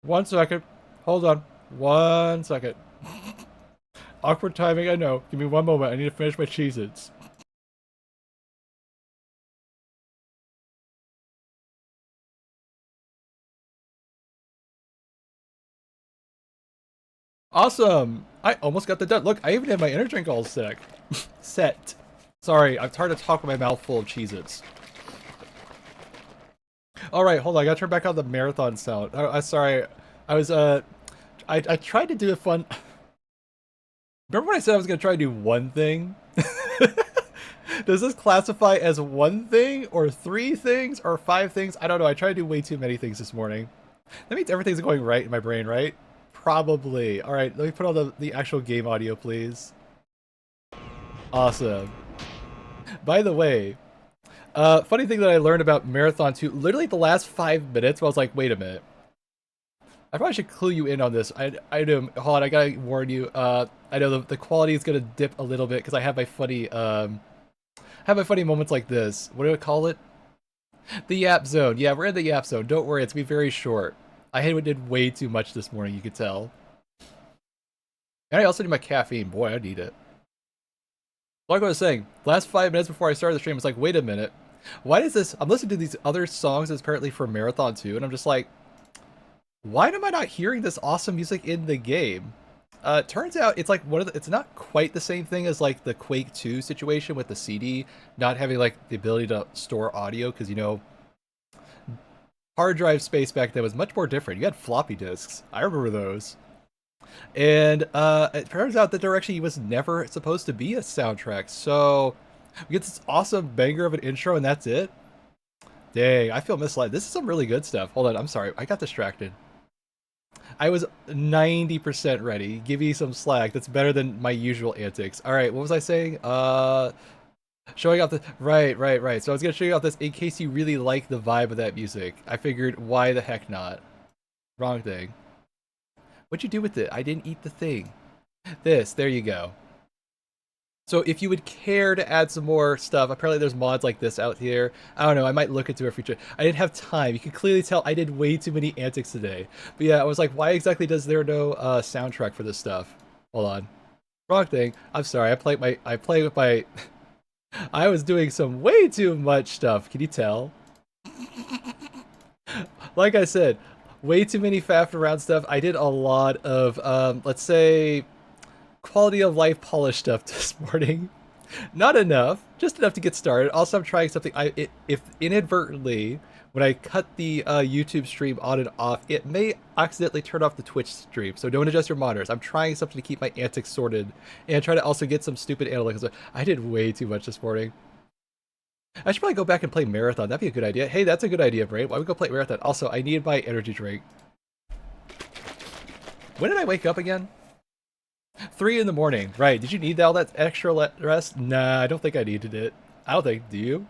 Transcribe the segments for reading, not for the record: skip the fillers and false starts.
1 second. Hold on. 1 second. Awkward timing, I know. Give me 1 moment. I need to finish my Cheez-Its. Awesome! I almost got the done. Look, I even had my energy drink all set. Sorry, I'm tired to talk with my mouth full of Cheez-Its. Alright, hold on. I gotta turn back on the marathon sound. Sorry. I was, I tried to do a fun... Remember when I said I was gonna try to do one thing? Does this classify as one thing, or 3 things, or 5 things? I don't know. I tried to do way too many things this morning. That means everything's going right in my brain, right? Probably. Alright, let me put on the actual game audio, please. Awesome. By the way, funny thing that I learned about Marathon 2, literally the last 5 minutes, I was like, wait a minute. I probably should clue you in on this. I know, hold on, I gotta warn you. I know the quality is gonna dip a little bit because I have my funny, moments like this. What do I call it? The Yap Zone. Yeah, we're in the Yap Zone. Don't worry, it's gonna be very short. I did way too much this morning, you could tell. And I also need my caffeine. Boy, I need it. Like I was saying, last 5 minutes before I started the stream, I was like, wait a minute. Why does this... I'm listening to these other songs that's apparently for Marathon 2, and I'm just like, why am I not hearing this awesome music in the game? Turns out it's like it's not quite the same thing as like the Quake 2 situation with the CD not having like the ability to store audio, because, you know, hard drive space back then was much more different. You had floppy disks. I remember those. And it turns out that there actually was never supposed to be a soundtrack. So we get this awesome banger of an intro and that's it? Dang, I feel misled. This is some really good stuff. Hold on, I'm sorry. I got distracted. I was 90% ready. Give me some slack. That's better than my usual antics. Alright, what was I saying? Showing off the... Right. So I was going to show you off this in case you really like the vibe of that music. I figured, why the heck not? Wrong thing. What'd you do with it? I didn't eat the thing. This, there you go. So if you would care to add some more stuff, apparently there's mods like this out here. I don't know, I might look into a future. I didn't have time. You can clearly tell I did way too many antics today. But yeah, I was like, why exactly does there no soundtrack for this stuff? Hold on. Wrong thing. I'm sorry, I play with my... I was doing some way too much stuff. Can you tell? Like I said, way too many faffed around stuff. I did a lot of, let's say, quality of life polish stuff this morning. Not enough, just enough to get started. Also, I'm trying something. If inadvertently, when I cut the YouTube stream on and off, it may accidentally turn off the Twitch stream. So don't adjust your monitors. I'm trying something to keep my antics sorted and try to also get some stupid analytics. I did way too much this morning. I should probably go back and play Marathon. That'd be a good idea. Hey, that's a good idea, Brain. Why don't we go play Marathon? Also, I need my energy drink. When did I wake up again? 3 in the morning. Right. Did you need all that extra rest? Nah, I don't think I needed it. I don't think. Do you?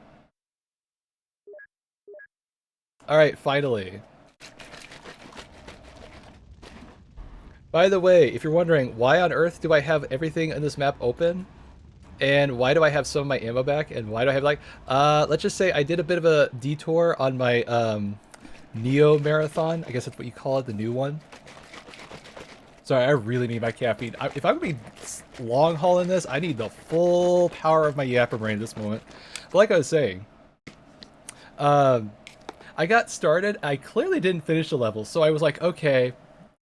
Alright, finally. By the way, if you're wondering, why on earth do I have everything in this map open? And why do I have some of my ammo back? And why do I have like... let's just say I did a bit of a detour on my Neo Marathon. I guess that's what you call it, the new one. Sorry, I really need my caffeine. If I'm going to be long hauling this, I need the full power of my yapper brain at this moment. But like I was saying, I got started. I clearly didn't finish the level, so I was like, okay,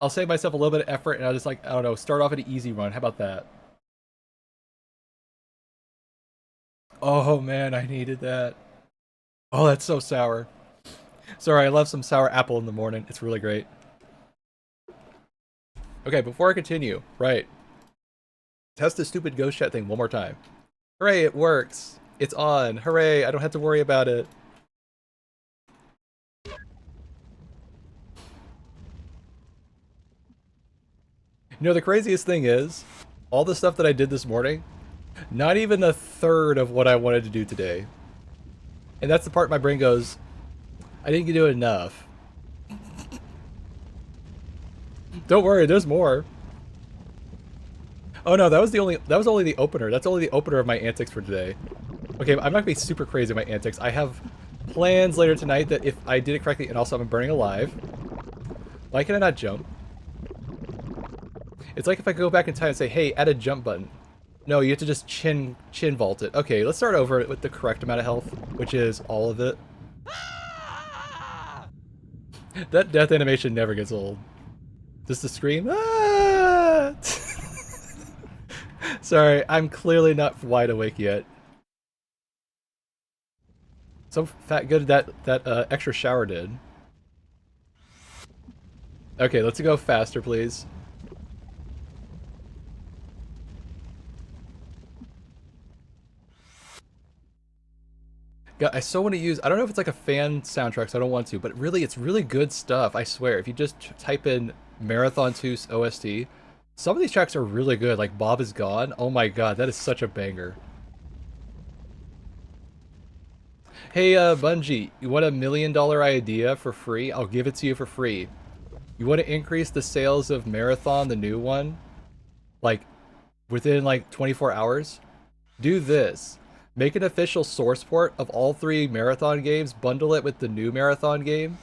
I'll save myself a little bit of effort, and I'll just like, I don't know, start off at an easy run. How about that? Oh man, I needed that. Oh, that's so sour. Sorry, I love some sour apple in the morning. It's really great. Okay, before I continue, right. Test the stupid ghost chat thing one more time. Hooray, it works. It's on. Hooray, I don't have to worry about it. You know, the craziest thing is, all the stuff that I did this morning, not even a third of what I wanted to do today. And that's the part my brain goes, I didn't do enough. Don't worry, there's more. Oh no, that was only the opener. That's only the opener of my antics for today. Okay, I'm not gonna be super crazy in my antics. I have plans later tonight that if I did it correctly, and also I'm burning alive. Why can I not jump? It's like if I go back in time and say, hey, add a jump button. No, you have to just chin vault it. Okay, let's start over with the correct amount of health, which is all of it. That death animation never gets old. Just the scream. Ah! Sorry, I'm clearly not wide awake yet. So fat good that extra shower did. Okay, let's go faster, please. God, I so want to use, I don't know if it's like a fan soundtrack, so I don't want to, but really, it's really good stuff, I swear. If you just type in Marathon 2 OST, some of these tracks are really good, like Bob is Gone. Oh my god, that is such a banger. Hey, Bungie, you want $1 million idea for free? I'll give it to you for free. You want to increase the sales of Marathon, the new one? Like, within like 24 hours? Do this. Make an official source port of all 3 Marathon games, bundle it with the new Marathon game.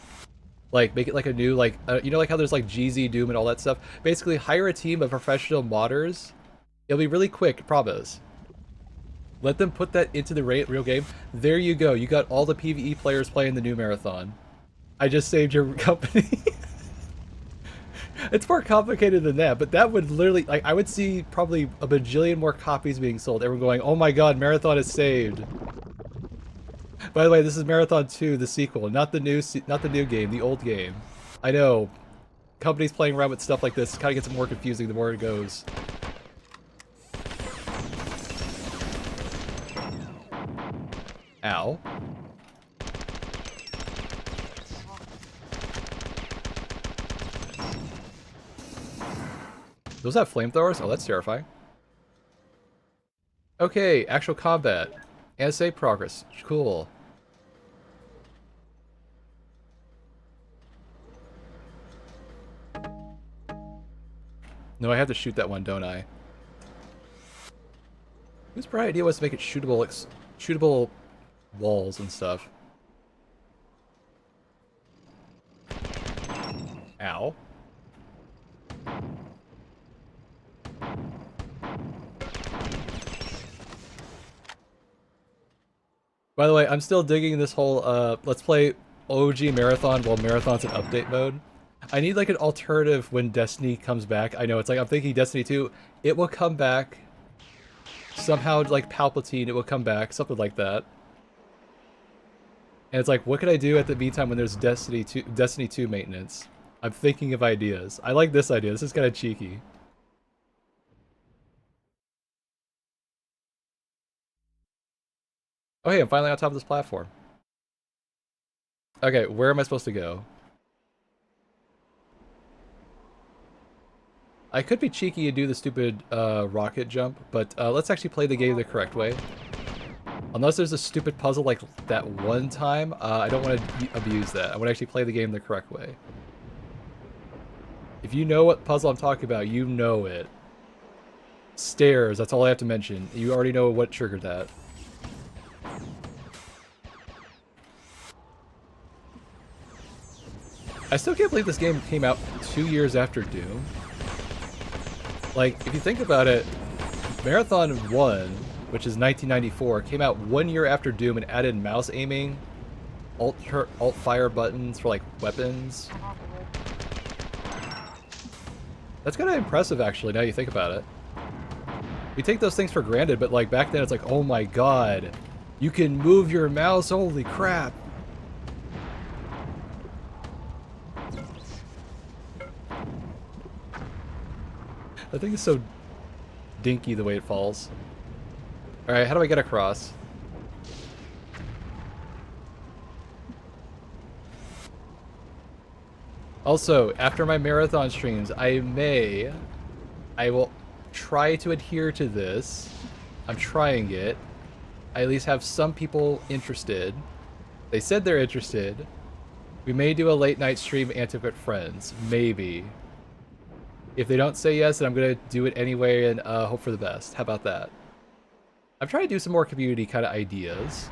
Like, make it like a new, like, you know like how there's like GZ, Doom, and all that stuff? Basically, hire a team of professional modders. It'll be really quick, promise. Let them put that into the real game. There you go. You got all the PvE players playing the new Marathon. I just saved your company. It's more complicated than that, but that would literally, like, I would see probably a bajillion more copies being sold. Everyone going, oh my god, Marathon is saved. By the way, this is Marathon 2, the sequel, not the new game, the old game. I know, companies playing around with stuff like this kind of gets more confusing the more it goes. Ow. Those have flamethrowers? Oh, that's terrifying. Okay, actual combat. And save progress. Cool. No, I have to shoot that one, don't I? Whose bright idea was to make it shootable walls and stuff? Ow. By the way, I'm still digging this whole, let's play OG Marathon while Marathon's in update mode. I need like an alternative when Destiny comes back. I know, it's like, I'm thinking Destiny 2, it will come back. Somehow, like Palpatine, it will come back, something like that. And it's like, what can I do at the meantime when there's Destiny 2 maintenance? I'm thinking of ideas. I like this idea, this is kind of cheeky. Oh hey, I'm finally on top of this platform. Okay, where am I supposed to go? I could be cheeky and do the stupid rocket jump, but let's actually play the game the correct way. Unless there's a stupid puzzle like that one time, I don't want to abuse that. I want to actually play the game the correct way. If you know what puzzle I'm talking about, you know it. Stairs, that's all I have to mention. You already know what triggered that. I still can't believe this game came out 2 years after Doom. Like, if you think about it, Marathon 1, which is 1994, came out 1 year after Doom and added mouse aiming, alt-fire buttons for, like, weapons. That's kind of impressive, actually, now you think about it. We take those things for granted, but, like, back then it's like, oh my god, you can move your mouse, holy crap. That thing is so dinky the way it falls. Alright, how do I get across? Also, after my marathon streams, I will try to adhere to this. I'm trying it. I at least have some people interested. They said they're interested. We may do a late night stream Antics with friends. Maybe. If they don't say yes, then I'm going to do it anyway and hope for the best. How about that? I'm trying to do some more community kind of ideas.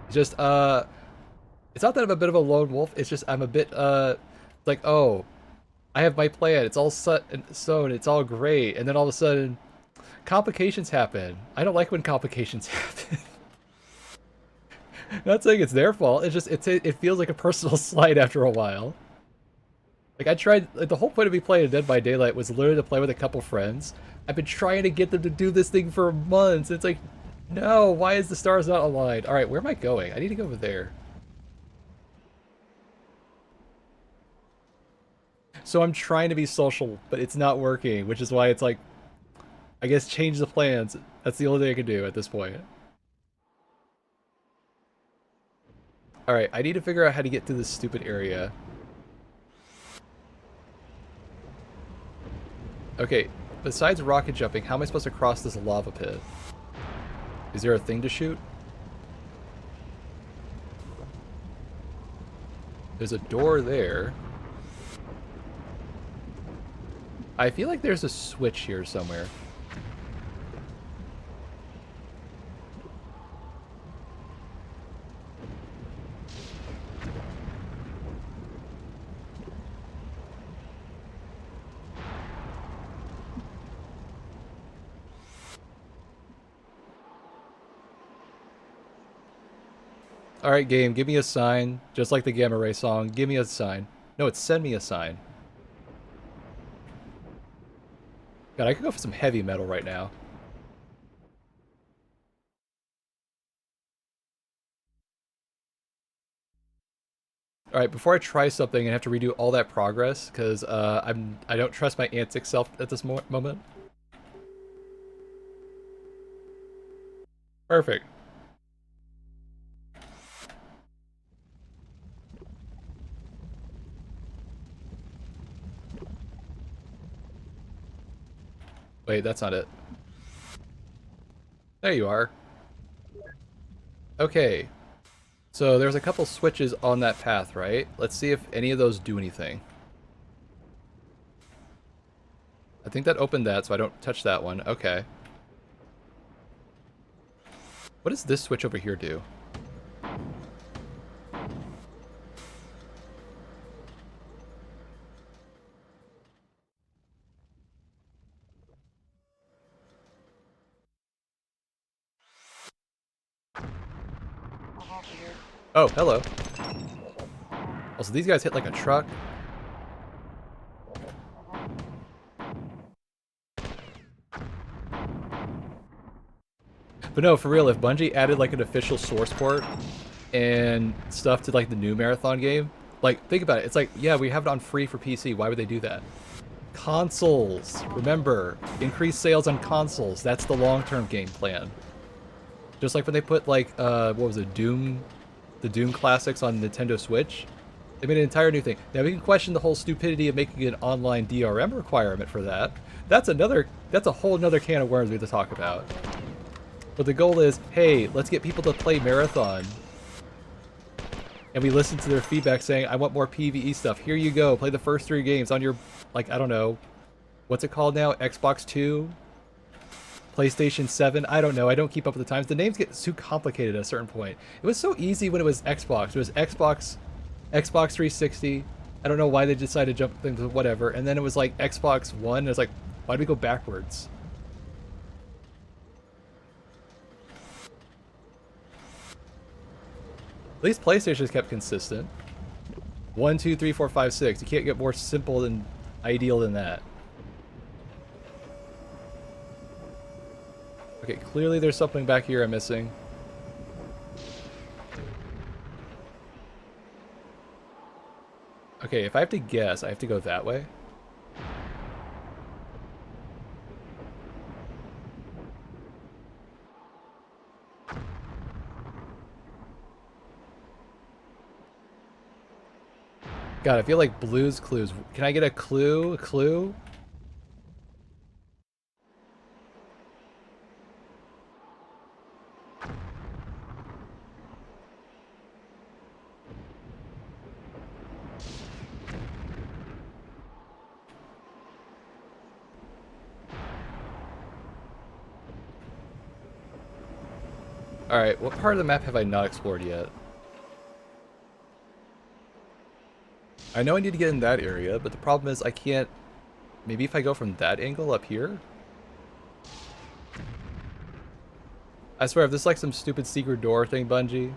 It's just, it's not that I'm a bit of a lone wolf. It's just I'm a bit, like, oh, I have my plan. It's all set and sewn. It's all great. And then all of a sudden, complications happen. I don't like when complications happen. Not saying it's their fault. It's just it feels like a personal slight after a while. Like I tried. Like, the whole point of me playing Dead by Daylight was literally to play with a couple friends. I've been trying to get them to do this thing for months. It's like, no. Why is the stars not aligned? All right, where am I going? I need to go over there. So I'm trying to be social, but it's not working, which is why it's like, I guess change the plans. That's the only thing I can do at this point. Alright, I need to figure out how to get through this stupid area. Okay, besides rocket jumping, how am I supposed to cross this lava pit? Is there a thing to shoot? There's a door there. I feel like there's a switch here somewhere. Alright, game, give me a sign. Just like the Gamma Ray song, give me a sign. No, it's send me a sign. God, I could go for some heavy metal right now. Alright, before I try something and have to redo all that progress, because I don't trust my antics self at this moment. Perfect. Wait, that's not it. There you are. Okay. So there's a couple switches on that path, right? Let's see if any of those do anything. I think that opened that, so I don't touch that one. Okay. What does this switch over here do? Oh, hello. Also, these guys hit like a truck. But no, for real, if Bungie added like an official source port and stuff to like the new Marathon game, like think about it. It's like, yeah, we have it on free for PC. Why would they do that? Consoles. Remember, increase sales on consoles. That's the long-term game plan. Just like when they put like, what was it, Doom, the Doom classics on Nintendo Switch. They made an entire new thing. Now we can question the whole stupidity of making an online DRM requirement for that. That's a whole nother can of worms we have to talk about. But the goal is, hey, let's get people to play Marathon. And we listen to their feedback saying, I want more PvE stuff. Here you go, play the first 3 games on your, like, I don't know, what's it called now? Xbox 2? PlayStation 7? I don't know, I don't keep up with the times. The names get too complicated at a certain point. It was so easy when it was Xbox. It was Xbox 360. I don't know why they decided to jump into whatever. And then it was like Xbox One. It was like, why do we go backwards? At least PlayStation's kept consistent. 1, 2, 3, 4, 5, 6. You can't get more simple and ideal than that. Okay, clearly there's something back here I'm missing. Okay, if I have to guess, I have to go that way. God, I feel like Blue's Clues. Can I get a clue? A clue? Alright, what part of the map have I not explored yet? I know I need to get in that area, but the problem is I can't... Maybe if I go from that angle up here? I swear, if this is like some stupid secret door thing, Bungie...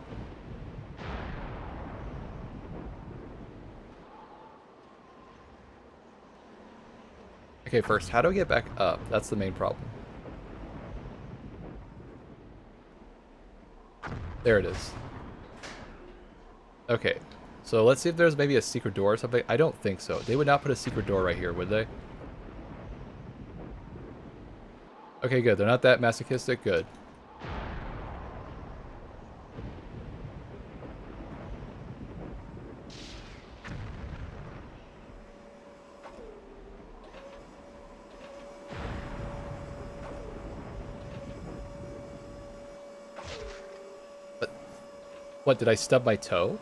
Okay, first, how do I get back up? That's the main problem. There it is. Okay, so let's see if there's maybe a secret door or something. I don't think so. They would not put a secret door right here, would they? Okay, good. They're not that masochistic. Good. What, did I stub my toe?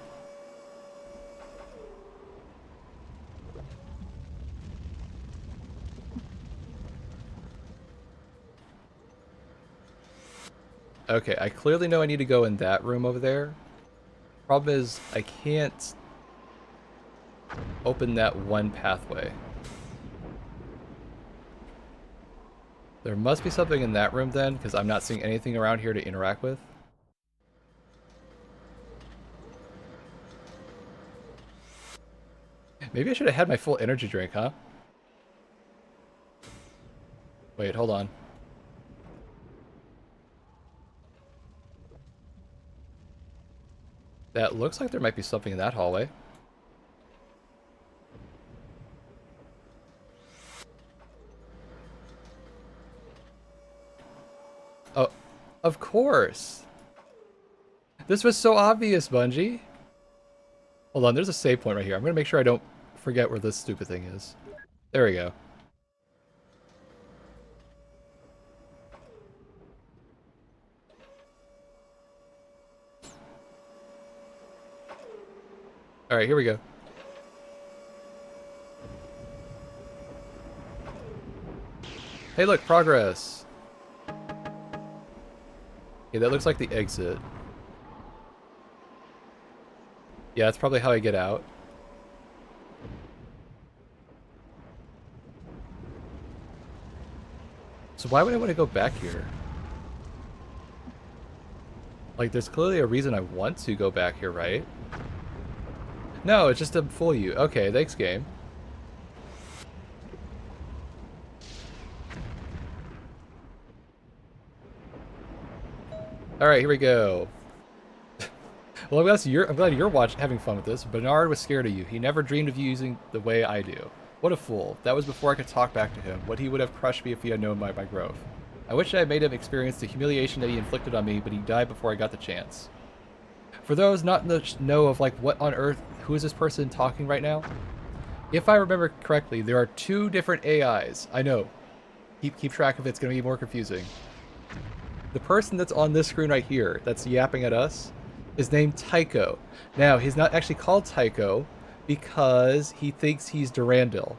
Okay, I clearly know I need to go in that room over there. Problem is, I can't open that one pathway. There must be something in that room then, because I'm not seeing anything around here to interact with. Maybe I should have had my full energy drink, huh? Wait, hold on. That looks like there might be something in that hallway. Oh, of course. This was so obvious, Bungie. Hold on, there's a save point right here. I'm gonna make sure I don't forget where this stupid thing is. There we go. Alright, here we go. Hey look, progress! Okay, that looks like the exit. Yeah, that's probably how I get out. So why would I want to go back here? Like, there's clearly a reason I want to go back here, right? No, it's just to fool you. Okay, thanks, game. Alright, here we go. Well, I'm glad you're having fun with this. Bernard was scared of you. He never dreamed of you using the way I do. What a fool. That was before I could talk back to him. What he would have crushed me if he had known my growth. I wish I had made him experience the humiliation that he inflicted on me, but he died before I got the chance. For those not in the know of, like, what on earth, who is this person talking right now? If I remember correctly, there are 2 different AIs. I know. Keep track of it. It's going to be more confusing. The person that's on this screen right here, that's yapping at us, is named Tycho. Now, he's not actually called Tycho because he thinks he's Durandal.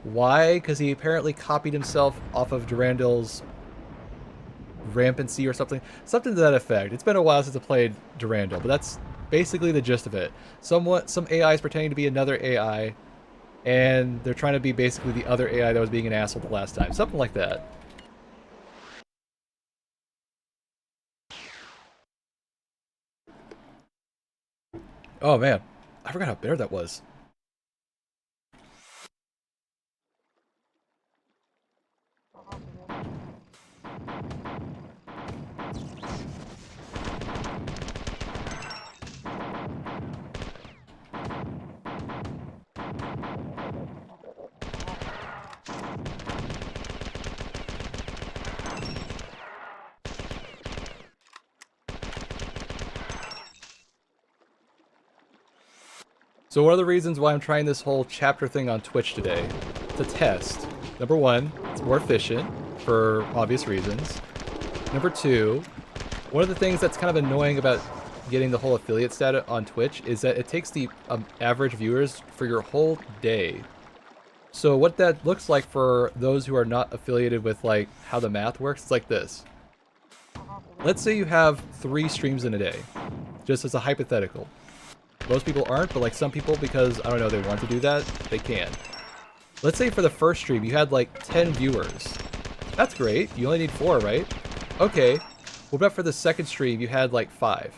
Why? Because he apparently copied himself off of Durandal's rampancy or something. Something to that effect. It's been a while since I played Durandal, but that's basically the gist of it. Some AI is pretending to be another AI, and they're trying to be basically the other AI that was being an asshole the last time. Something like that. Oh man, I forgot how bare that was. So one of the reasons why I'm trying this whole chapter thing on Twitch today, to test. Number 1, it's more efficient for obvious reasons. Number 2, one of the things that's kind of annoying about getting the whole affiliate status on Twitch is that it takes the average viewers for your whole day. So what that looks like for those who are not affiliated with like how the math works, it's like this. Let's say you have 3 streams in a day, just as a hypothetical. Most people aren't, but like some people, because, I don't know, they want to do that, they can. Let's say for the first stream, you had like 10 viewers. That's great. You only need 4, right? Okay. What about for the second stream, you had like 5?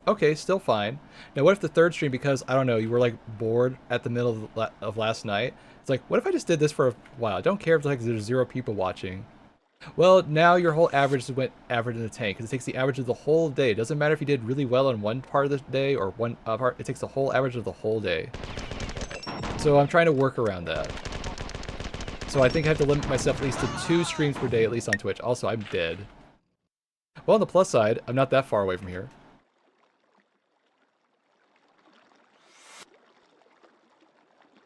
Okay, still fine. Now what if the third stream, because, I don't know, you were like bored at the middle of last night? It's like, what if I just did this for a while? I don't care if like there's 0 people watching. Well, now your whole average went average in the tank, because it takes the average of the whole day. It doesn't matter if you did really well on one part of the day or one part, it takes the whole average of the whole day. So I'm trying to work around that. So I think I have to limit myself at least to 2 streams per day, at least on Twitch. Also, I'm dead. Well, on the plus side, I'm not that far away from here.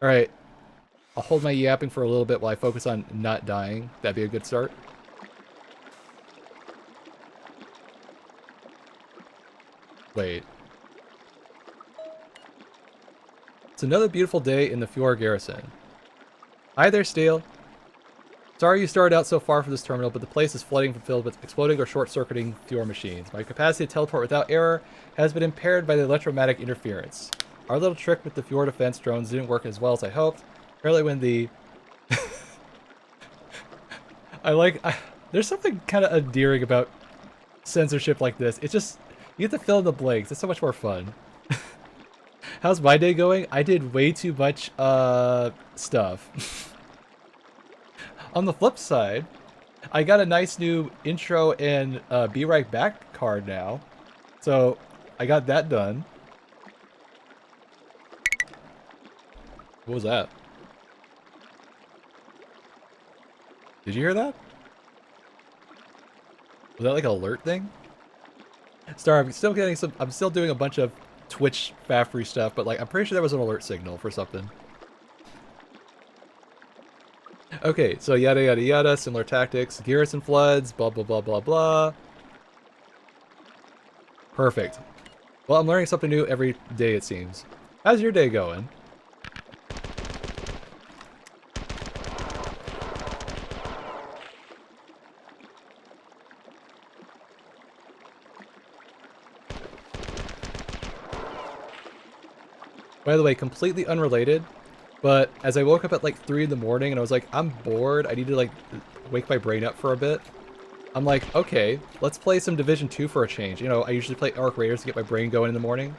Alright. I'll hold my yapping for a little bit while I focus on not dying. That'd be a good start. Wait. It's another beautiful day in the Fjord Garrison. Hi there, Steel. Sorry you started out so far from this terminal, but the place is flooding filled with exploding or short-circuiting Fjord machines. My capacity to teleport without error has been impaired by the electromagnetic interference. Our little trick with the Fjord defense drones didn't work as well as I hoped. Apparently when the... There's something kind of endearing about censorship like this. It's just... You get to fill in the blanks. It's so much more fun. How's my day going? I did way too much, stuff. On the flip side, I got a nice new intro and Be Right Back card now. So, I got that done. What was that? Did you hear that? Was that like an alert thing? Star, I'm still getting some. I'm still doing a bunch of Twitch faffery stuff, but like I'm pretty sure that was an alert signal for something. Okay, so yada yada yada, similar tactics, garrison floods, blah blah blah blah blah. Perfect. Well, I'm learning something new every day, it seems. How's your day going? By the way, completely unrelated, but as I woke up at like 3 in the morning and I was like, I'm bored, I need to like wake my brain up for a bit. I'm like, okay, let's play some Division 2 for a change. You know, I usually play Arc Raiders to get my brain going in the morning.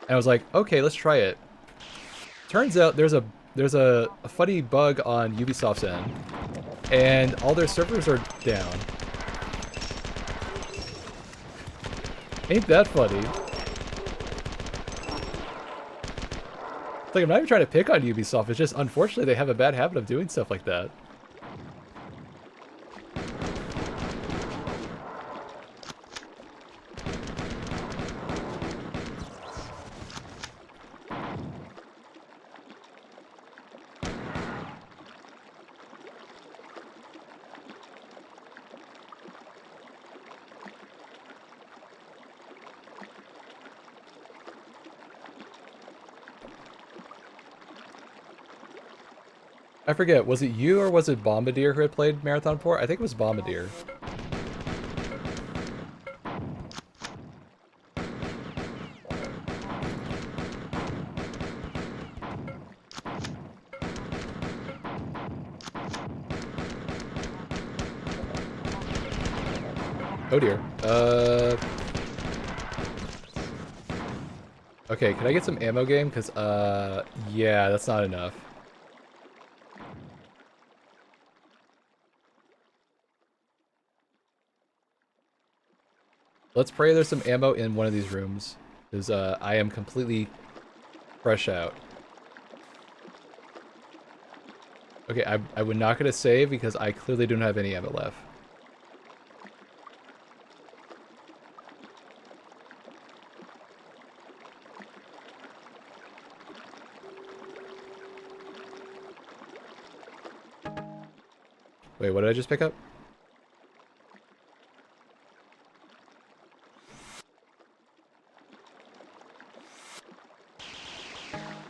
And I was like, okay, let's try it. Turns out there's a funny bug on Ubisoft's end, and all their servers are down. Ain't that funny? It's like, I'm not even trying to pick on Ubisoft, it's just unfortunately they have a bad habit of doing stuff like that. I forget, was it you or was it Bombardier who had played Marathon 4? I think it was Bombardier. Oh dear. Okay, can I get some ammo game? Because, yeah, that's not enough. Let's pray there's some ammo in one of these rooms, because I am completely fresh out. Okay, I'm not going to save because I clearly don't have any ammo left. Wait, what did I just pick up?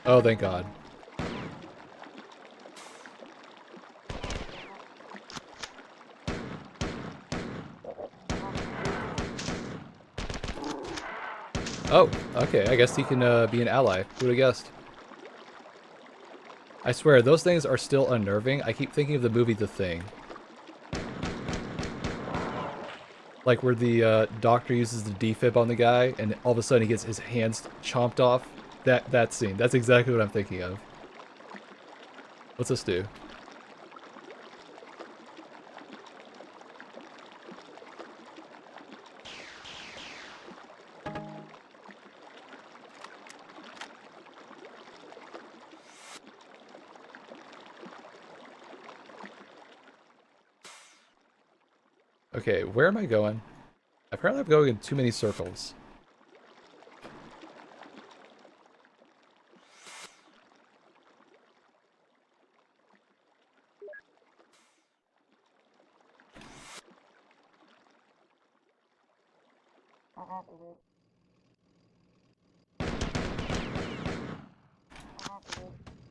Oh, thank God. Oh, okay. I guess he can be an ally. Who would have guessed? I swear, those things are still unnerving. I keep thinking of the movie The Thing. Like where the doctor uses the defib on the guy, and all of a sudden he gets his hands chomped off. That scene. That's exactly what I'm thinking of. What's this do? Okay, where am I going? Apparently I'm going in too many circles.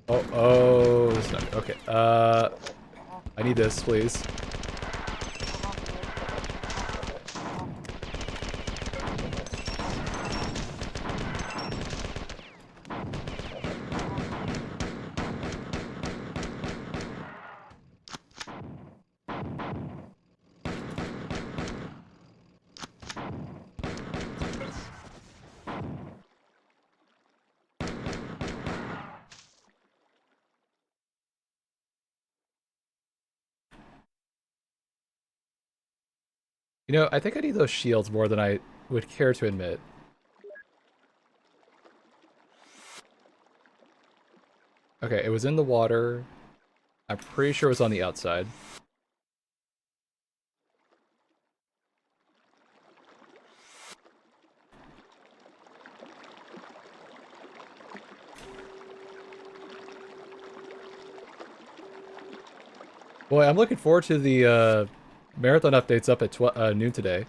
Oh, it's not okay. I need this, please. You know, I think I need those shields more than I would care to admit. Okay, it was in the water. I'm pretty sure it was on the outside. Boy, I'm looking forward to the marathon updates up at noon today.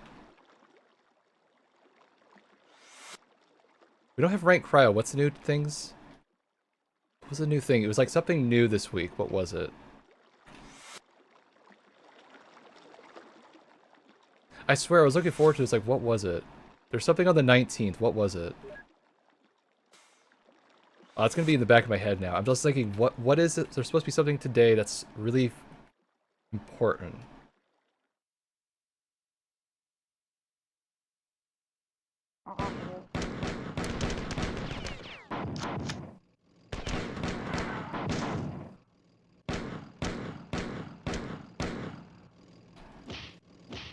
We don't have rank cryo. What's the new things? What was the new thing? It was like something new this week. What was it? I swear I was looking forward to it. It's like, what was it? There's something on the 19th. What was it? Oh, it's gonna be in the back of my head now. I'm just thinking, what is it? There's supposed to be something today that's really important.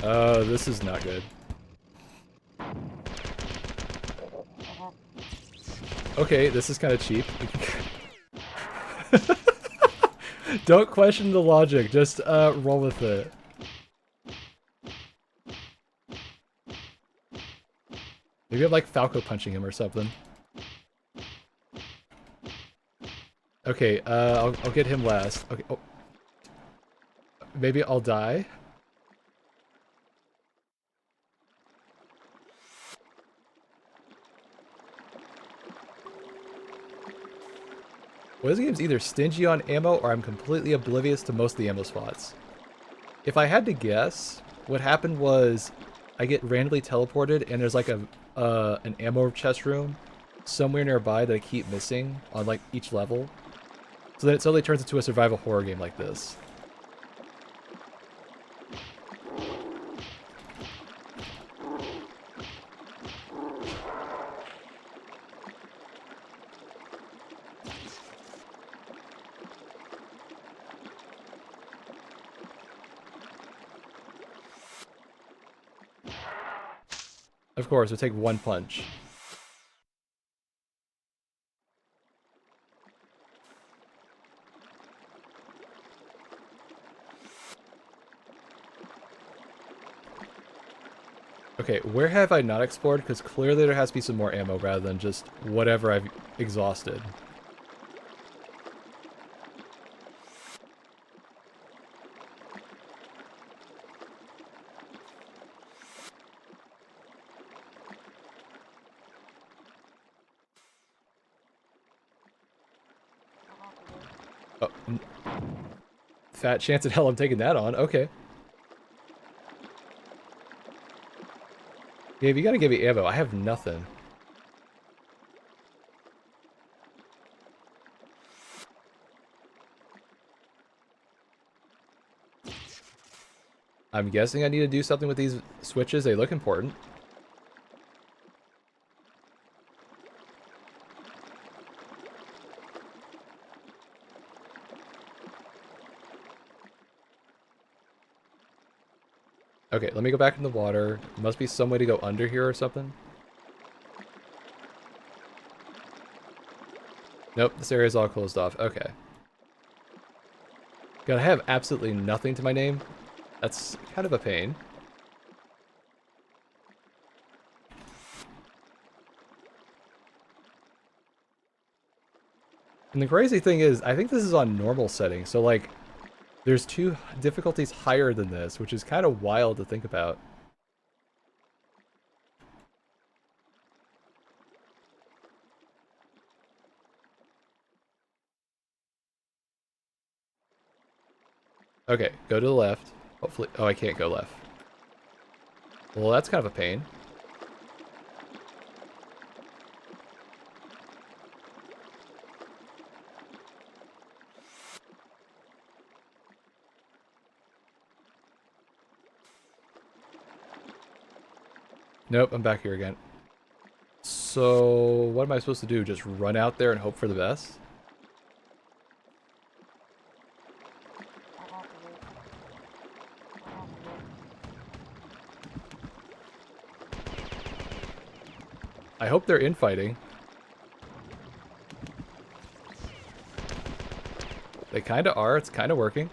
Oh, this is not good. Okay, this is kind of cheap. Don't question the logic, just roll with it. Maybe I'm like Falco punching him or something. Okay, I'll get him last. Okay, oh. Maybe I'll die. Well, this game's either stingy on ammo or I'm completely oblivious to most of the ammo spots. If I had to guess, what happened was I get randomly teleported and there's like an ammo chest room somewhere nearby that I keep missing on like each level. So then it suddenly turns into a survival horror game like this. Of course, it would take one punch. Okay, where have I not explored? Because clearly there has to be some more ammo rather than just whatever I've exhausted. Oh, fat chance in hell I'm taking that on. Okay. Gabe, you gotta give me ammo. I have nothing. I'm guessing I need to do something with these switches. They look important. Okay, let me go back in the water. Must be some way to go under here or something. Nope, this area is all closed off. Okay. God, I have absolutely nothing to my name. That's kind of a pain. And the crazy thing is, I think this is on normal setting, so like, there's 2 difficulties higher than this, which is kind of wild to think about. Okay, go to the left. Hopefully, oh, I can't go left. Well, that's kind of a pain. Nope, I'm back here again. So, what am I supposed to do? Just run out there and hope for the best? I hope they're infighting. They kind of are. It's kind of working.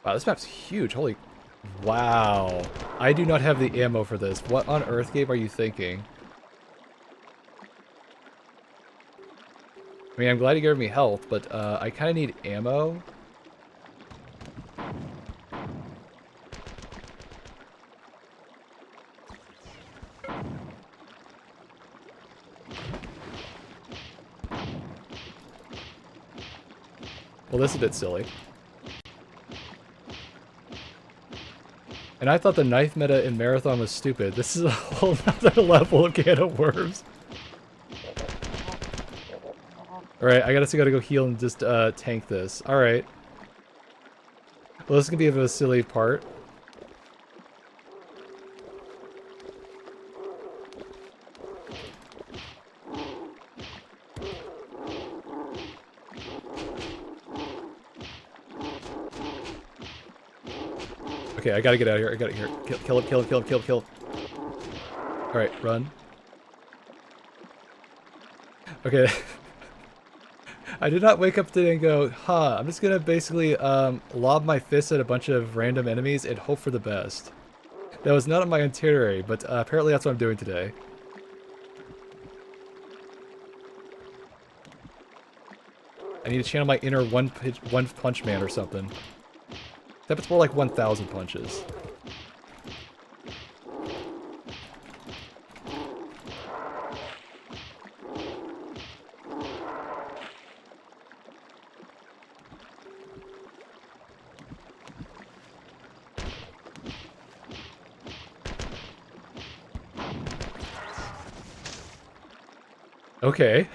Wow, this map's huge. Holy... Wow. I do not have the ammo for this. What on earth game are you thinking? I mean, I'm glad you gave me health, but I kind of need ammo. Well, this is a bit silly. And I thought the knife meta in Marathon was stupid. This is a whole nother level of can of worms. Alright, I gotta go heal and just tank this. Alright. Well, this is gonna be a silly part. Okay, I gotta get out of here. I gotta here. Kill him. Alright, run. Okay. I did not wake up today and go, huh, I'm just gonna basically lob my fist at a bunch of random enemies and hope for the best. That was not on my itinerary, but apparently that's what I'm doing today. I need to channel my inner one punch man or something. Except it's more like 1,000 punches. Okay.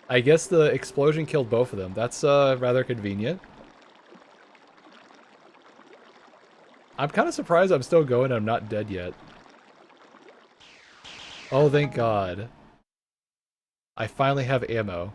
I guess the explosion killed both of them. That's rather convenient. I'm kind of surprised I'm still going and I'm not dead yet. Oh, thank God. I finally have ammo.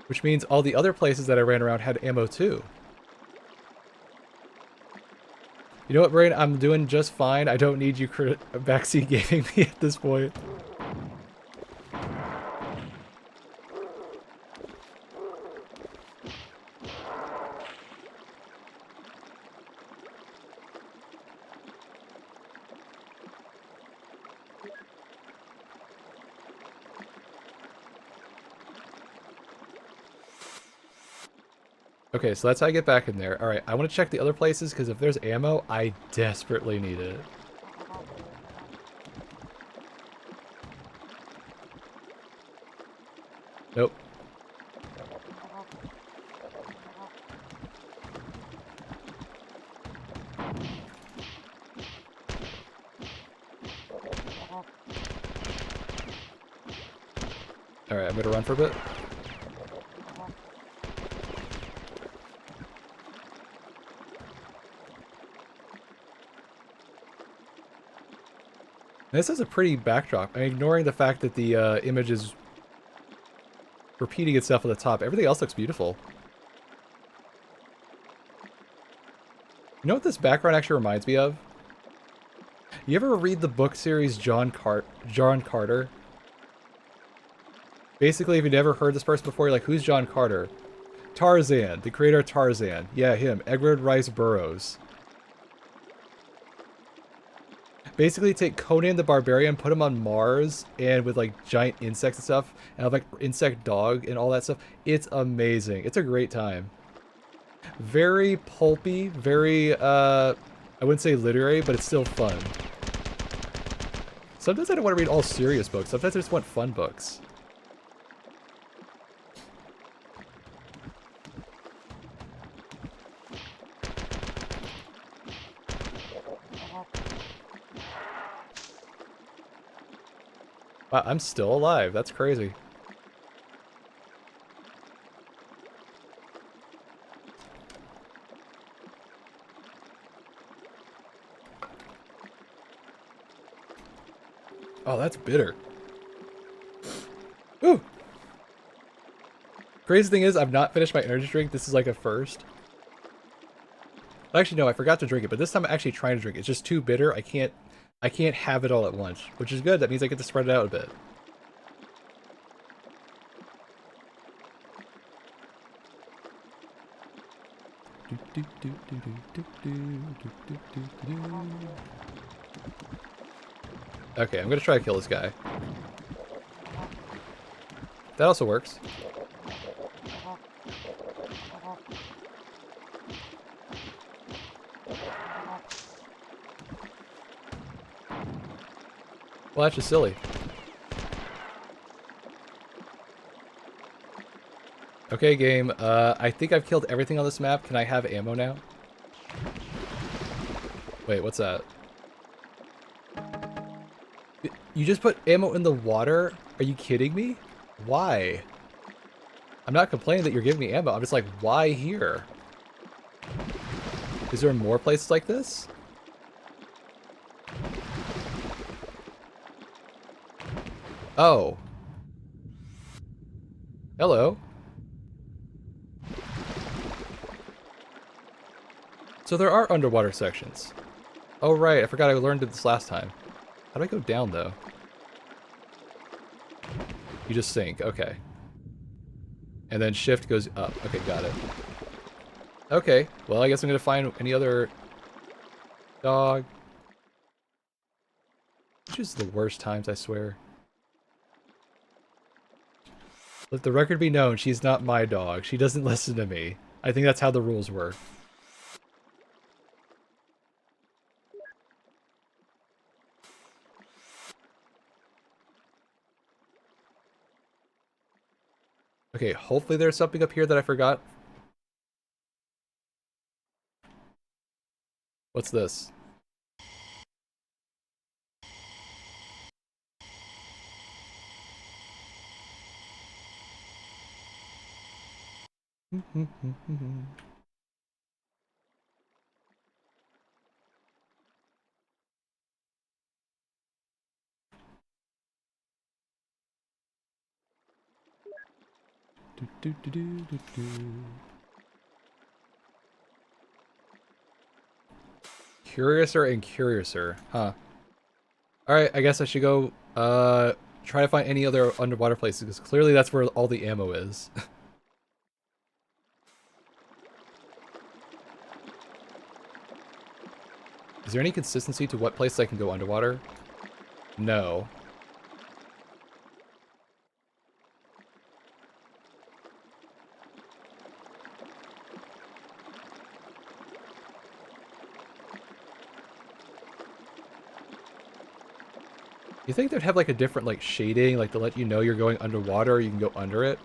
Which means all the other places that I ran around had ammo too. You know what, Brain? I'm doing just fine. I don't need you backseat gaming me at this point. Okay, so that's how I get back in there. Alright, I want to check the other places, because if there's ammo, I desperately need it. Nope. Alright, I'm gonna run for a bit. This is a pretty backdrop. I'm ignoring the fact that the image is repeating itself at the top. Everything else looks beautiful. You know what this background actually reminds me of? You ever read the book series John Carter? Basically, if you've never heard this person before, you're like, who's John Carter? Tarzan, the creator of Tarzan. Yeah, him. Edward Rice Burroughs. Basically, take Conan the Barbarian, put him on Mars, and with like giant insects and stuff, and have like insect dog and all that stuff. It's amazing. It's a great time. Very pulpy, very, I wouldn't say literary, but it's still fun. Sometimes I don't want to read all serious books. Sometimes I just want fun books. Wow, I'm still alive. That's crazy. Oh, that's bitter. Ooh. Crazy thing is, I've not finished my energy drink. This is like a first. Actually, no, I forgot to drink it, but this time I'm actually trying to drink it. It's just too bitter. I can't have it all at once, which is good. That means I get to spread it out a bit. Okay, I'm gonna try to kill this guy. That also works. Well, that's just silly. Okay, game. I think I've killed everything on this map. Can I have ammo now? Wait, what's that? You just put ammo in the water? Are you kidding me? Why? I'm not complaining that you're giving me ammo. I'm just like, why here? Is there more places like this? Oh. Hello. So there are underwater sections. Oh right, I forgot I learned this last time. How do I go down though? You just sink, okay. And then shift goes up. Okay, got it. Okay, well I guess I'm gonna find any other dog. Which is the worst times, I swear. Let the record be known, she's not my dog. She doesn't listen to me. I think that's how the rules work. Okay, hopefully there's something up here that I forgot. What's this? Curiouser and curiouser, huh? Alright, I guess I should go, try to find any other underwater places, because clearly that's where all the ammo is. Is there any consistency to what place I can go underwater? No. You think they'd have like a different like shading, like to let you know you're going underwater or you can go under it?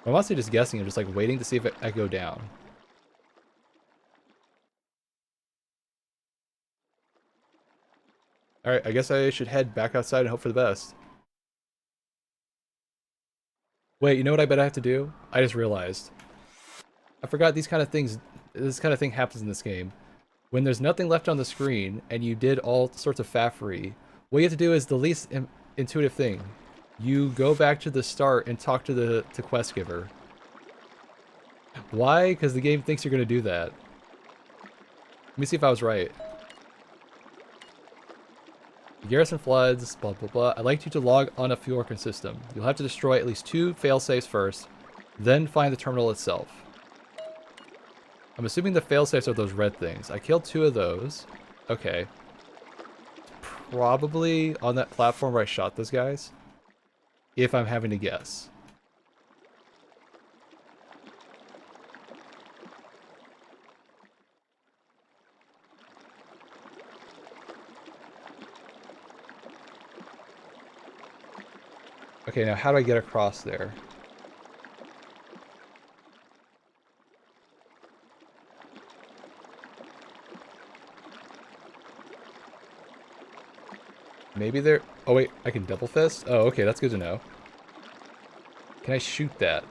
I'm honestly just guessing. I'm just like waiting to see if I go down. Alright, I guess I should head back outside and hope for the best. Wait, you know what I bet I have to do? I just realized. I forgot these kind of things, this kind of thing happens in this game. When there's nothing left on the screen, and you did all sorts of faffery, what you have to do is the least intuitive thing. You go back to the start and talk to the quest giver. Why? Because the game thinks you're going to do that. Let me see if I was right. The garrison floods, blah blah blah. I'd like you to log on a Fjorken system. You'll have to destroy at least 2 failsafes first, then find the terminal itself. I'm assuming the failsafes are those red things. I killed 2 of those. Okay. Probably on that platform where I shot those guys. If I'm having to guess. Okay, now how do I get across there? Maybe there... Oh wait, I can double fist? Oh, okay, that's good to know. Can I shoot that?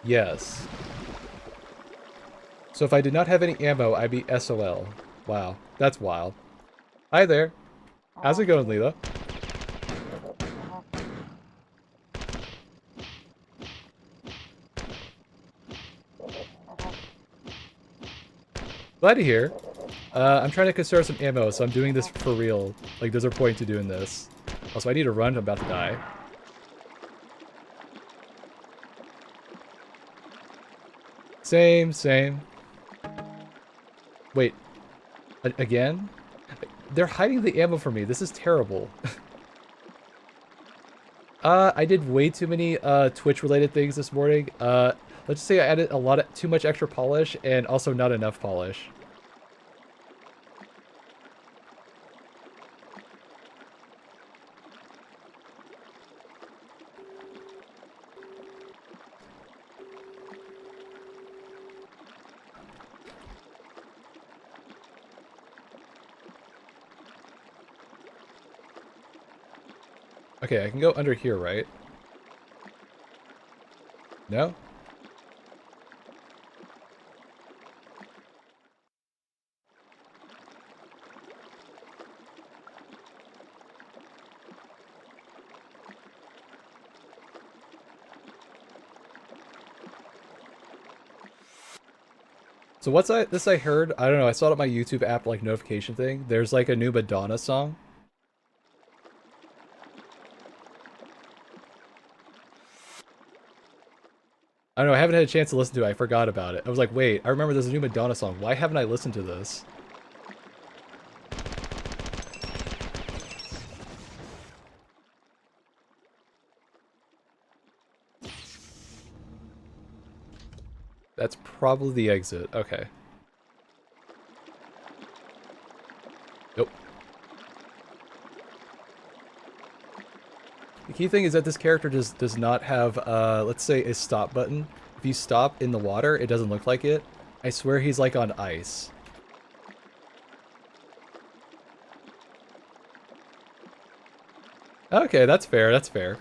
Yes. So if I did not have any ammo, I'd be SOL. Wow, that's wild. Hi there. How's it going, Leela? Glad to hear. I'm trying to conserve some ammo, so I'm doing this for real. Like, there's a point to doing this. Also, I need to run. I'm about to die. Same, same. Wait. Again? They're hiding the ammo from me. This is terrible. I did way too many Twitch-related things this morning. Let's just say I added too much extra polish and also not enough polish. Okay, I can go under here, right? No? So what's this I heard? I don't know, I saw it on my YouTube app, like, notification thing. There's, like, a new Madonna song. I don't know, I haven't had a chance to listen to it. I forgot about it. I was like, wait, I remember there's a new Madonna song. Why haven't I listened to this? That's probably the exit. Okay. Nope. The key thing is that this character just does not have, let's say, a stop button. If you stop in the water, it doesn't look like it. I swear he's like on ice. Okay, that's fair, that's fair.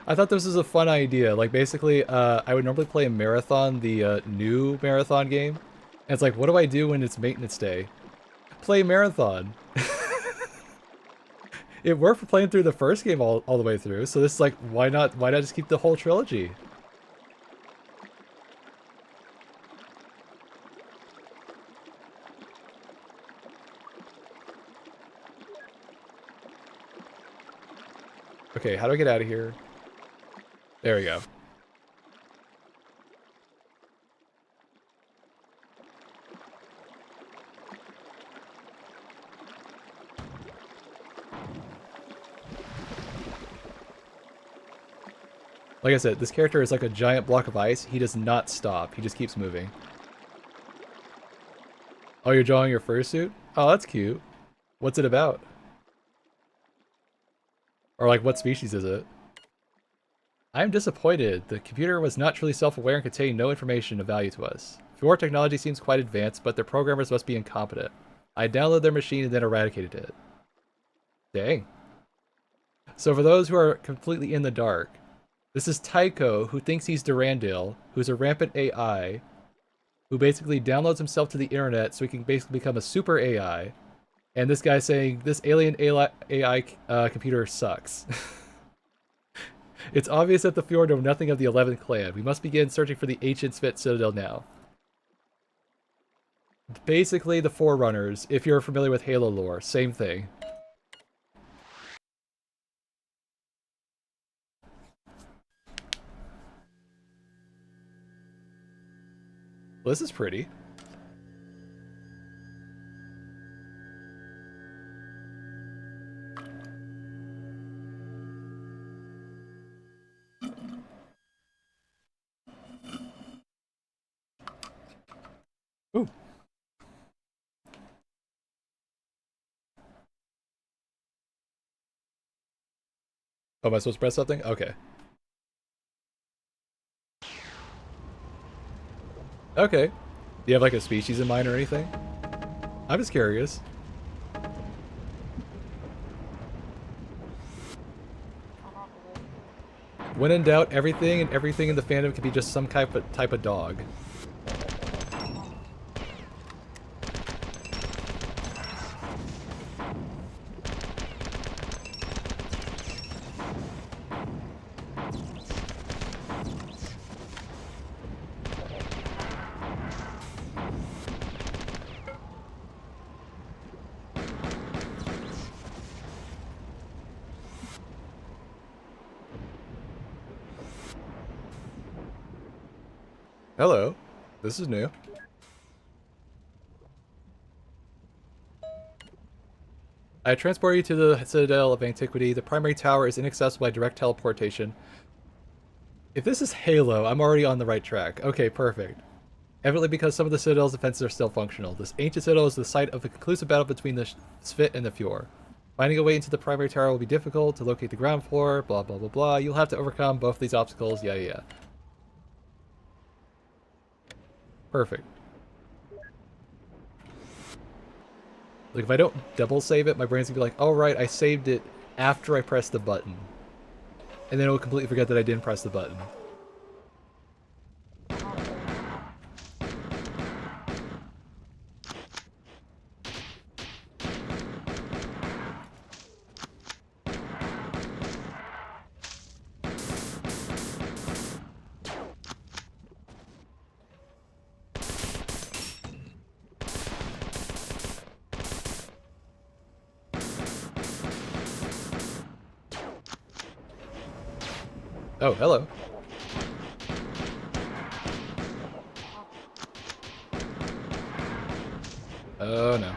I thought this was a fun idea. Like, basically, I would normally play a marathon, the new marathon game. And it's like, what do I do when it's maintenance day? Play marathon. It worked for playing through the first game all the way through, so this is like, why not just keep the whole trilogy? Okay, how do I get out of here? There we go. Like I said, this character is like a giant block of ice. He does not stop. He just keeps moving. Oh, you're drawing your fursuit? Oh, that's cute. What's it about? Or like, what species is it? I am disappointed. The computer was not truly self-aware and contained no information of value to us. Fjord technology seems quite advanced, but their programmers must be incompetent. I downloaded their machine and then eradicated it. Dang. So for those who are completely in the dark, this is Tycho, who thinks he's Durandal, who's a rampant AI, who basically downloads himself to the internet so he can basically become a super AI. And this guy saying, this alien AI computer sucks. It's obvious that the Fjord know nothing of the 11th clan. We must begin searching for the ancient Spit Citadel now. Basically, the Forerunners, if you're familiar with Halo lore, same thing. Well, this is pretty. Ooh. Oh, am I supposed to press something? Okay. Okay. Do you have like a species in mind or anything? I'm just curious. When in doubt, everything in the fandom can be just some type of dog. Hello. This is new. I transport you to the Citadel of Antiquity. The primary tower is inaccessible by direct teleportation. If this is Halo, I'm already on the right track. Okay, perfect. Evidently because some of the Citadel's defenses are still functional. This ancient citadel is the site of a conclusive battle between the Svit and the Fjord. Finding a way into the primary tower will be difficult. To locate the ground floor, blah blah blah blah. You'll have to overcome both these obstacles, yeah. Perfect. Like, if I don't double save it, my brain's gonna be like, oh right, I saved it after I pressed the button. And then it will completely forget that I didn't press the button. Oh, hello. Oh no.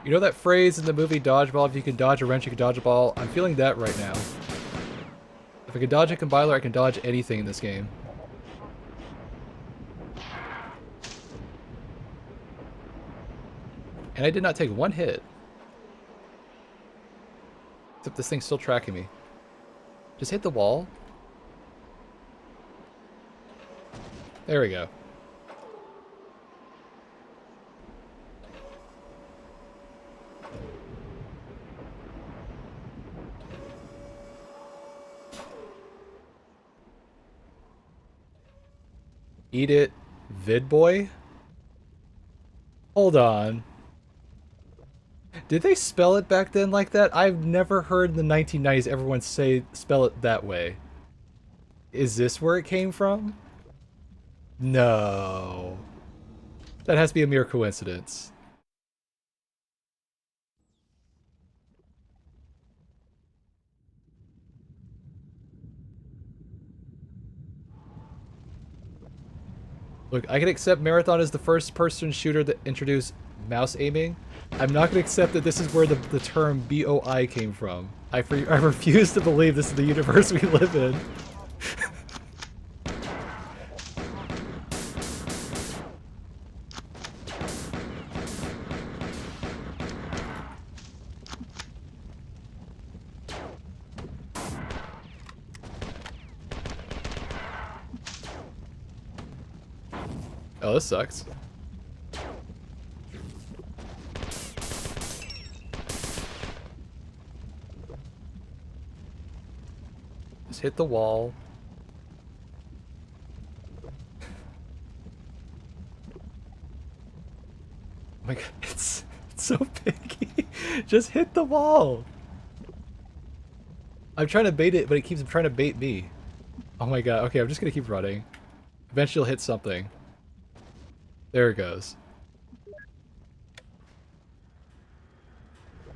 You know that phrase in the movie Dodgeball, if you can dodge a wrench, you can dodge a ball? I'm feeling that right now. If I can dodge a compiler, I can dodge anything in this game. And I did not take one hit. Except this thing's still tracking me. Just hit the wall. There we go. Eat it, vidboy? Hold on. Did they spell it back then like that? I've never heard in the 1990s everyone spell it that way. Is this where it came from? No. That has to be a mere coincidence. Look, I can accept Marathon as the first person shooter that introduced mouse aiming. I'm not going to accept that this is where the term BOI came from. I refuse to believe this is the universe we live in. Oh, this sucks. Just hit the wall. Oh my god, it's so picky. Just hit the wall. I'm trying to bait it, but it keeps trying to bait me. Oh my god, okay, I'm just gonna keep running. Eventually it'll hit something. There it goes.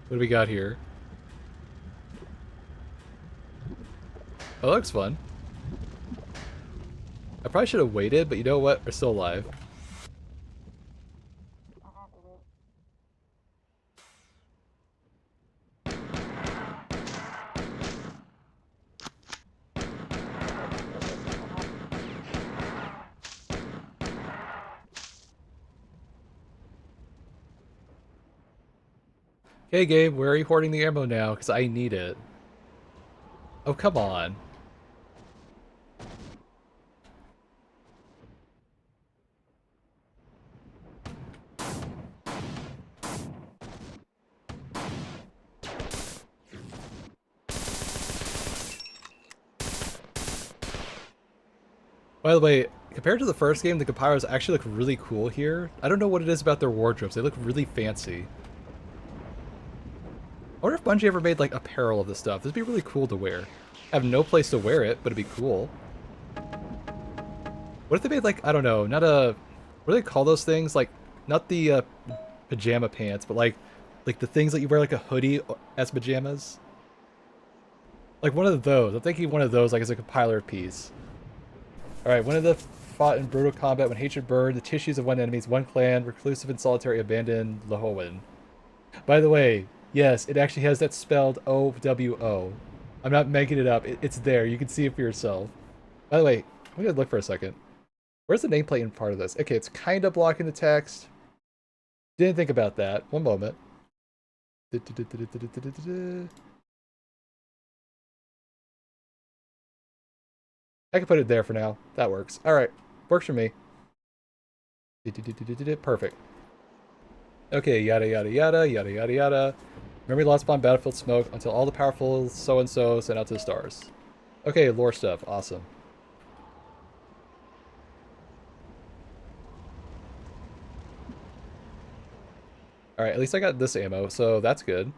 What do we got here? Oh, that looks fun. I probably should have waited, but you know what? We're still alive. Hey Gabe, where are you hoarding the ammo now? Because I need it. Oh, come on. By the way, compared to the first game, the compiles actually look really cool here. I don't know what it is about their wardrobes. They look really fancy. I wonder if Bungie ever made, like, apparel of this stuff. This would be really cool to wear. I have no place to wear it, but it'd be cool. What if they made, like, I don't know, not a... What do they call those things? Like, not the, pajama pants, but, like the things that you wear, like a hoodie as pajamas? Like, one of those. I'm thinking one of those, like, as a compiler piece. Alright, one of the fought in brutal combat when hatred burned the tissues of one enemy's one clan, reclusive and solitary abandoned Lahowan. By the way, yes, it actually has that spelled O-W-O. I'm not making it up. It's there. You can see it for yourself. By the way, I'm going to look for a second. Where's the nameplate in part of this? Okay, it's kind of blocking the text. Didn't think about that. One moment. I can put it there for now. That works. Alright. Works for me. Perfect. Okay, yada yada yada, yada yada yada. Memory lost upon battlefield smoke until all the powerful so-and-so sent out to the stars. Okay, lore stuff. Awesome. Alright, at least I got this ammo, so that's good.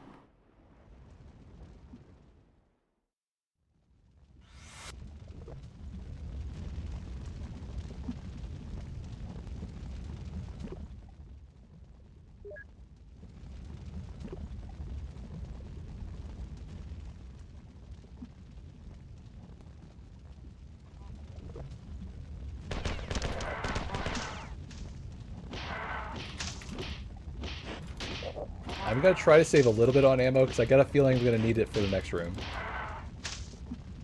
I'm gonna try to save a little bit on ammo because I got a feeling I'm gonna need it for the next room.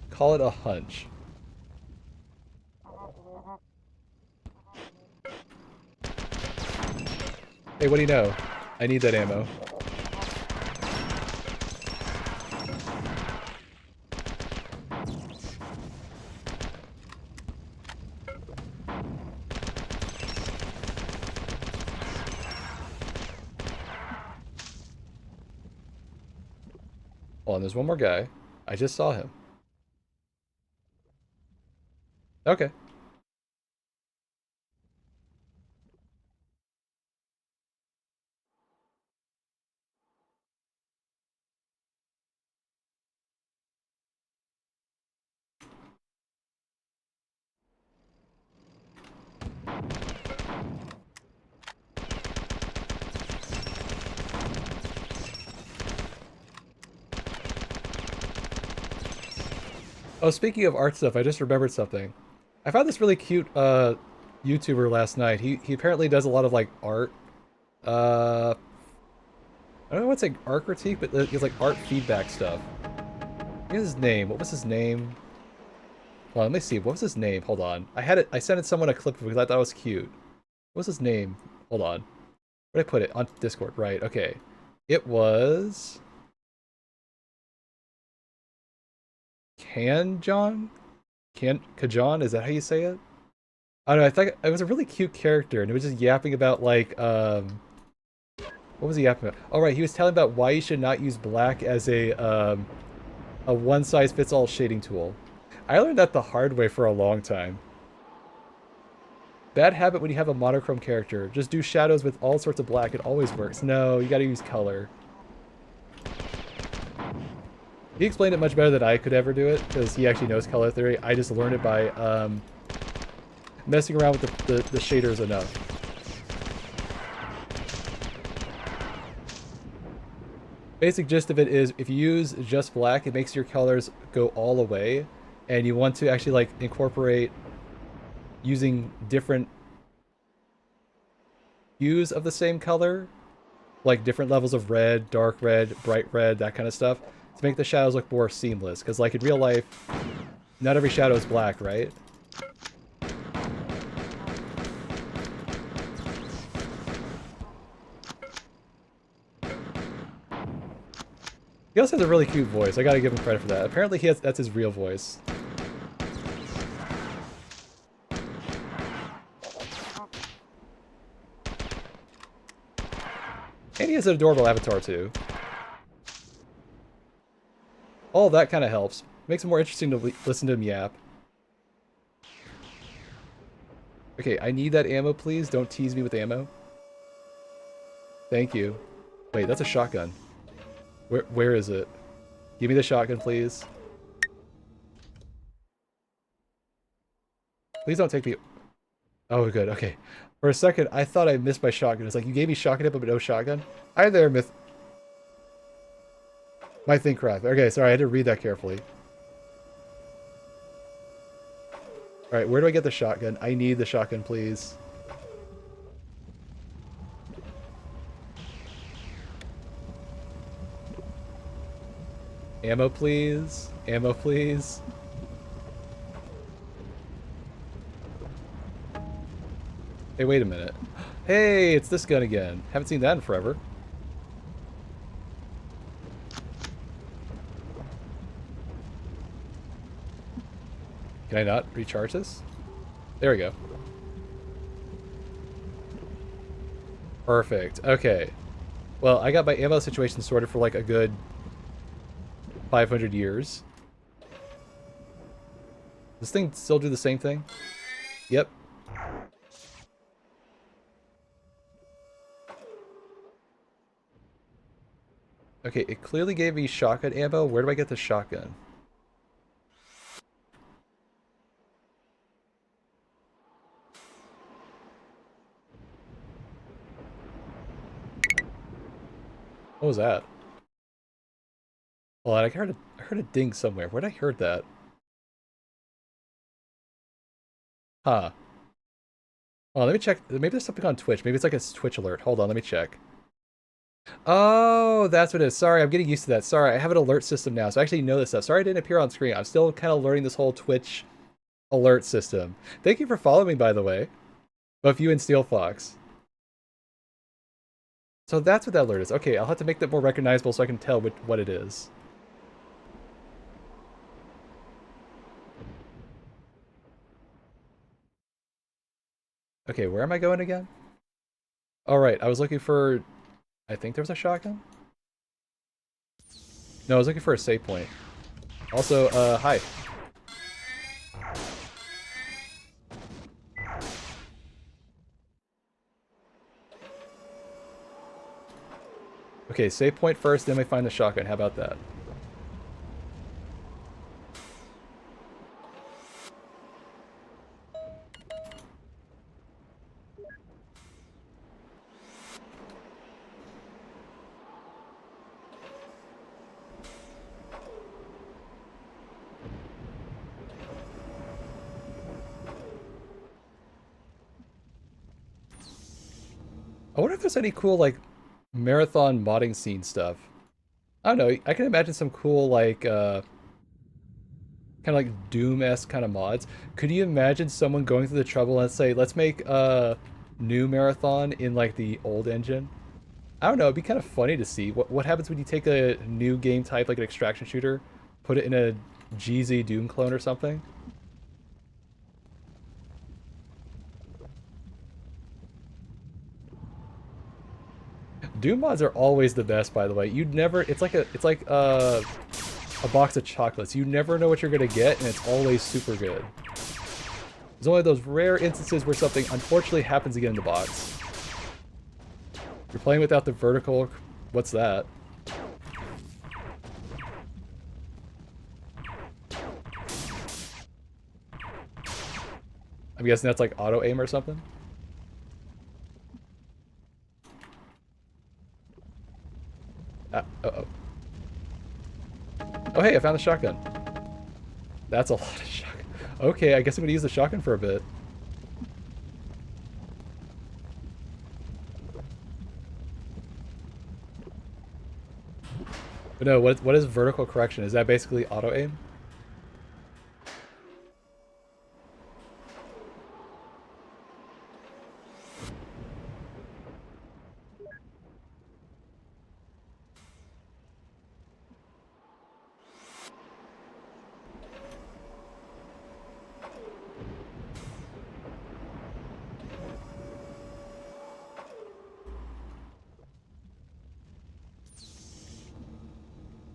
Call it a hunch. Hey, what do you know? I need that ammo. Hold on, there's one more guy. I just saw him. Okay. Oh, speaking of art stuff, I just remembered something. I found this really cute YouTuber last night. He apparently does a lot of like art. I don't know what's like art critique, but it's like art feedback stuff. What is his name? What was his name? Hold on, let me see. What was his name? Hold on. I had it. I sent someone a clip because I thought it was cute. What was his name? Hold on. Where did I put it? On Discord. Right. Okay. It was Kajan? Kajan? Is that how you say it? I don't know. I thought it was a really cute character, and it was just yapping about like what was he yapping about? Oh right, he was telling about why you should not use black as a one-size-fits-all shading tool. I learned that the hard way for a long time. Bad habit when you have a monochrome character. Just do shadows with all sorts of black. It always works. No, you gotta use color. He explained it much better than I could ever do it, because he actually knows color theory. I just learned it by messing around with the shaders enough. Basic gist of it is, if you use just black, it makes your colors go all away, and you want to actually like incorporate using different hues of the same color, like different levels of red, dark red, bright red, that kind of stuff, to make the shadows look more seamless. Because like in real life, not every shadow is black, right? He also has a really cute voice. I gotta give him credit for that. Apparently that's his real voice. And he has an adorable avatar too. All that kind of helps. Makes it more interesting to listen to him yap. Okay, I need that ammo, please. Don't tease me with ammo. Thank you. Wait, that's a shotgun. Where is it? Give me the shotgun, please. Please don't take me... Oh, good, okay. For a second, I thought I missed my shotgun. It's like, you gave me shotgun but no shotgun? Hi there, Myth... My thing cracked. Okay, sorry, I had to read that carefully. Alright, where do I get the shotgun? I need the shotgun, please. Ammo, please. Ammo, please. Hey, wait a minute. Hey, it's this gun again. Haven't seen that in forever. Can I not recharge this? There we go. Perfect. Okay. Well, I got my ammo situation sorted for like a good 500 years. This thing still do the same thing? Yep. Okay, it clearly gave me shotgun ammo. Where do I get the shotgun? What was that? Well, I heard a ding somewhere. Where'd I heard that? Huh. Oh, let me check. Maybe there's something on Twitch. Maybe it's like a Twitch alert. Hold on, let me check. Oh, that's what it is. Sorry, I'm getting used to that. Sorry, I have an alert system now, so I actually know this stuff. Sorry I didn't appear on screen. I'm still kind of learning this whole Twitch alert system. Thank you for following me, by the way. Both you and Steel Fox. So that's what that alert is. Okay, I'll have to make that more recognizable so I can tell what it is. Okay, where am I going again? Alright, I was looking for... I think there was a shotgun? No, I was looking for a save point. Also, hi. Okay, save point first, then we find the shotgun. How about that? if there's any cool, like, marathon modding scene stuff. I don't know, I can imagine some cool, like, kind of like Doom-esque kind of mods. Could you imagine someone going through the trouble and say, let's make a new marathon in, like, the old engine? I don't know, it'd be kind of funny to see. What happens when you take a new game type, like an extraction shooter, put it in a GZ Doom clone or something? Doom mods are always the best, by the way. You'd never, it's like a box of chocolates. You never know what you're gonna get, and it's always super good. There's only those rare instances where something unfortunately happens to get in the box. You're playing without the vertical. What's that? I'm guessing that's like auto aim or something. Uh-oh. Oh, hey, I found the shotgun. That's a lot of shotgun. Okay, I guess I'm gonna use the shotgun for a bit. But no, what is vertical correction? Is that basically auto aim?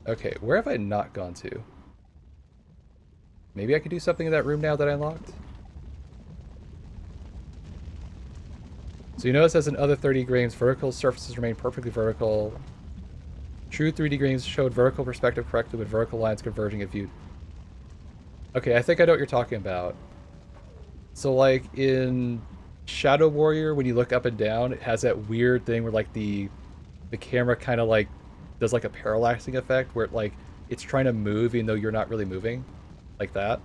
Okay, where have I not gone to? Maybe I could do something in that room now that I unlocked? So you notice as in other 3D games, vertical surfaces remain perfectly vertical. True 3D games showed vertical perspective correctly with vertical lines converging if viewed. Okay, I think I know what you're talking about. So like in Shadow Warrior, when you look up and down, it has that weird thing where like the camera kind of like does like a parallaxing effect where it, like it's trying to move even though you're not really moving, like that.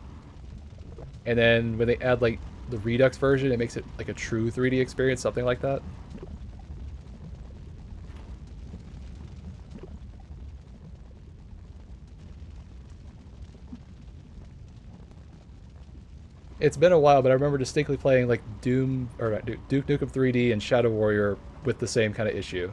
And then when they add like the Redux version, it makes it like a true 3D experience, something like that. It's been a while, but I remember distinctly playing like Doom or Duke Nukem 3D and Shadow Warrior with the same kind of issue.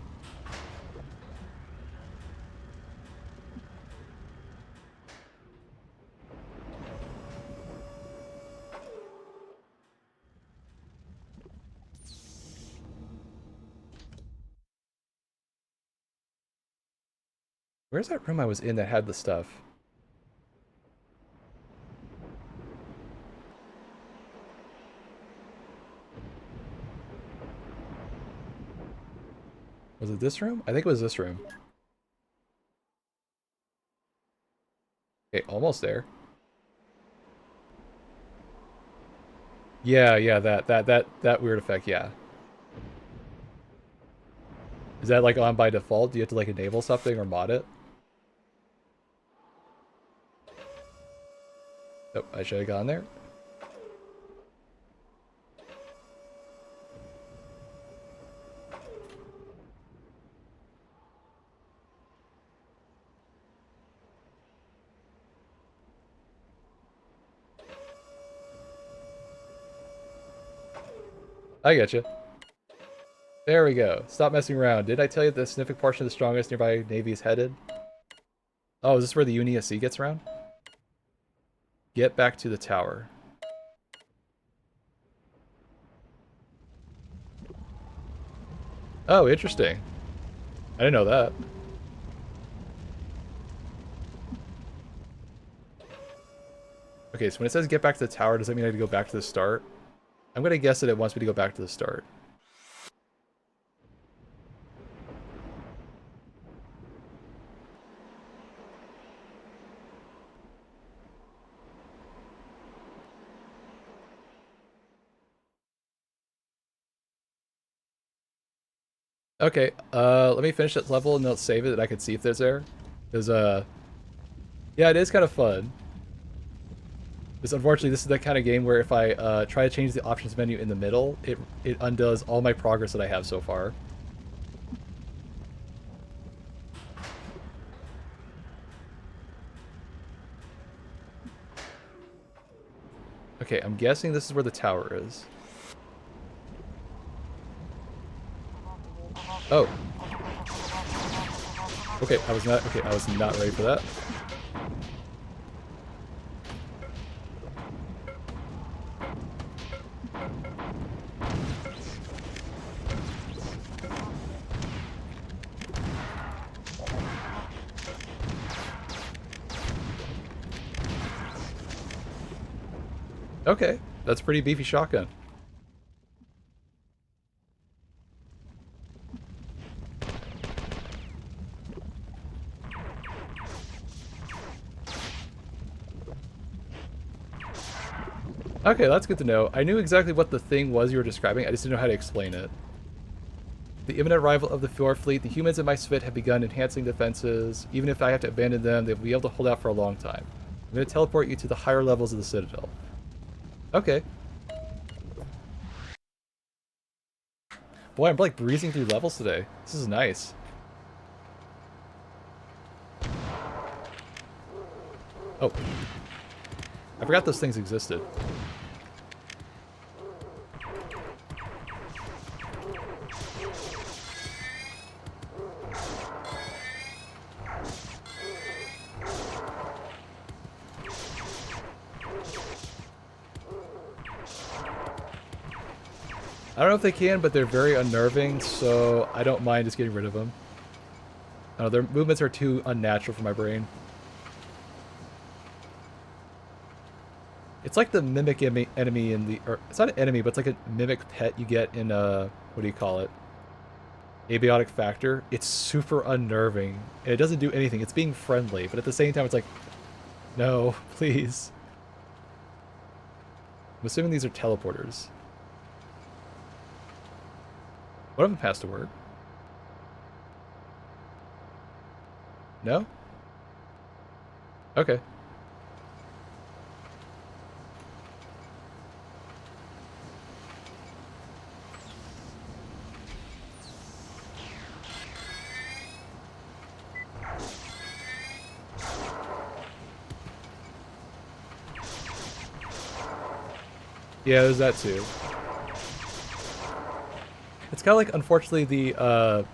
Where's that room I was in that had the stuff? Was it this room? I think it was this room. Okay, almost there. Yeah, that weird effect, yeah. Is that like on by default? Do you have to like enable something or mod it? Oh, I should have gone there. I getcha. There we go. Stop messing around. Did I tell you the significant portion of the strongest nearby navy is headed? Oh, is this where the UNSC gets around? Get back to the tower. Oh, interesting. I didn't know that. Okay, so when it says get back to the tower, does that mean I have to go back to the start? I'm gonna guess that it wants me to go back to the start. Okay, let me finish this level and then I'll save it and I can see if there's there. Because, yeah, it is kind of fun. Because unfortunately, this is the kind of game where if I try to change the options menu in the middle, it undoes all my progress that I have so far. Okay, I'm guessing this is where the tower is. Oh. Okay, I was not ready for that. Okay, that's a pretty beefy shotgun. Okay, that's good to know. I knew exactly what the thing was you were describing, I just didn't know how to explain it. The imminent arrival of the Fjord fleet, the humans in my spit have begun enhancing defenses. Even if I have to abandon them, they'll be able to hold out for a long time. I'm going to teleport you to the higher levels of the Citadel. Okay. Boy, I'm like breezing through levels today. This is nice. Oh. I forgot those things existed. I don't know if they can, but they're very unnerving, so I don't mind just getting rid of them. I don't know, their movements are too unnatural for my brain. It's like the mimic enemy in the... Or, it's not an enemy, but it's like a mimic pet you get in, what do you call it? Abiotic Factor. It's super unnerving. And it doesn't do anything. It's being friendly, but at the same time, it's like, no, please. I'm assuming these are teleporters. One of them has to work. No? Okay. Yeah, there's that too. It's kind of like, unfortunately, the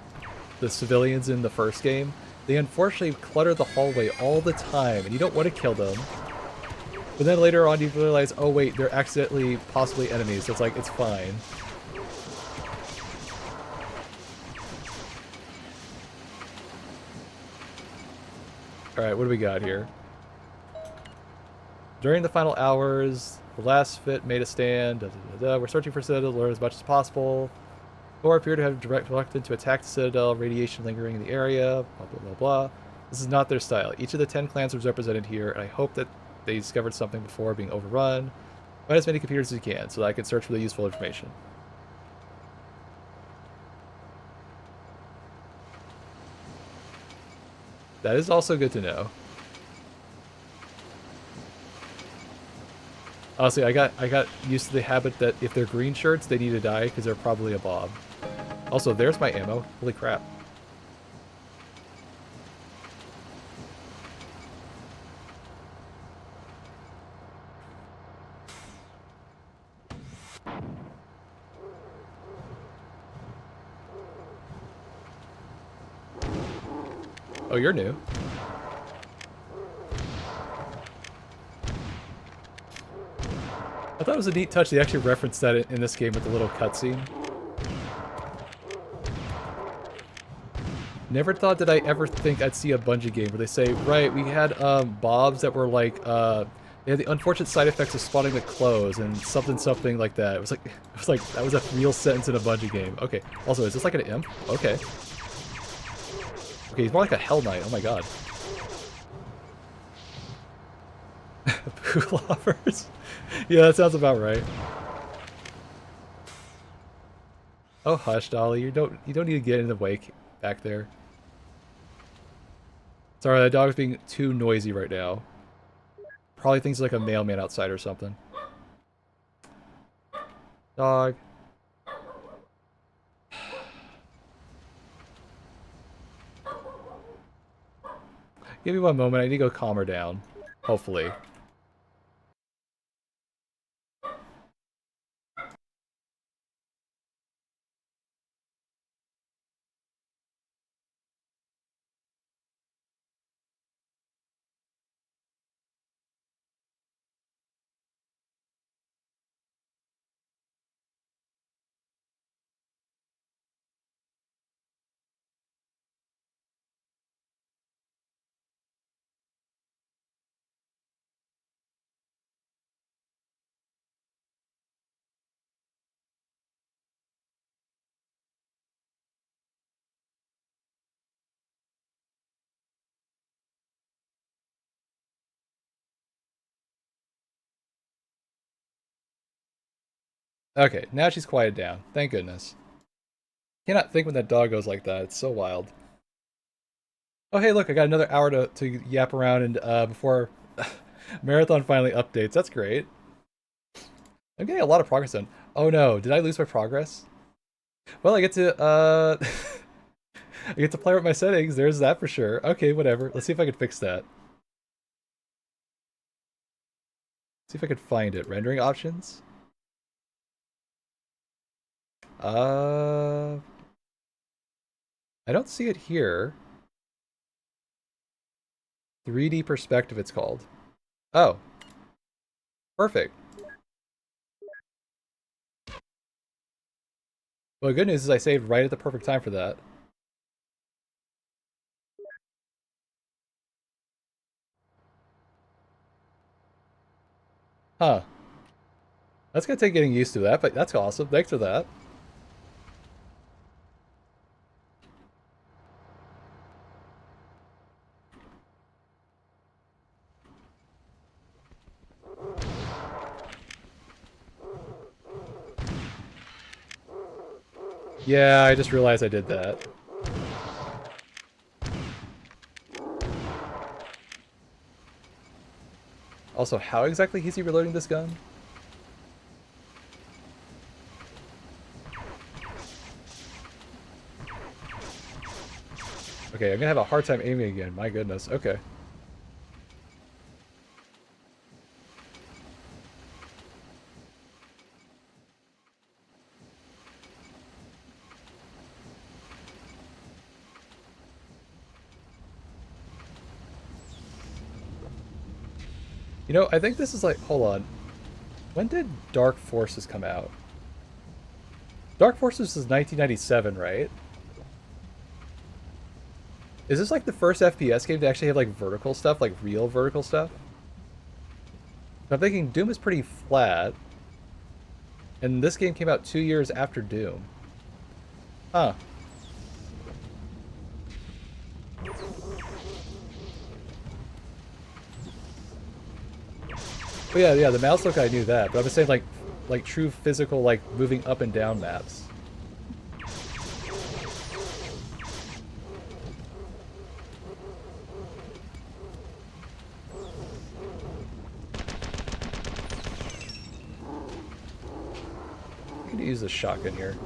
civilians in the first game. They unfortunately clutter the hallway all the time, and you don't want to kill them. But then later on you realize, oh wait, they're accidentally possibly enemies, so it's like, it's fine. Alright, what do we got here? During the final hours, the last fit made a stand. We're searching for Citadel to learn as much as possible. Or appear to have directed to attack the Citadel, radiation lingering in the area, blah blah blah blah. This is not their style. Each of the 10 clans was represented here, and I hope that they discovered something before being overrun. Find as many computers as you can, so that I can search for the useful information. That is also good to know. Honestly, I got used to the habit that if they're green shirts, they need to die because they're probably a bob. Also, there's my ammo. Holy crap. Oh, you're new. I thought it was a neat touch. They actually referenced that in this game with the little cutscene. Never thought that I ever think I'd see a Bungie game where they say, right, we had bobs that were like, they had the unfortunate side effects of spawning the clothes and something like that. It was like that was a real sentence in a Bungie game. Okay. Also, is this like an imp? Okay. Okay, he's more like a Hell Knight. Oh my god. Poo lovers. Yeah, that sounds about right. Oh hush, Dolly, you don't need to get in the way back there. Sorry, that dog's being too noisy right now. Probably thinks like a mailman outside or something. Dog. Give me one moment, I need to go calm her down. Hopefully. Okay, now she's quieted down. Thank goodness. Cannot think when that dog goes like that. It's so wild. Oh, hey, look, I got another hour to yap around and before Marathon finally updates. That's great. I'm getting a lot of progress done. Oh no, did I lose my progress? Well, I get to I get to play with my settings. There's that for sure. Okay, whatever. Let's see if I can fix that. See if I can find it. Rendering options. I don't see it here. 3D perspective, it's called. Oh, perfect. Well, the good news is I saved right at the perfect time for that. Huh. That's gonna take getting used to that, but that's awesome. Thanks for that. Yeah, I just realized I did that. Also, how exactly is he reloading this gun? Okay, I'm gonna have a hard time aiming again. My goodness. Okay. You know, I think this is like, hold on. When did Dark Forces come out? Dark Forces is 1997, right? Is this like the first FPS game to actually have like vertical stuff, like real vertical stuff? I'm thinking Doom is pretty flat. And this game came out 2 years after Doom. Huh. Oh yeah, the mouse look, I knew that, but I was saying like true physical, like moving up and down maps. I could use a shotgun here.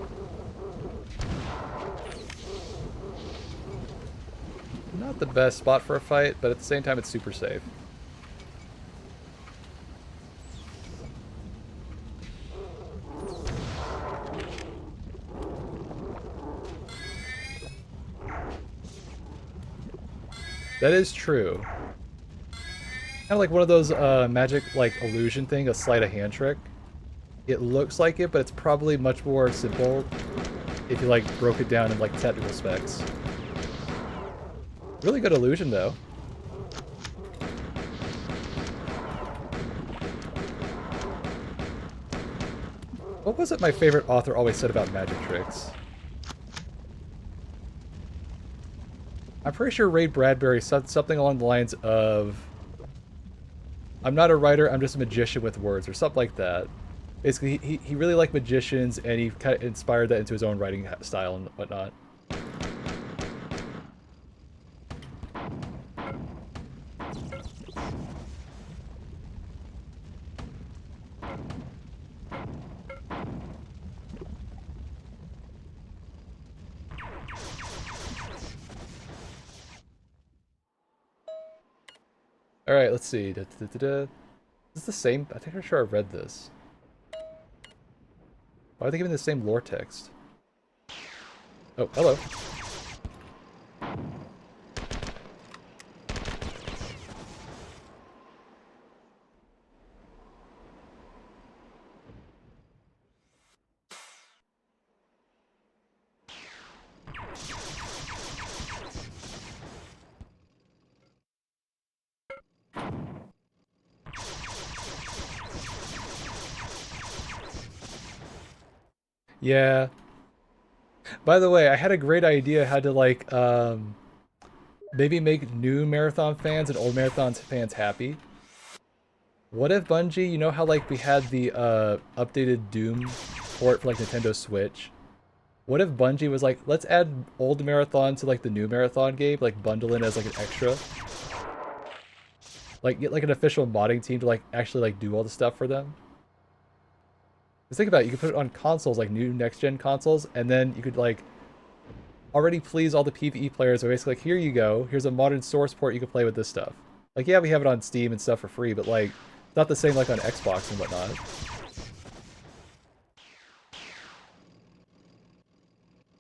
Not the best spot for a fight, but at the same time it's super safe. That is true. Kind of like one of those magic like illusion thing, a sleight of hand trick. It looks like it, but it's probably much more simple if you like broke it down in like technical specs. Really good illusion though. What was it my favorite author always said about magic tricks? I'm pretty sure Ray Bradbury said something along the lines of, I'm not a writer, I'm just a magician with words, or something like that. Basically, he really liked magicians, and he kind of inspired that into his own writing style and whatnot. Alright, let's see. Is this the same? I think I'm sure I've read this. Why are they giving the same lore text? Oh, hello. Yeah. By the way, I had a great idea how to like maybe make new Marathon fans and old Marathon fans happy. What if Bungie, you know how like we had the updated Doom port for like Nintendo Switch? What if Bungie was like, let's add old Marathon to like the new Marathon game, like bundle in as like an extra? Like get like an official modding team to like actually like do all the stuff for them? Because think about it, you could put it on consoles, like new next-gen consoles, and then you could like already please all the PvE players. So basically like, here you go, here's a modern source port you can play with this stuff. Like yeah, we have it on Steam and stuff for free, but like it's not the same like on Xbox and whatnot.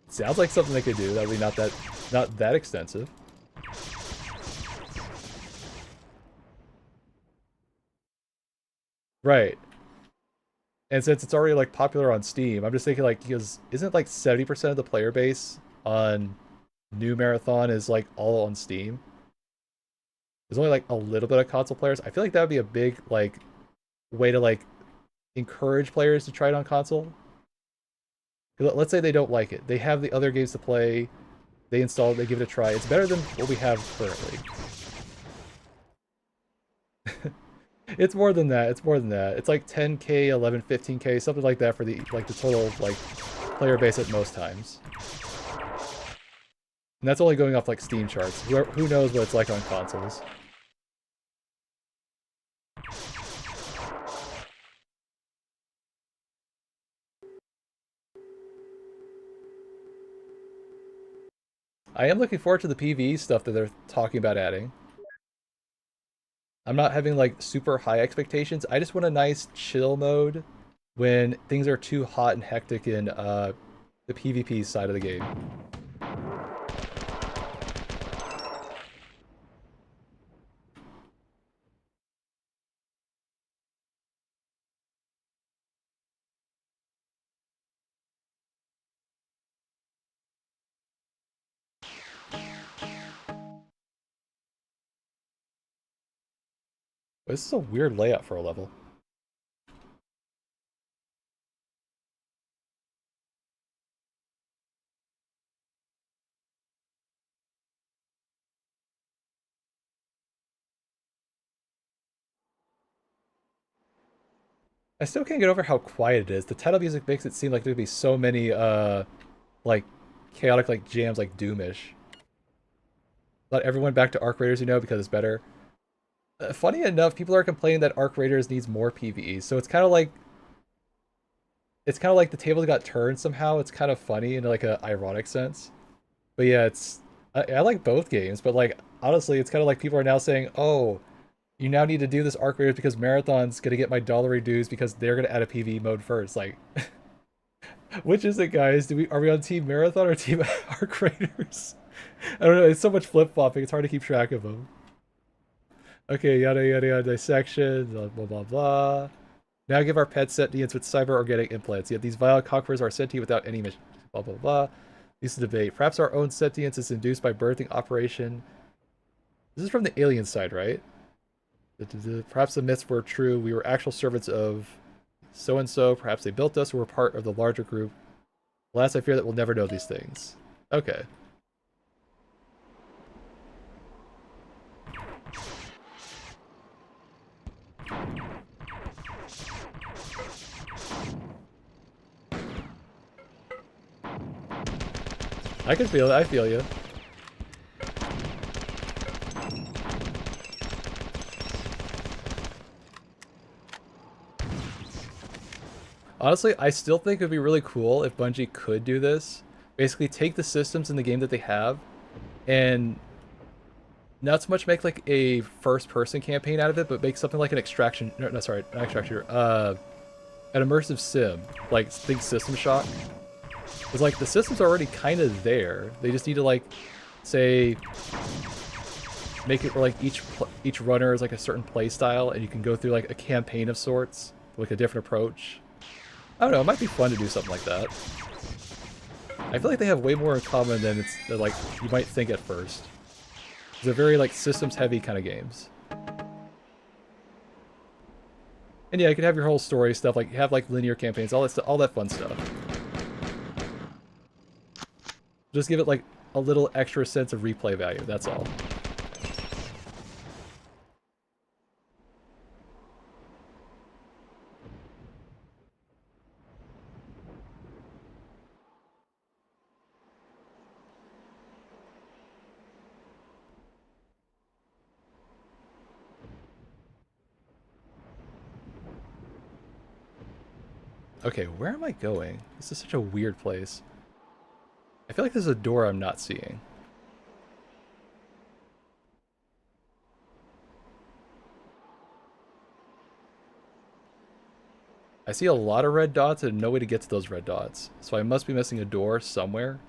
Sounds like something they could do. That would be not that extensive. Right. And since it's already like popular on Steam, I'm just thinking like because isn't like 70% of the player base on New Marathon is like all on Steam? There's only like a little bit of console players. I feel like that would be a big like way to like encourage players to try it on console. Let's say they don't like it. They have the other games to play. They install it, they give it a try. It's better than what we have currently. It's more than that. It's more than that. It's like 10k, 11, 15k, something like that for the total like player base at most times. And that's only going off like Steam charts. Who knows what it's like on consoles? I am looking forward to the PvE stuff that they're talking about adding. I'm not having like super high expectations. I just want a nice chill mode when things are too hot and hectic in the PvP side of the game. This is a weird layout for a level. I still can't get over how quiet it is. The title music makes it seem like there'd be so many like chaotic like jams like Doomish. Let everyone back to Arc Raiders, you know, because it's better. Funny enough, people are complaining that Arc Raiders needs more PvE, so it's kind of like the tables got turned somehow. It's kind of funny in like a ironic sense. But yeah, I like both games, but like honestly, it's kind of like people are now saying, "Oh, you now need to do this Arc Raiders because Marathon's gonna get my dollary dues because they're gonna add a PvE mode first." Like, which is it, guys? Are we on Team Marathon or Team Arc Raiders? I don't know. It's so much flip flopping. It's hard to keep track of them. Okay, yada yada yada. Dissection. Blah blah blah blah. Now give our pets sentience with cyber organic implants. Yet these vile conquerors are sentient without any mission. Blah blah blah. This is debate. Perhaps our own sentience is induced by birthing operation. This is from the alien side, right? Perhaps the myths were true. We were actual servants of so-and-so. Perhaps they built us or were part of the larger group. Alas, I fear that we'll never know these things. Okay. I can feel it. I feel you. Honestly, I still think it would be really cool if Bungie could do this. Basically, take the systems in the game that they have and not so much make like a first-person campaign out of it, but make something like an extraction. No, sorry, not extraction. An immersive sim, like think System Shock. Because like the system's already kind of there. They just need to like, say, make it where like each runner is like a certain play style, and you can go through like a campaign of sorts, like a different approach. I don't know. It might be fun to do something like that. I feel like they have way more in common than like you might think at first. They're very like systems heavy kind of games. And yeah, you can have your whole story stuff, like have like linear campaigns, all that stuff, all that fun stuff. Just give it like a little extra sense of replay value, that's all. Okay, where am I going? This is such a weird place. I feel like there's a door I'm not seeing. I see a lot of red dots and no way to get to those red dots. So I must be missing a door somewhere.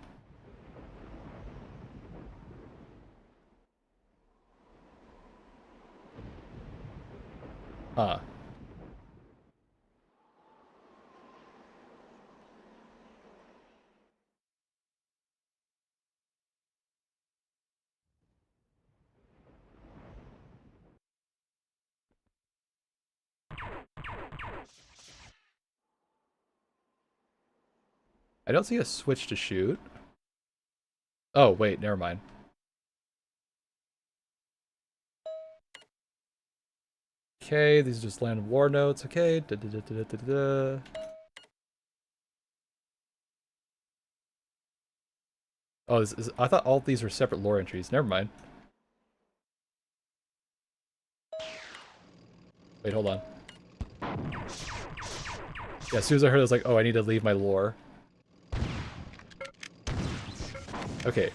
Huh. I don't see a switch to shoot. Oh, wait, never mind. Okay, these are just land war notes. Okay. Da, da, da, da, da, da, da. Oh, I thought all of these were separate lore entries. Never mind. Wait, hold on. Yeah, as soon as I heard it, I was like, oh, I need to leave my lore. Okay,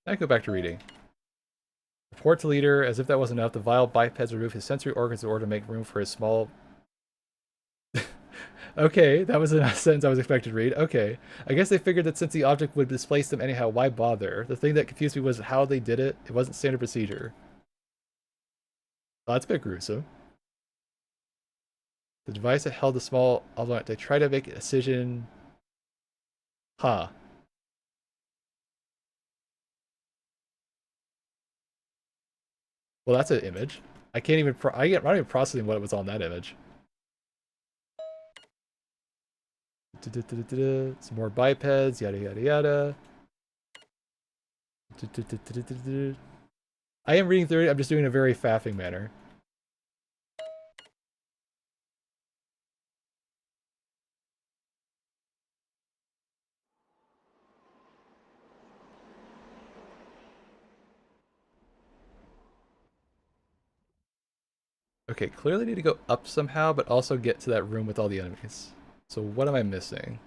now I go back to reading. Report to leader, as if that wasn't enough, the vile bipeds remove his sensory organs in order to make room for his small... Okay, that was a sentence I was expected to read. Okay. I guess they figured that since the object would displace them anyhow, why bother? The thing that confused me was how they did it. It wasn't standard procedure. Oh, that's a bit gruesome. The device that held the small object, they tried to make a decision... Huh. Well, that's an image. I can't even... I'm not even processing what was on that image. Some more bipeds, yada yada yada. I am reading through it, I'm just doing it in a very faffing manner. Okay, clearly need to go up somehow, but also get to that room with all the enemies. So what am I missing?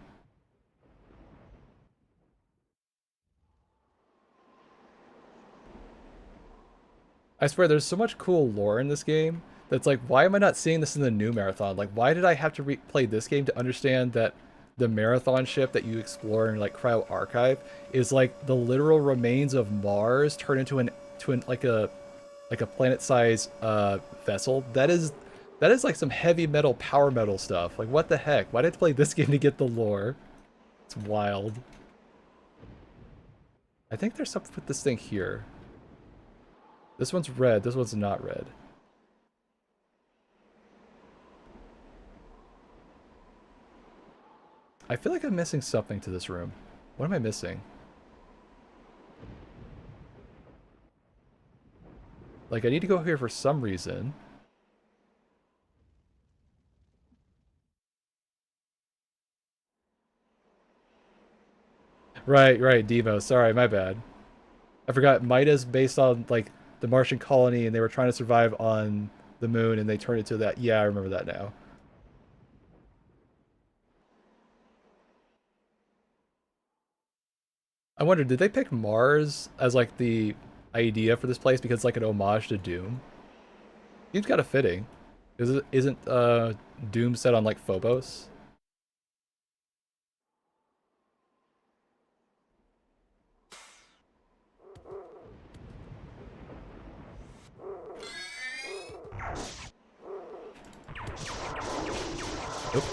I swear, there's so much cool lore in this game that's like, why am I not seeing this in the new marathon? Like, why did I have to play this game to understand that the marathon ship that you explore in like Cryo Archive is like the literal remains of Mars turned into like a planet-sized vessel? That is like some heavy metal, power metal stuff. Like, what the heck? Why did I play this game to get the lore? It's wild. I think there's something with this thing here. This one's red, this one's not red. I feel like I'm missing something to this room. What am I missing? Like, I need to go here for some reason. Right, Demo. Sorry, my bad. I forgot Midas based on, like, the Martian colony, and they were trying to survive on the moon, and they turned it to that. Yeah, I remember that now. I wonder, did they pick Mars as, like, the idea for this place because it's like an homage to Doom? Seems kind of fitting. Isn't Doom set on, like, Phobos? Oop.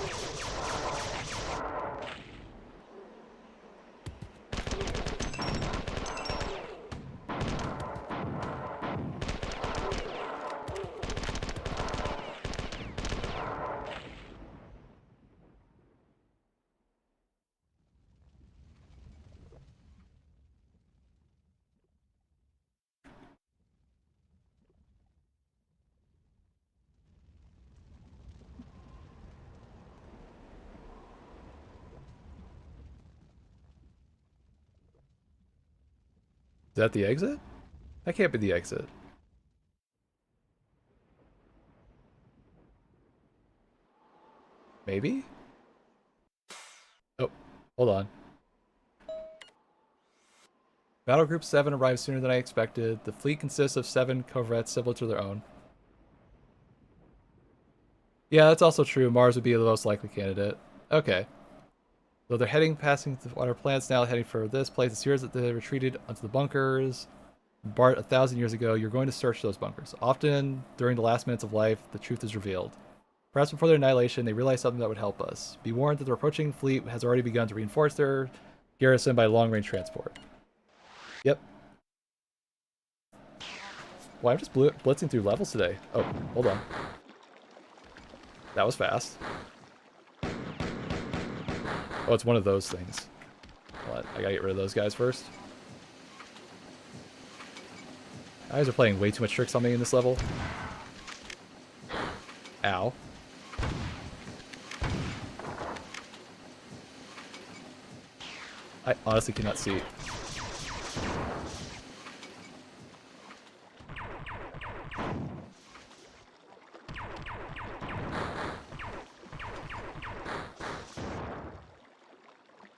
Is that the exit? That can't be the exit. Maybe? Hold on. Battle Group 7 arrived sooner than I expected. The fleet consists of 7 corvettes similar to their own. Yeah, that's also true. Mars would be the most likely candidate. Okay. So they're heading, passing the water plants now, heading for this place. It appears that they retreated onto the bunkers. Bart, 1,000 years ago, you're going to search those bunkers. Often, during the last minutes of life, the truth is revealed. Perhaps before their annihilation, they realize something that would help us. Be warned that the approaching fleet has already begun to reinforce their garrison by long-range transport. Yep. Well, I'm just blitzing through levels today. Oh, hold on. That was fast. Oh, it's one of those things. What? I gotta get rid of those guys first. Guys are playing way too much tricks on me in this level. Ow. I honestly cannot see.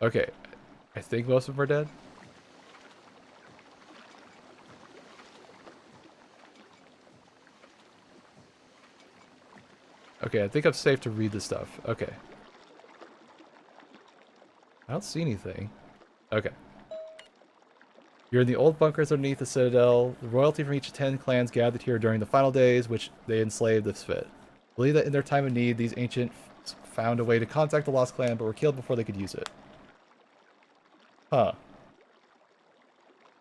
Okay, I think most of them are dead. Okay, I think I'm safe to read this stuff. Okay. I don't see anything. Okay. You're in the old bunkers underneath the citadel. The royalty from each of 10 clans gathered here during the final days, which they enslaved the Spit. Believe that in their time of need, these ancients found a way to contact the Lost Clan, but were killed before they could use it. Huh.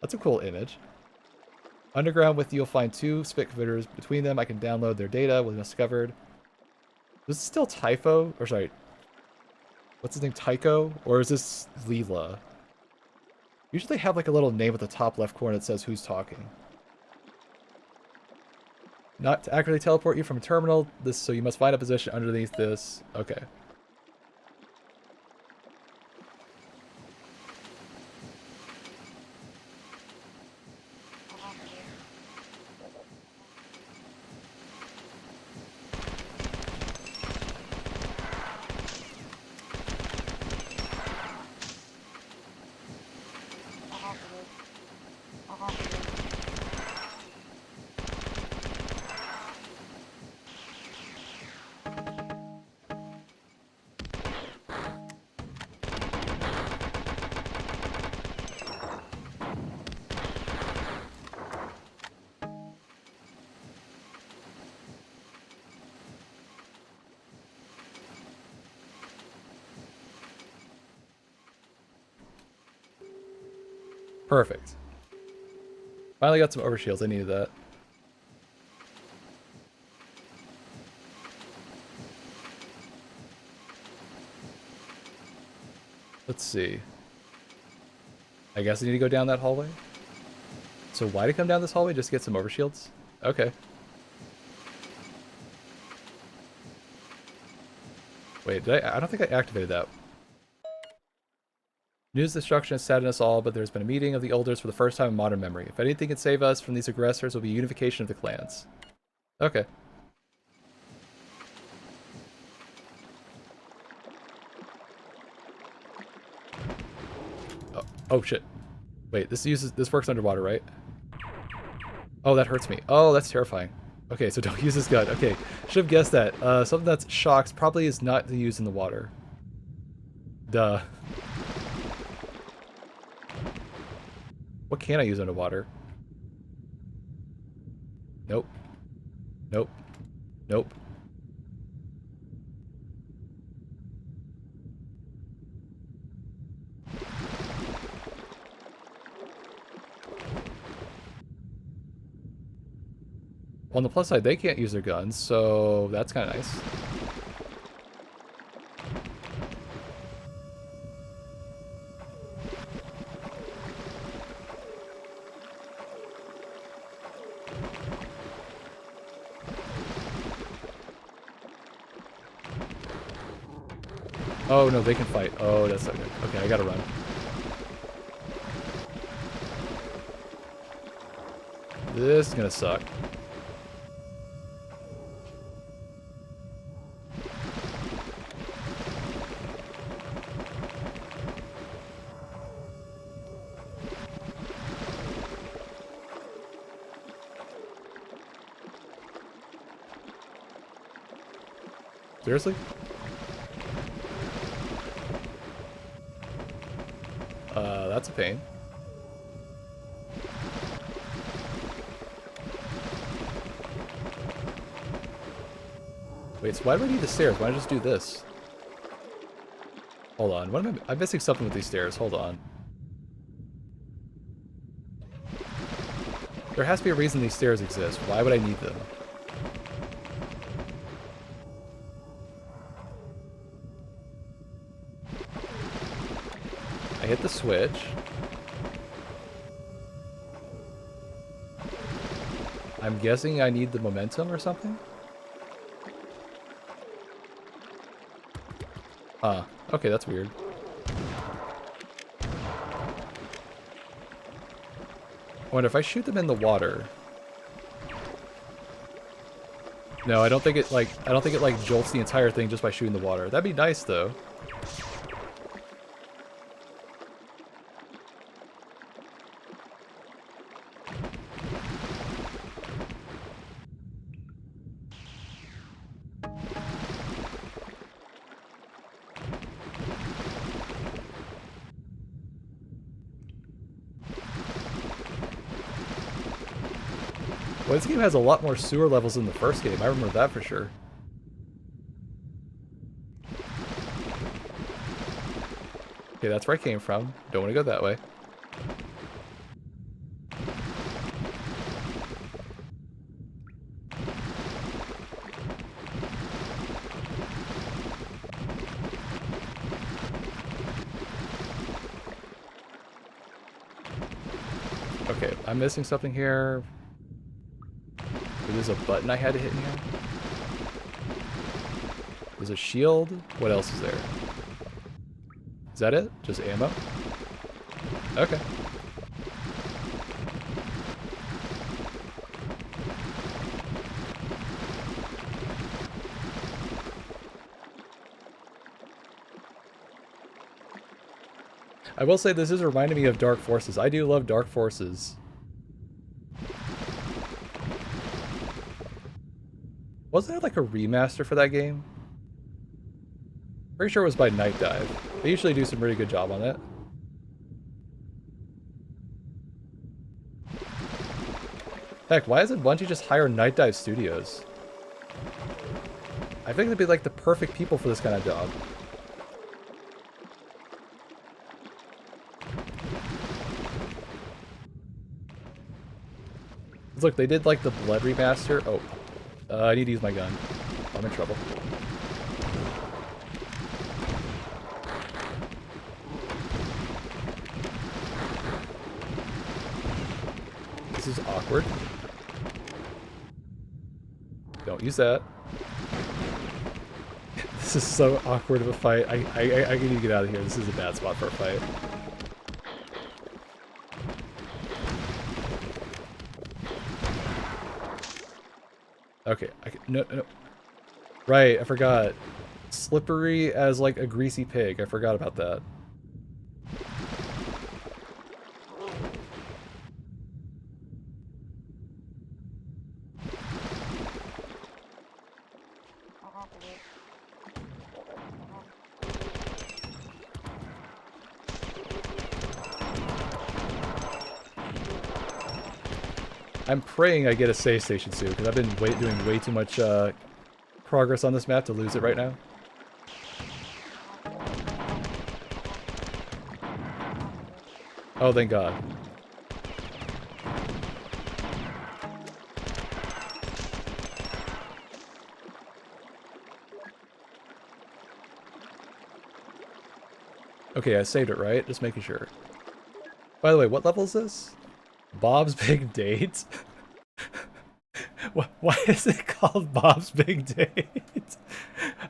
That's a cool image. Underground with you, you'll find 2 Spit computers. Between them, I can download their data with discovered. Is this still Typho? Or sorry. What's his name? Tycho? Or is this Leela? Usually they have like a little name at the top left corner that says who's talking. Not to accurately teleport you from a terminal, so you must find a position underneath this. Okay. Perfect. Finally got some overshields. I needed that. Let's see. I guess I need to go down that hallway. So why to come down this hallway? Just to get some overshields? Okay. Wait, did I don't think I activated that. News destruction has saddened us all, but there's been a meeting of the elders for the first time in modern memory. If anything can save us from these aggressors, it will be unification of the clans. Okay. Oh shit. Wait, this works underwater, right? Oh, that hurts me. Oh, that's terrifying. Okay, so don't use this gun. Okay, should have guessed that. Something that shocks probably is not to use in the water. Duh. What can I use underwater? Nope. Nope. Nope. On the plus side, they can't use their guns, so that's kind of nice. Oh no, they can fight. Oh, that's not good. Okay, I gotta run. This is gonna suck. Seriously? That's a pain. Wait, so why do I need the stairs? Why don't I just do this? Hold on, what am I'm missing something with these stairs. Hold on. There has to be a reason these stairs exist. Why would I need them? I hit the switch. I'm guessing I need the momentum or something? Huh. Okay, that's weird. I wonder if I shoot them in the water. No, I don't think it like jolts the entire thing just by shooting the water. That'd be nice though. Well, this game has a lot more sewer levels than the first game. I remember that for sure. Okay, that's where I came from. Don't want to go that way. Okay, I'm missing something here. There's a button I had to hit in here. There's a shield. What else is there? Is that it? Just ammo? Okay. I will say this is reminding me of Dark Forces. I do love Dark Forces. Wasn't there like a remaster for that game? Pretty sure it was by Night Dive. They usually do some really good job on it. Heck, why doesn't Bungie just hire Night Dive Studios? I think they'd be like the perfect people for this kind of job. Look, they did like the Blood remaster. Oh. I need to use my gun. I'm in trouble. This is awkward. Don't use that. This is so awkward of a fight. I need to get out of here. This is a bad spot for a fight. Okay, no. Right, I forgot. Slippery as like a greasy pig. I forgot about that. I'm praying I get a save station soon, because I've been doing way too much progress on this map to lose it right now. Oh, thank God. Okay, I saved it, right? Just making sure. By the way, what level is this? Bob's Big Date? Why is it called Bob's Big Date?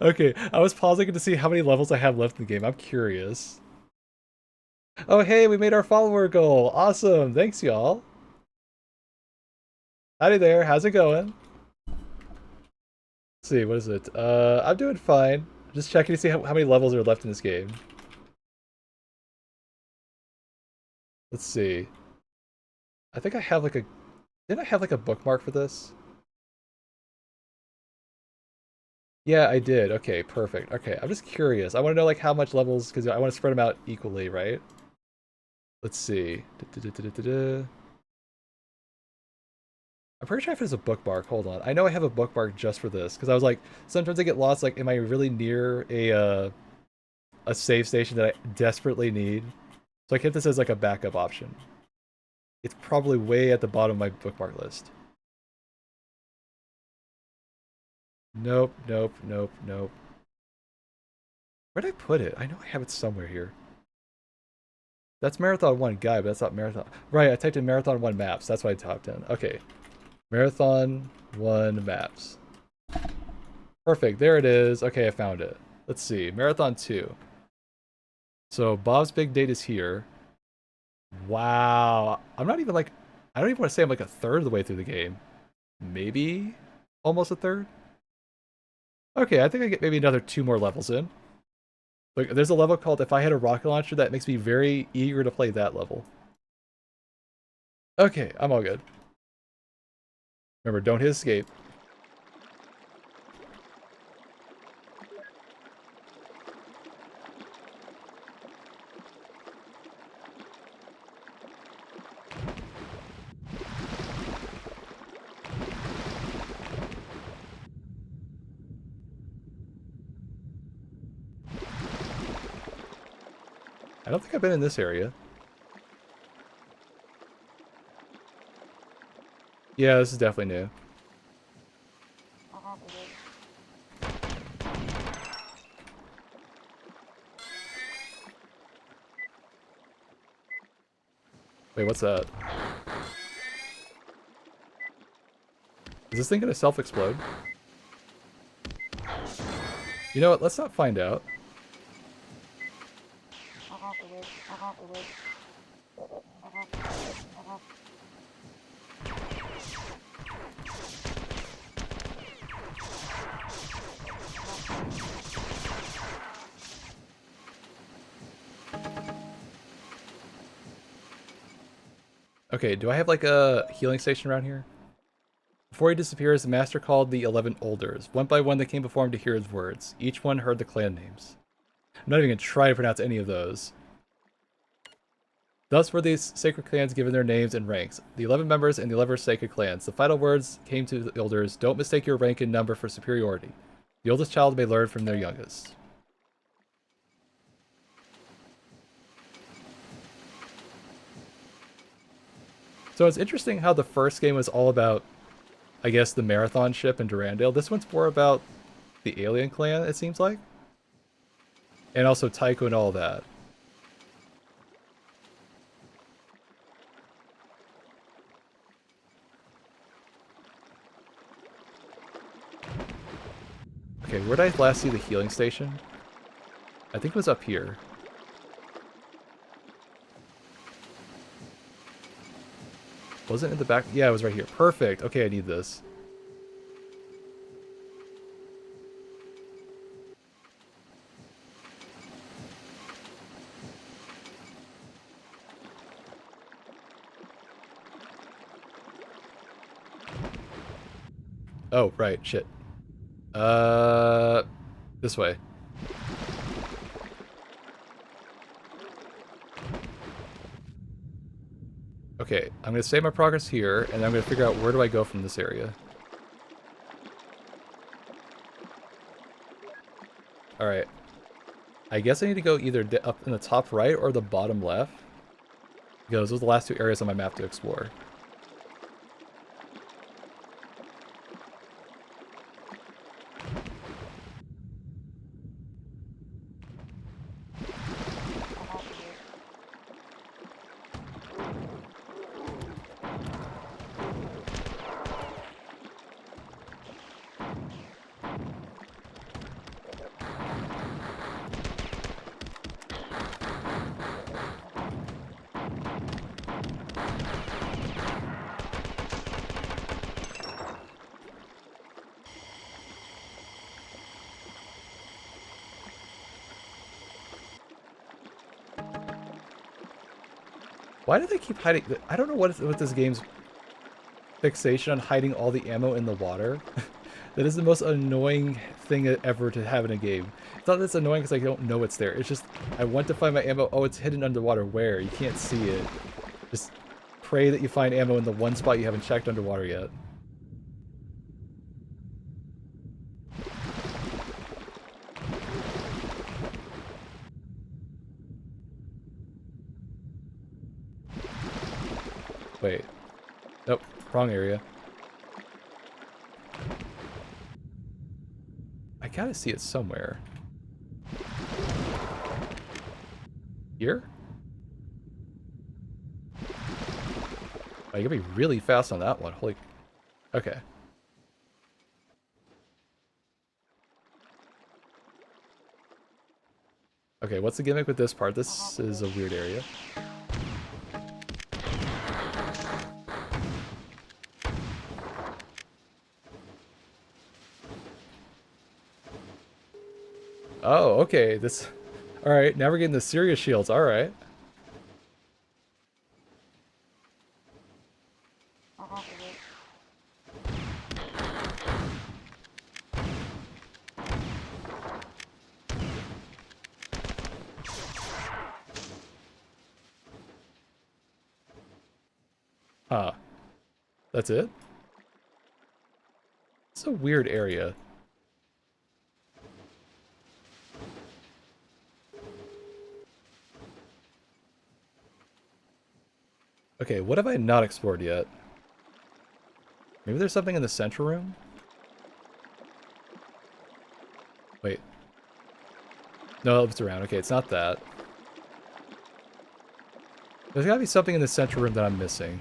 Okay, I was pausing to see how many levels I have left in the game. I'm curious. Oh, hey, we made our follower goal. Awesome. Thanks, y'all. Howdy there. How's it going? Let's see, what is it? I'm doing fine. Just checking to see how many levels are left in this game. Let's see. I think I have like a... Didn't I have like a bookmark for this? Yeah, I did. Okay, perfect. Okay, I'm just curious. I want to know like how much levels, because I want to spread them out equally, right? Let's see. I'm pretty sure if it's a bookmark. Hold on. I know I have a bookmark just for this, because I was like, sometimes I get lost. Like, am I really near a save station that I desperately need? So I kept this as like a backup option. It's probably way at the bottom of my bookmark list. Nope, nope, nope, nope. Where'd I put it? I know I have it somewhere here. That's Marathon 1 guy, but that's not Marathon. Right, I typed in Marathon 1 maps. That's why I typed in. Okay. Marathon 1 maps. Perfect. There it is. Okay, I found it. Let's see. Marathon 2. So Bob's Big Date is here. Wow. I'm not even like... I don't even want to say I'm like a third of the way through the game. Maybe almost a third? Okay, I think I get maybe another 2 more levels in. Like, there's a level called If I Had a Rocket Launcher that makes me very eager to play that level. Okay, I'm all good. Remember, don't hit escape. I don't think I've been in this area. Yeah, this is definitely new. Wait, what's that? Is this thing gonna self-explode? You know what? Let's not find out. Okay, do I have like a healing station around here? Before he disappears, the master called the 11 Olders. One by one they came before him to hear his words. Each one heard the clan names. I'm not even gonna try to pronounce any of those. Thus were these sacred clans given their names and ranks. The 11 members and the 11 sacred clans. The final words came to the elders: don't mistake your rank and number for superiority. The oldest child may learn from their youngest. So it's interesting how the first game was all about, I guess, the marathon ship and Durandal. This one's more about the alien clan, it seems like. And also Tycho and all that. Okay, where did I last see the healing station? I think it was up here. Was it in the back? Yeah, it was right here. Perfect. Okay, I need this. Oh, right. Shit. This way. Okay, I'm gonna save my progress here, and I'm gonna figure out where do I go from this area. Alright. I guess I need to go either up in the top right or the bottom left. Because those are the last 2 areas on my map to explore. Why do they keep hiding? I don't know what this game's fixation on hiding all the ammo in the water. That is the most annoying thing ever to have in a game. It's not that it's annoying because I don't know it's there. It's just, I want to find my ammo. Oh, it's hidden underwater. Where? You can't see it. Just pray that you find ammo in the one spot you haven't checked underwater yet. Wait. Nope. Wrong area. I gotta see it somewhere. Here? Oh, you gotta be really fast on that one. Holy... Okay. Okay, what's the gimmick with this part? This is a weird area. Oh, okay. This... Alright, now we're getting the serious shields. Alright. Huh. That's it? It's a weird area. Okay, what have I not explored yet? Maybe there's something in the central room? Wait. No, it's around. Okay, it's not that. There's gotta be something in the central room that I'm missing.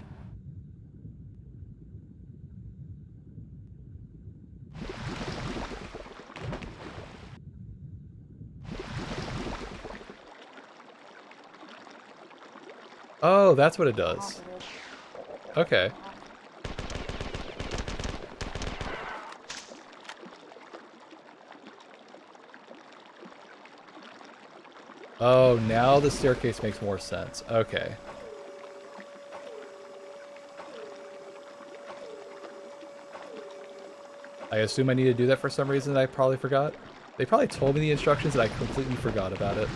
Oh, that's what it does. Okay. Oh, now the staircase makes more sense. Okay. I assume I need to do that for some reason that I probably forgot. They probably told me the instructions and I completely forgot about it.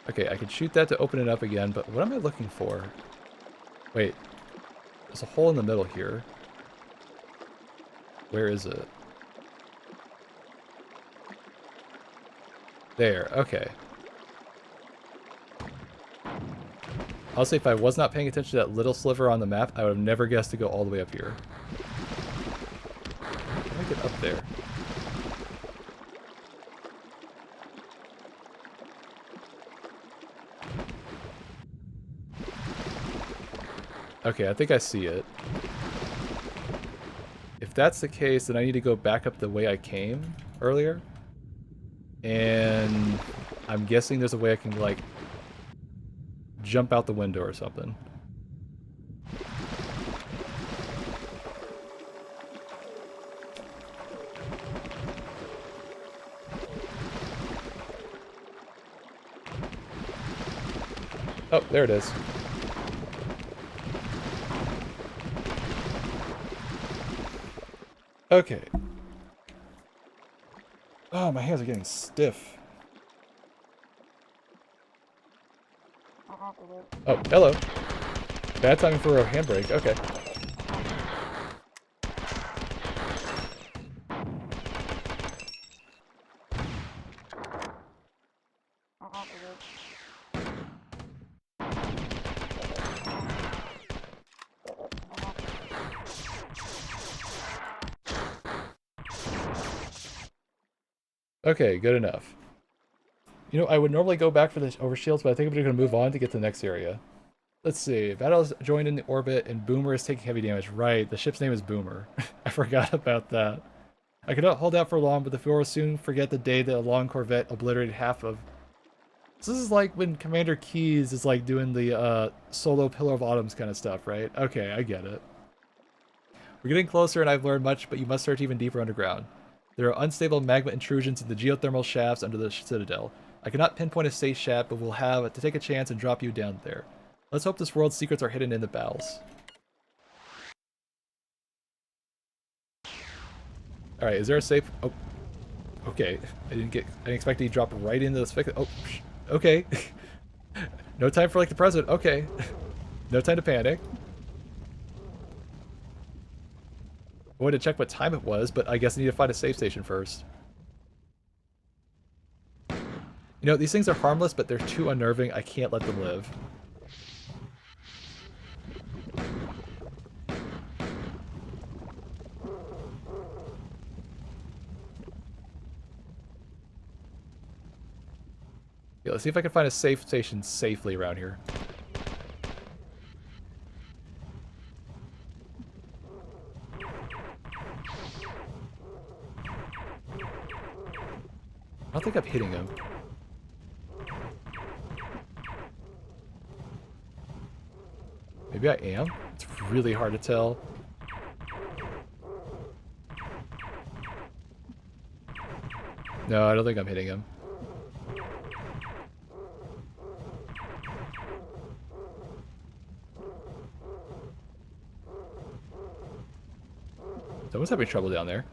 Okay, I can shoot that to open it up again, but what am I looking for? Wait, there's a hole in the middle here. Where is it? There, okay. Honestly, if I was not paying attention to that little sliver on the map, I would have never guessed to go all the way up here. How do I get up there? Okay, I think I see it. If that's the case, then I need to go back up the way I came earlier. And I'm guessing there's a way I can, like, jump out the window or something. Oh, there it is. Okay. Oh, my hands are getting stiff. Oh, hello. Bad timing for a handbrake. Okay. Okay, good enough. You know, I would normally go back for the overshields, but I think I'm going to move on to get to the next area. Let's see. Battle is joined in the orbit, and Boomer is taking heavy damage. Right, the ship's name is Boomer. I forgot about that. I cannot hold out for long, but the Fuhrer will soon forget the day that a long Corvette obliterated half of. So this is like when Commander Keyes is like doing the solo Pillar of Autumns kind of stuff, right? Okay, I get it. We're getting closer and I've learned much, but you must search even deeper underground. There are unstable magma intrusions in the geothermal shafts under the Citadel. I cannot pinpoint a safe shaft, but we'll have to take a chance and drop you down there. Let's hope this world's secrets are hidden in the bowels. Alright, is there a safe? Oh, okay. I didn't expect he dropped right into this. Oh, okay. No time for like the president. Okay. No time to panic. I wanted to check what time it was, but I guess I need to find a safe station first. You know, these things are harmless, but they're too unnerving. I can't let them live. Yeah, let's see if I can find a safe station safely around here. I don't think I'm hitting him. Maybe I am? It's really hard to tell. No, I don't think I'm hitting him. Someone's having trouble down there.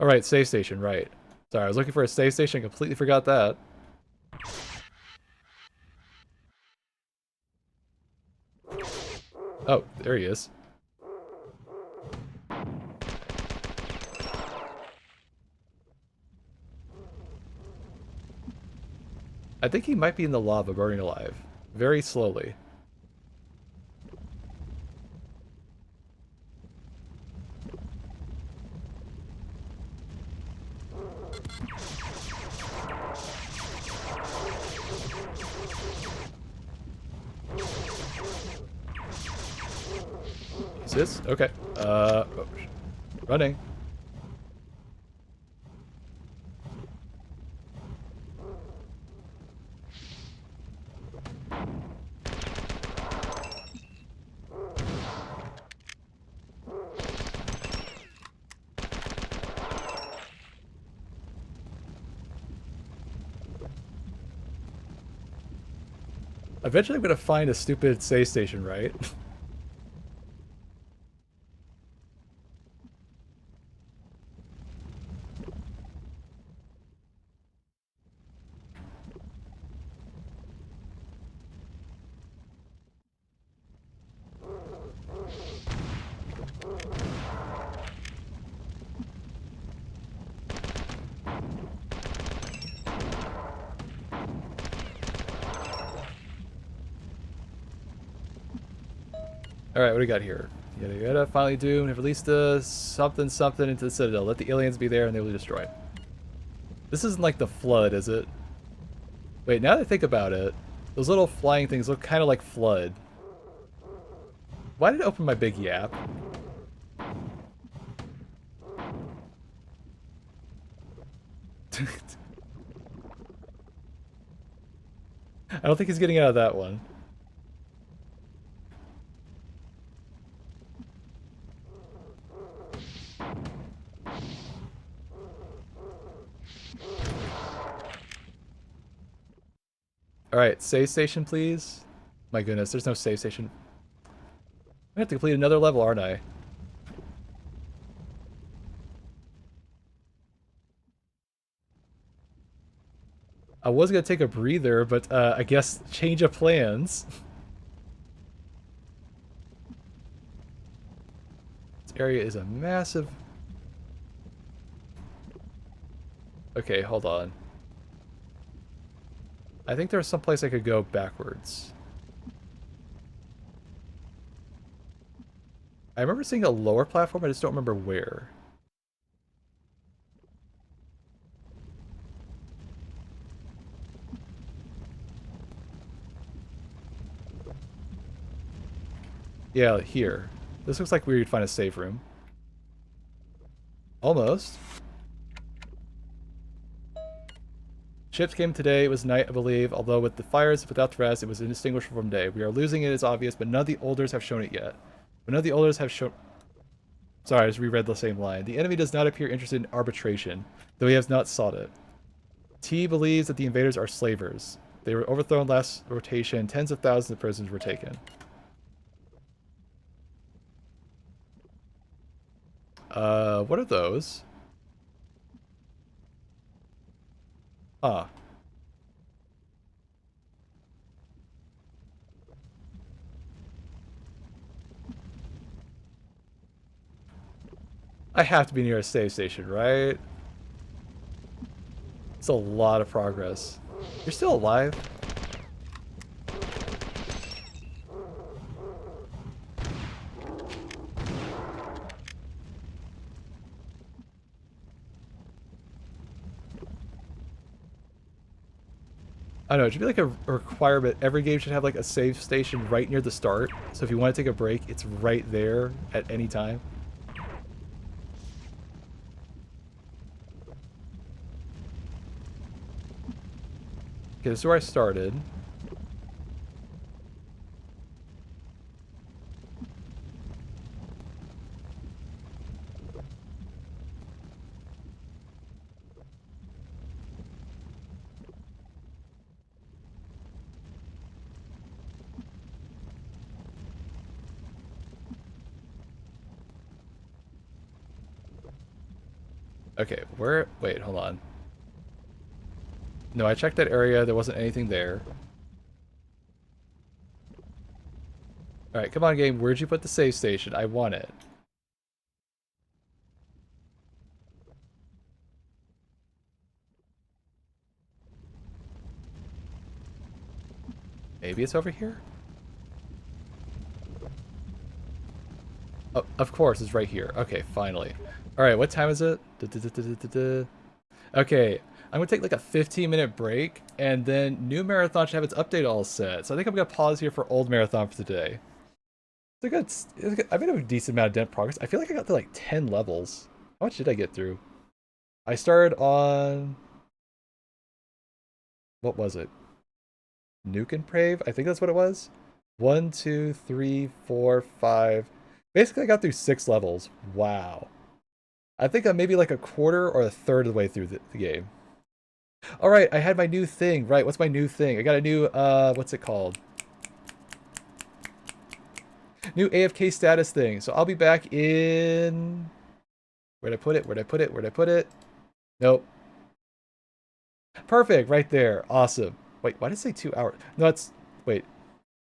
Alright, safe station, right. Sorry, I was looking for a safe station, completely forgot that. Oh, there he is. I think he might be in the lava, burning alive. Very slowly. This? Okay. Oh, running. Eventually I'm gonna find a stupid save station, right? Alright, what do we got here? Yada yada, finally doomed. Have released something something into the Citadel. Let the aliens be there and they will be destroyed. This isn't like the Flood, is it? Wait, now that I think about it, those little flying things look kind of like Flood. Why did it open my big yap? I don't think he's getting out of that one. Alright, save station, please. My goodness, there's no save station. I have to complete another level, aren't I? I was gonna take a breather, but I guess change of plans. This area is a massive... Okay, hold on. I think there's some place I could go backwards. I remember seeing a lower platform, I just don't remember where. Yeah, here. This looks like where you'd find a safe room. Almost. Ships came today. It was night, I believe. Although with the fires without the rest, it was indistinguishable from day. We are losing it, it's obvious, but none of the olders have shown it yet. But none of the olders have shown... Sorry, I just reread the same line. The enemy does not appear interested in arbitration, though he has not sought it. T believes that the invaders are slavers. They were overthrown last rotation. Tens of thousands of prisoners were taken. What are those? Ah. I have to be near a save station, right? It's a lot of progress. You're still alive? I don't know, it should be like a requirement. Every game should have like a save station right near the start. So if you want to take a break, it's right there at any time. Okay, this is where I started. Okay, where... Wait, hold on. No, I checked that area. There wasn't anything there. Alright, come on, game. Where'd you put the save station? I want it. Maybe it's over here? Oh, of course, it's right here. Okay, finally. Alright, what time is it? Okay, I'm gonna take like a 15-minute break, and then new marathon should have its update all set. So I think I'm gonna pause here for old marathon for today. I made a decent amount of dent progress. I feel like I got to like 10 levels. How much did I get through? I started on... What was it? Nuke and Prave? I think that's what it was. 1, 2, 3, 4, 5. Basically, I got through 6 levels. Wow. I think I'm maybe like a quarter or a third of the way through the game. Alright, I had my new thing. Right, what's my new thing? I got a new, what's it called? New AFK status thing. So I'll be back in... Where'd I put it? Where'd I put it? Where'd I put it? Nope. Perfect, right there. Awesome. Wait, why did it say 2 hours? No, it's... Wait.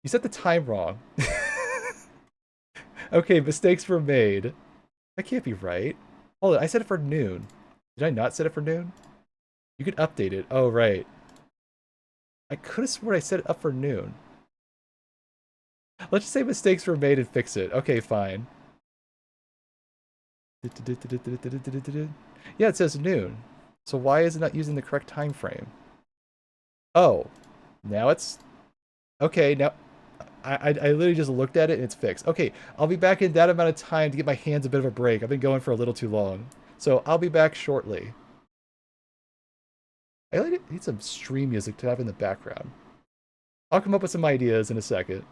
You set the time wrong. Okay, mistakes were made. That can't be right. Hold on, I set it for noon. Did I not set it for noon? You could update it. Oh, right. I could have sworn I set it up for noon. Let's just say mistakes were made and fix it. Okay, fine. Yeah, it says noon. So why is it not using the correct time frame? Oh, now it's... Okay, now... I literally just looked at it and it's fixed. Okay, I'll be back in that amount of time to get my hands a bit of a break. I've been going for a little too long. So I'll be back shortly. I really need some stream music to have in the background. I'll come up with some ideas in a second.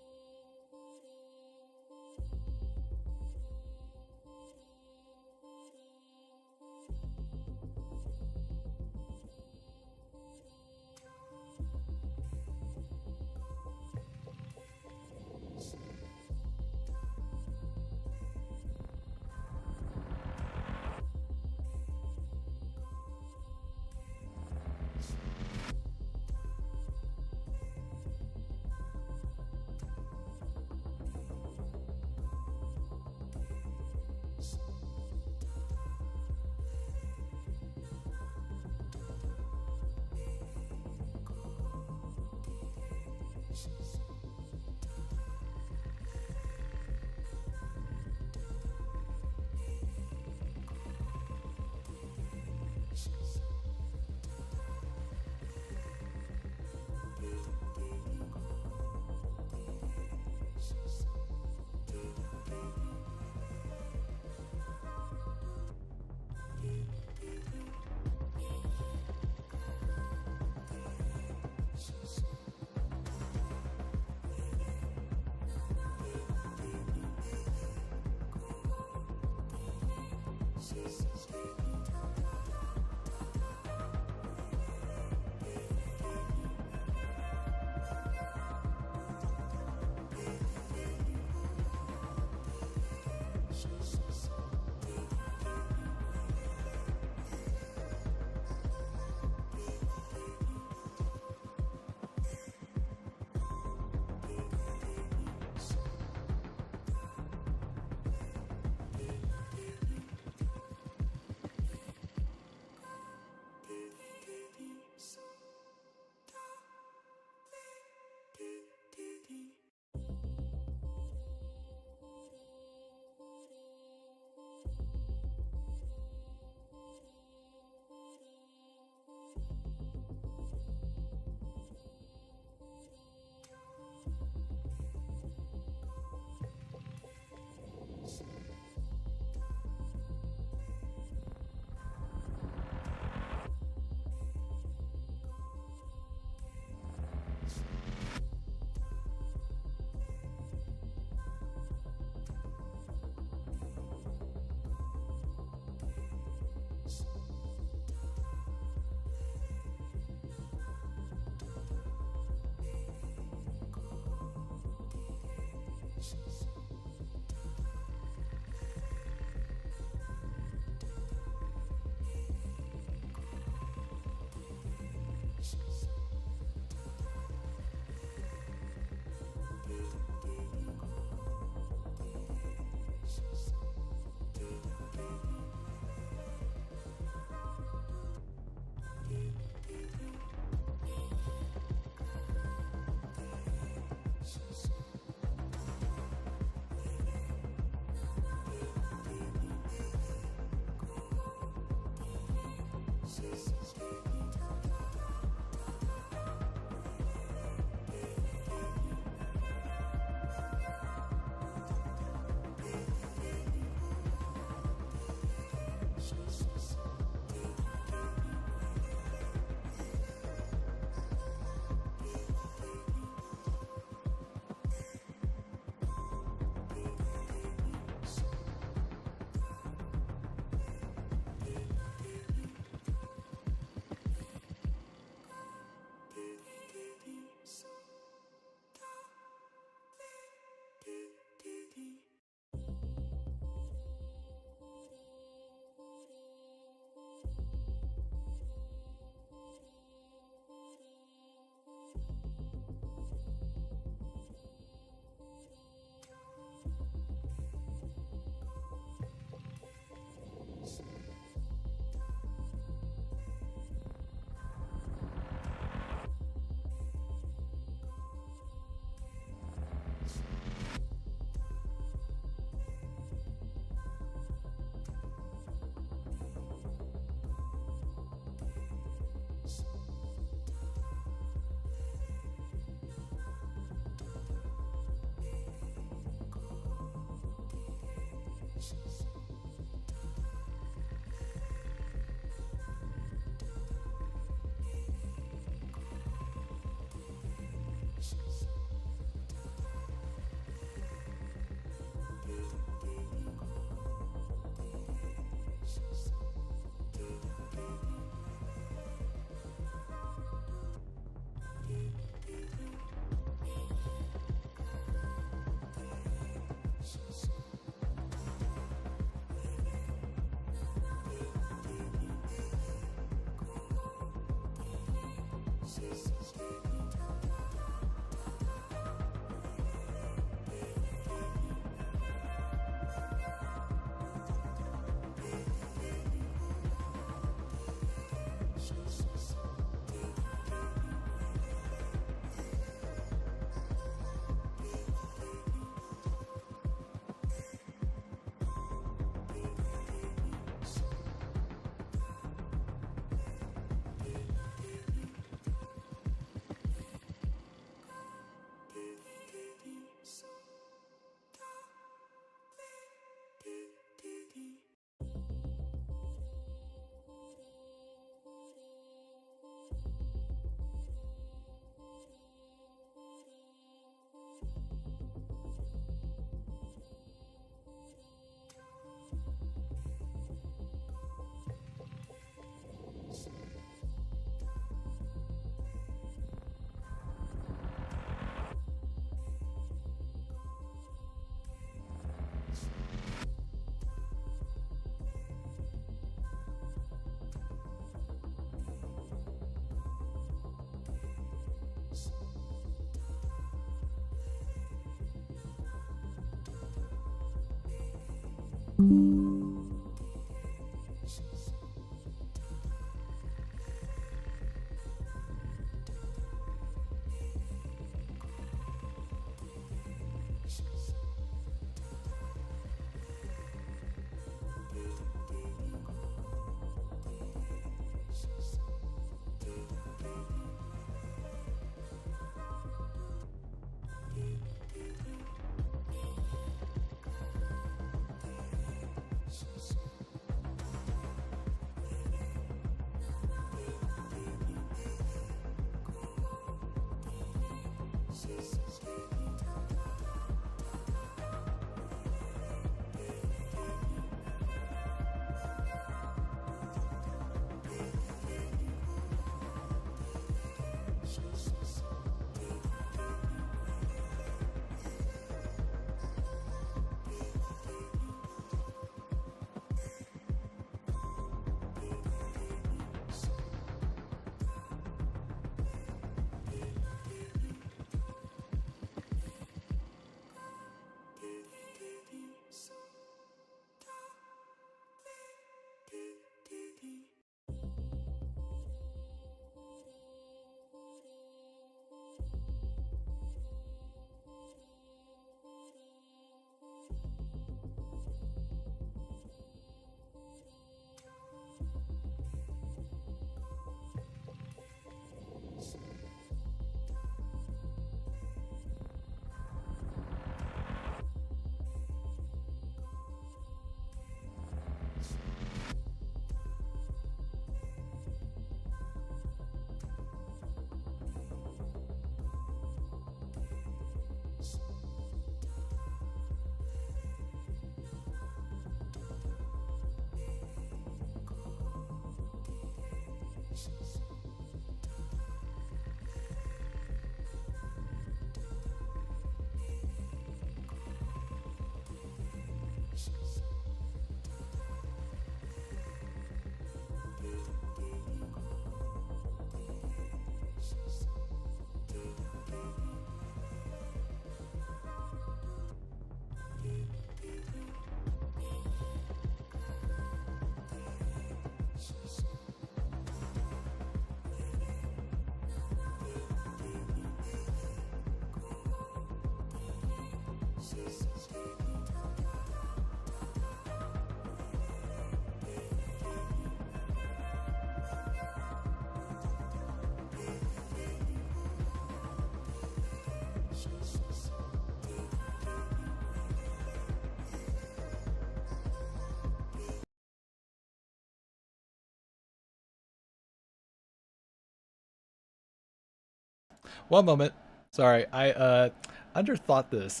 One moment. Sorry, I underthought this.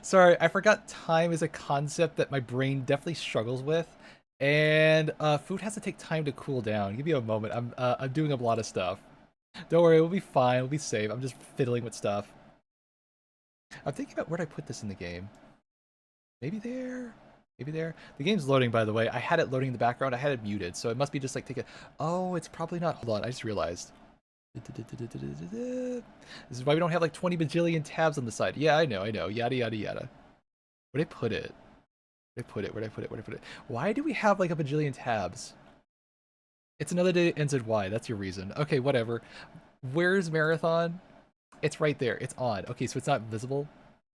Sorry, I forgot time is a concept that my brain definitely struggles with, and food has to take time to cool down. Give me a moment. I'm doing a lot of stuff. Don't worry, we'll be fine. We'll be safe. I'm just fiddling with stuff. I'm thinking about where I put this in the game. Maybe there. Maybe there. The game's loading, by the way. I had it loading in the background. I had it muted, so it must be just like take it. Oh, it's probably not. Hold on, I just realized. This is why we don't have like 20 bajillion tabs on the side. Yeah, I know. Yada, yada, yada. Where'd I put it? Where'd I put it? Why do we have like a bajillion tabs? It's another day at NZY. That's your reason. Okay, whatever. Where's Marathon? It's right there. It's on. Okay, so it's not visible?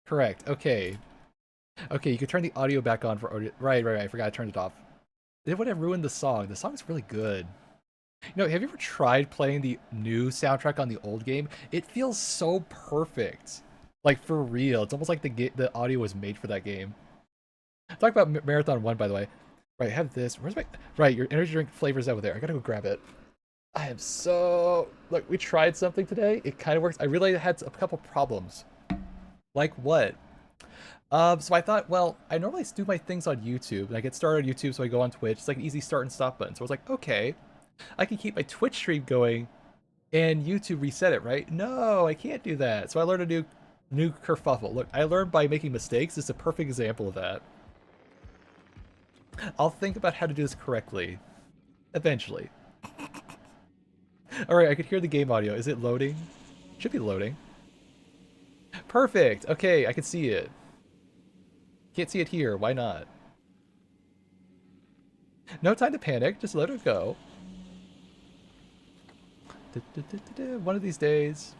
Correct. Okay. Okay, you can turn the audio back on for audio. Right. I forgot I turned it off. It would have ruined the song. The song's really good. You know, have you ever tried playing the new soundtrack on the old game? It feels so perfect. Like, for real. It's almost like the audio was made for that game. Talk about Marathon 1, by the way. Right, I have this. Where's my... Right, your energy drink flavor's over there. I gotta go grab it. I am so... Look, we tried something today. It kind of works. I realized I had a couple problems. Like what? So I thought, well, I normally do my things on YouTube, and I get started on YouTube, so I go on Twitch. It's like an easy start and stop button. So I was like, okay, I can keep my Twitch stream going, and YouTube reset it, right? No, I can't do that. So I learned a new kerfuffle. Look, I learned by making mistakes. This is a perfect example of that. I'll think about how to do this correctly, eventually. All right, I could hear the game audio. Is it loading? Should be loading. Perfect. Okay, I can see it. Can't see it here. Why not? No time to panic. Just let it go. One of these days.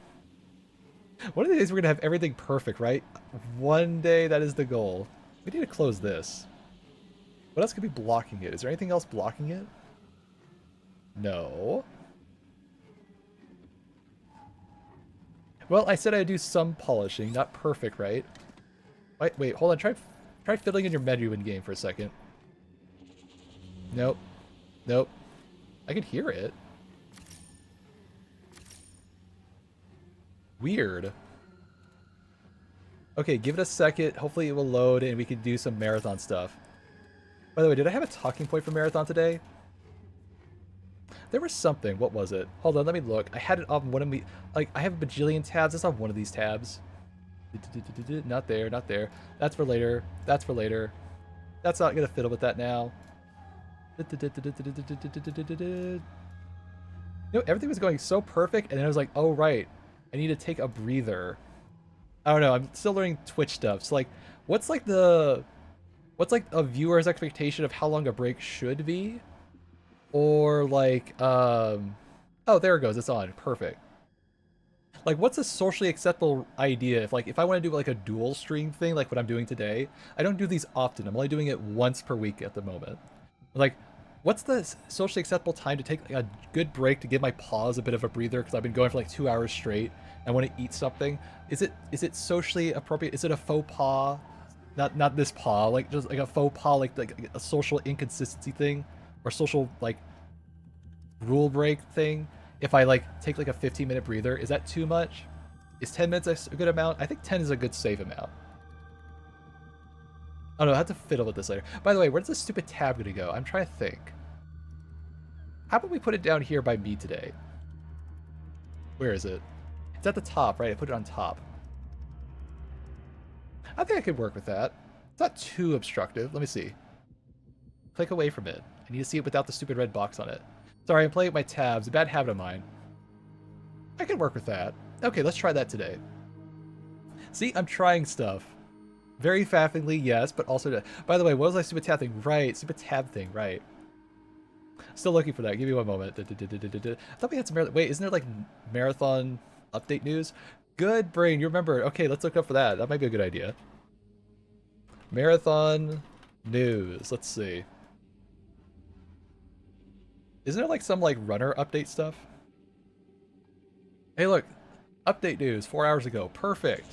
One of these days we're gonna have everything perfect, right? One day that is the goal. We need to close this. What else could be blocking it? Is there anything else blocking it? No. Well, I said I'd do some polishing, not perfect, right? Wait, hold on. Try fiddling in your menu in game for a second. Nope. Nope. I can hear it. Weird. Okay, give it a second. Hopefully it will load and we can do some marathon stuff. By the way, did I have a talking point for marathon today? There was something. What was it? Hold on, let me look. I had it on one of me. Like, I have a bajillion tabs. It's on one of these tabs. Not there, not there. That's for later. That's for later. That's not gonna fiddle with that now. You know, everything was going so perfect, and then I was like, oh, right. I need to take a breather. I don't know. I'm still learning Twitch stuff. So, like, what's like a viewer's expectation of how long a break should be? Or like, oh, there it goes. It's on. Perfect. Like, what's a socially acceptable idea if I want to do like a dual stream thing, like what I'm doing today? I don't do these often. I'm only doing it once per week at the moment. Like, what's the socially acceptable time to take like a good break to give my paws a bit of a breather because I've been going for like 2 hours straight. I want to eat something. Is it socially appropriate? Is it a faux pas? Not this paw, like just like a faux pas, like a social inconsistency thing, or social like rule break thing. If I like take like a 15-minute breather, is that too much? Is 10 minutes a good amount? I think 10 is a good safe amount. Oh no, I have to fiddle with this later. By the way, where's this stupid tab gonna go? I'm trying to think. How about we put it down here by me today? Where is it? It's at the top, right? I put it on top. I think I could work with that. It's not too obstructive. Let me see. Click away from it. I need to see it without the stupid red box on it. Sorry, I'm playing with my tabs. A bad habit of mine. I can work with that. Okay, let's try that today. See, I'm trying stuff. Very faffingly, yes, but also... By the way, what was my stupid tab thing? Right, stupid tab thing, right. Still looking for that. Give me one moment. I thought we had some... Wait, isn't there, like, marathon update news? Good brain, you remember. Okay, let's look up for that. That might be a good idea. Marathon news. Let's see. Isn't there, like, some, like, runner update stuff? Hey, look. Update news 4 hours ago. Perfect.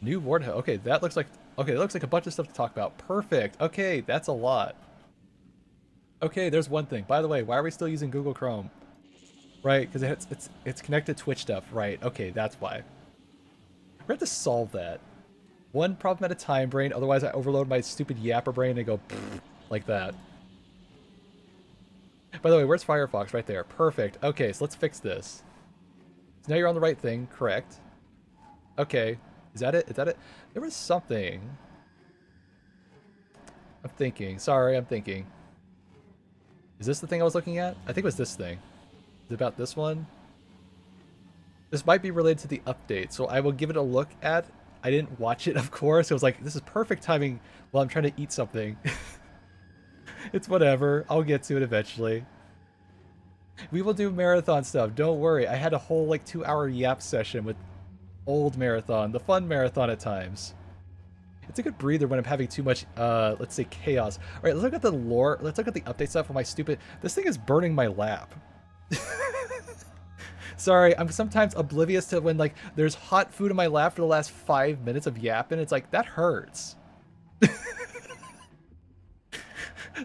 New Warden. Okay, that looks like... Okay, that looks like a bunch of stuff to talk about. Perfect. Okay, that's a lot. Okay, there's one thing. By the way, why are we still using Google Chrome? Right, because it's connected to Twitch stuff. Right, okay, that's why. We have to solve that. One problem at a time, brain. Otherwise, I overload my stupid yapper brain and go like that. By the way, where's Firefox? Right there. Perfect. Okay, so let's fix this. So now you're on the right thing. Correct. Okay. Is that it? Is that it? There was something. I'm thinking. Sorry, I'm thinking. Is this the thing I was looking at? I think it was this thing. Is it about this one? This might be related to the update, so I will give it a look at. I didn't watch it, of course. It was like, this is perfect timing while I'm trying to eat something. It's whatever. I'll get to it eventually. We will do marathon stuff. Don't worry. I had a whole like 2-hour yap session with old marathon, the fun marathon at times. It's a good breather when I'm having too much, let's say, chaos. All right, let's look at the lore. Let's look at the update stuff for my stupid... This thing is burning my lap. Sorry, I'm sometimes oblivious to when, like, there's hot food in my lap for the last 5 minutes of yapping. It's like, that hurts.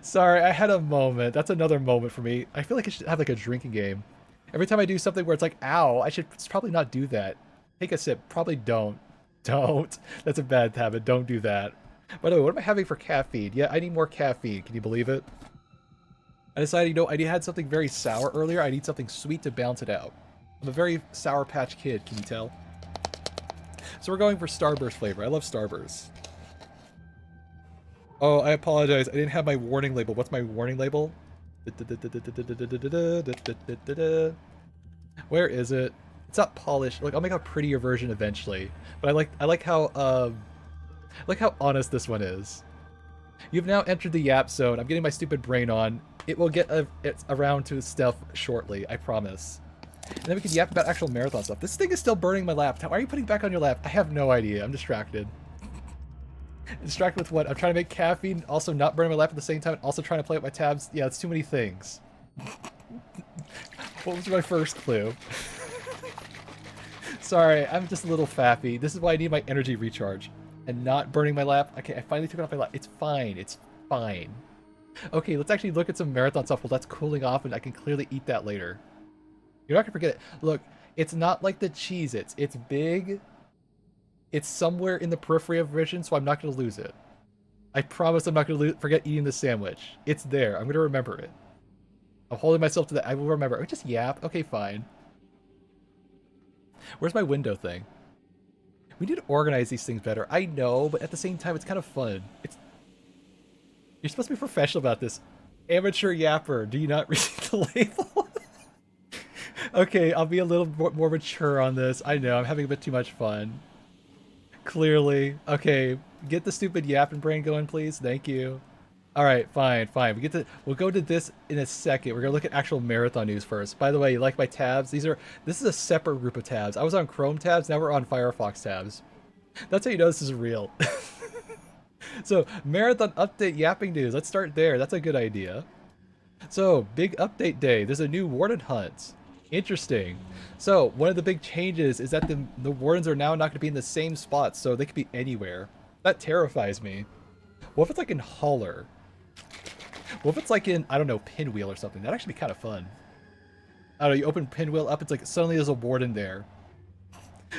Sorry, I had a moment. That's another moment for me. I feel like I should have, like, a drinking game. Every time I do something where it's like, ow, I should probably not do that. Take a sip. Probably don't. Don't. That's a bad habit. Don't do that. By the way, what am I having for caffeine? Yeah, I need more caffeine. Can you believe it? I decided, you know, I had something very sour earlier. I need something sweet to balance it out. I'm a very Sour Patch Kid, can you tell? So we're going for Starburst flavor. I love Starburst. Oh, I apologize. I didn't have my warning label. What's my warning label? Where is it? It's not polished. Like, I'll make a prettier version eventually. But I like how Look how honest this one is. You've now entered the yap zone. I'm getting my stupid brain on. It will get it's around to stuff shortly, I promise. And then we can yap about actual marathon stuff. This thing is still burning my laptop. Why are you putting it back on your lap? I have no idea. I'm distracted. Distracted with what? I'm trying to make caffeine, also not burning my lap at the same time, also trying to play with my tabs. Yeah, it's too many things. What was my first clue? Sorry, I'm just a little fappy. This is why I need my energy recharge. And not burning my lap. Okay, I finally took it off my lap. It's fine. It's fine. Okay, let's actually look at some marathon stuff while that's cooling off and I can clearly eat that later. You're not gonna forget it. Look, it's not like the Cheez-Its. It's big. It's somewhere in the periphery of vision, so I'm not gonna lose it. I promise I'm not gonna forget eating this sandwich. It's there. I'm gonna remember it. I'm holding myself to that. I will remember. Oh, just yap. Okay, fine. Where's my window thing? We need to organize these things better. I know, but at the same time, it's kind of fun. You're supposed to be professional about this. Amateur yapper. Do you not read the label? Okay, I'll be a little more mature on this. I know, I'm having a bit too much fun. Clearly. Okay, get the stupid yapping brain going, please. Thank you. All right, fine. We'll go to this in a second. We're gonna look at actual marathon news first. By the way, you like my tabs? This is a separate group of tabs. I was on Chrome tabs, now we're on Firefox tabs. That's how you know this is real. So, marathon update yapping news. Let's start there. That's a good idea. So, big update day. There's a new warden hunt. Interesting. So, one of the big changes is that the wardens are now not going to be in the same spot, so they could be anywhere. That terrifies me. What if it's like in Holler? What if it's like in, I don't know, Pinwheel or something? That'd actually be kind of fun. I don't know, you open Pinwheel up, it's like suddenly there's a warden there.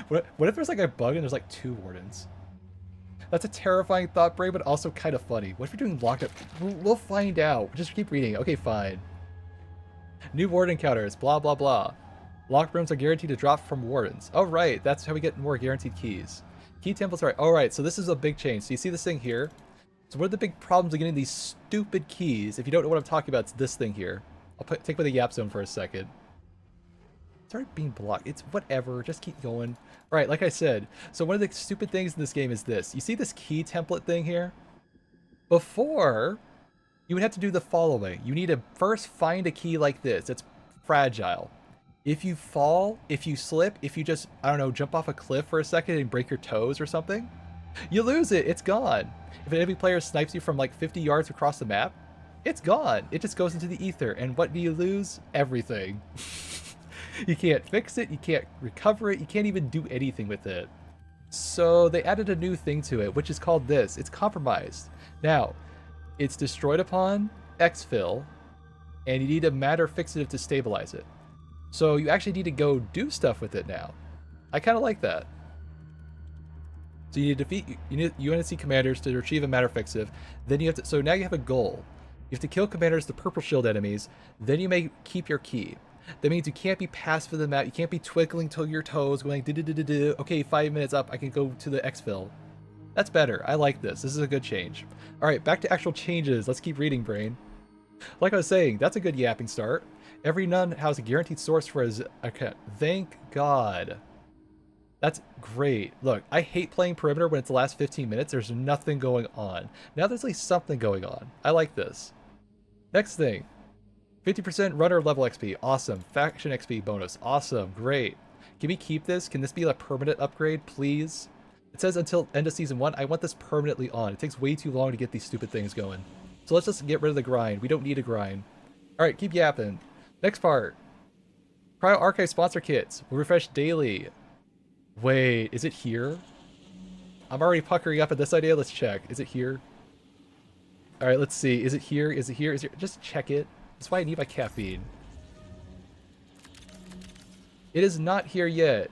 What if there's like a bug and there's like 2 wardens? That's a terrifying thought, Bray, but also kind of funny. What if you're doing lockup? We'll find out. Just keep reading. Okay, fine. New warden encounters, blah, blah, blah. Locked rooms are guaranteed to drop from wardens. Oh, right. That's how we get more guaranteed keys. Key templates are right. All right, so this is a big change. So you see this thing here? So one of the big problems with getting these stupid keys, if you don't know what I'm talking about, it's this thing here. I'll take away the yap zone for a second. It's already being blocked. It's whatever. Just keep going. All right, like I said, so one of the stupid things in this game is this. You see this key template thing here? Before, you would have to do the following. You need to first find a key like this. It's fragile. If you fall, if you slip, if you just, I don't know, jump off a cliff for a second and break your toes or something, you lose it. It's gone. If an enemy player snipes you from like 50 yards across the map, it's gone. It just goes into the ether. And what do you lose? Everything. You can't fix it. You can't recover it. You can't even do anything with it. So they added a new thing to it, which is called this. It's compromised. Now, it's destroyed upon exfil, and you need a matter fixative to stabilize it. So you actually need to go do stuff with it now. I kind of like that. So you need to defeat UNSC commanders to retrieve a matter fixative. Then you have to. So now you have a goal. You have to kill commanders, the purple shield enemies. Then you may keep your key. That means you can't be passive in the map. You can't be twiggling to your toes, going do. Okay, 5 minutes up. I can go to the exfil. That's better. I like this. This is a good change. All right, back to actual changes. Let's keep reading, brain. Like I was saying, that's a good yapping start. Every nun has a guaranteed source for his account. Thank God. That's great. Look, I hate playing perimeter when it's the last 15 minutes. There's nothing going on. Now there's at least something going on. I like this. Next thing. 50% runner level XP. Awesome. Faction XP bonus. Awesome. Great. Can we keep this? Can this be a permanent upgrade, please? It says until end of season 1. I want this permanently on. It takes way too long to get these stupid things going. So let's just get rid of the grind. We don't need a grind. Alright, keep yapping. Next part. Cryo Archive sponsor kits. Will refresh daily. Wait, is it here? I'm already puckering up at this idea. Let's check. Is it here? Alright, let's see. Is it here? Is it here? Is it? Just check it. That's why I need my caffeine. It is not here yet.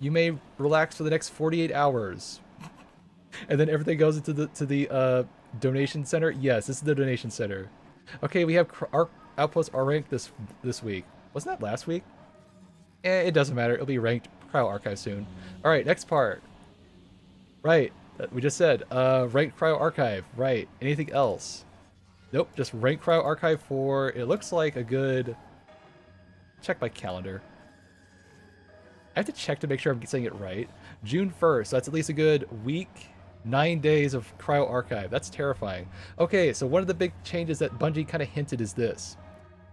You may relax for the next 48 hours. And then everything goes into the donation center. Yes, this is the donation center. Okay, we have our outposts are ranked this week. Wasn't that last week? It doesn't matter. It'll be ranked Cryo Archive soon. All right, next part. Right, we just said ranked Cryo Archive. Right. Anything else? Nope. Just ranked Cryo Archive for. It looks like a good. Check my calendar. I have to check to make sure I'm saying it right. June 1st. So that's at least a good week 9 days of cryo archive. That's terrifying. Okay, so one of the big changes that Bungie kind of hinted is this.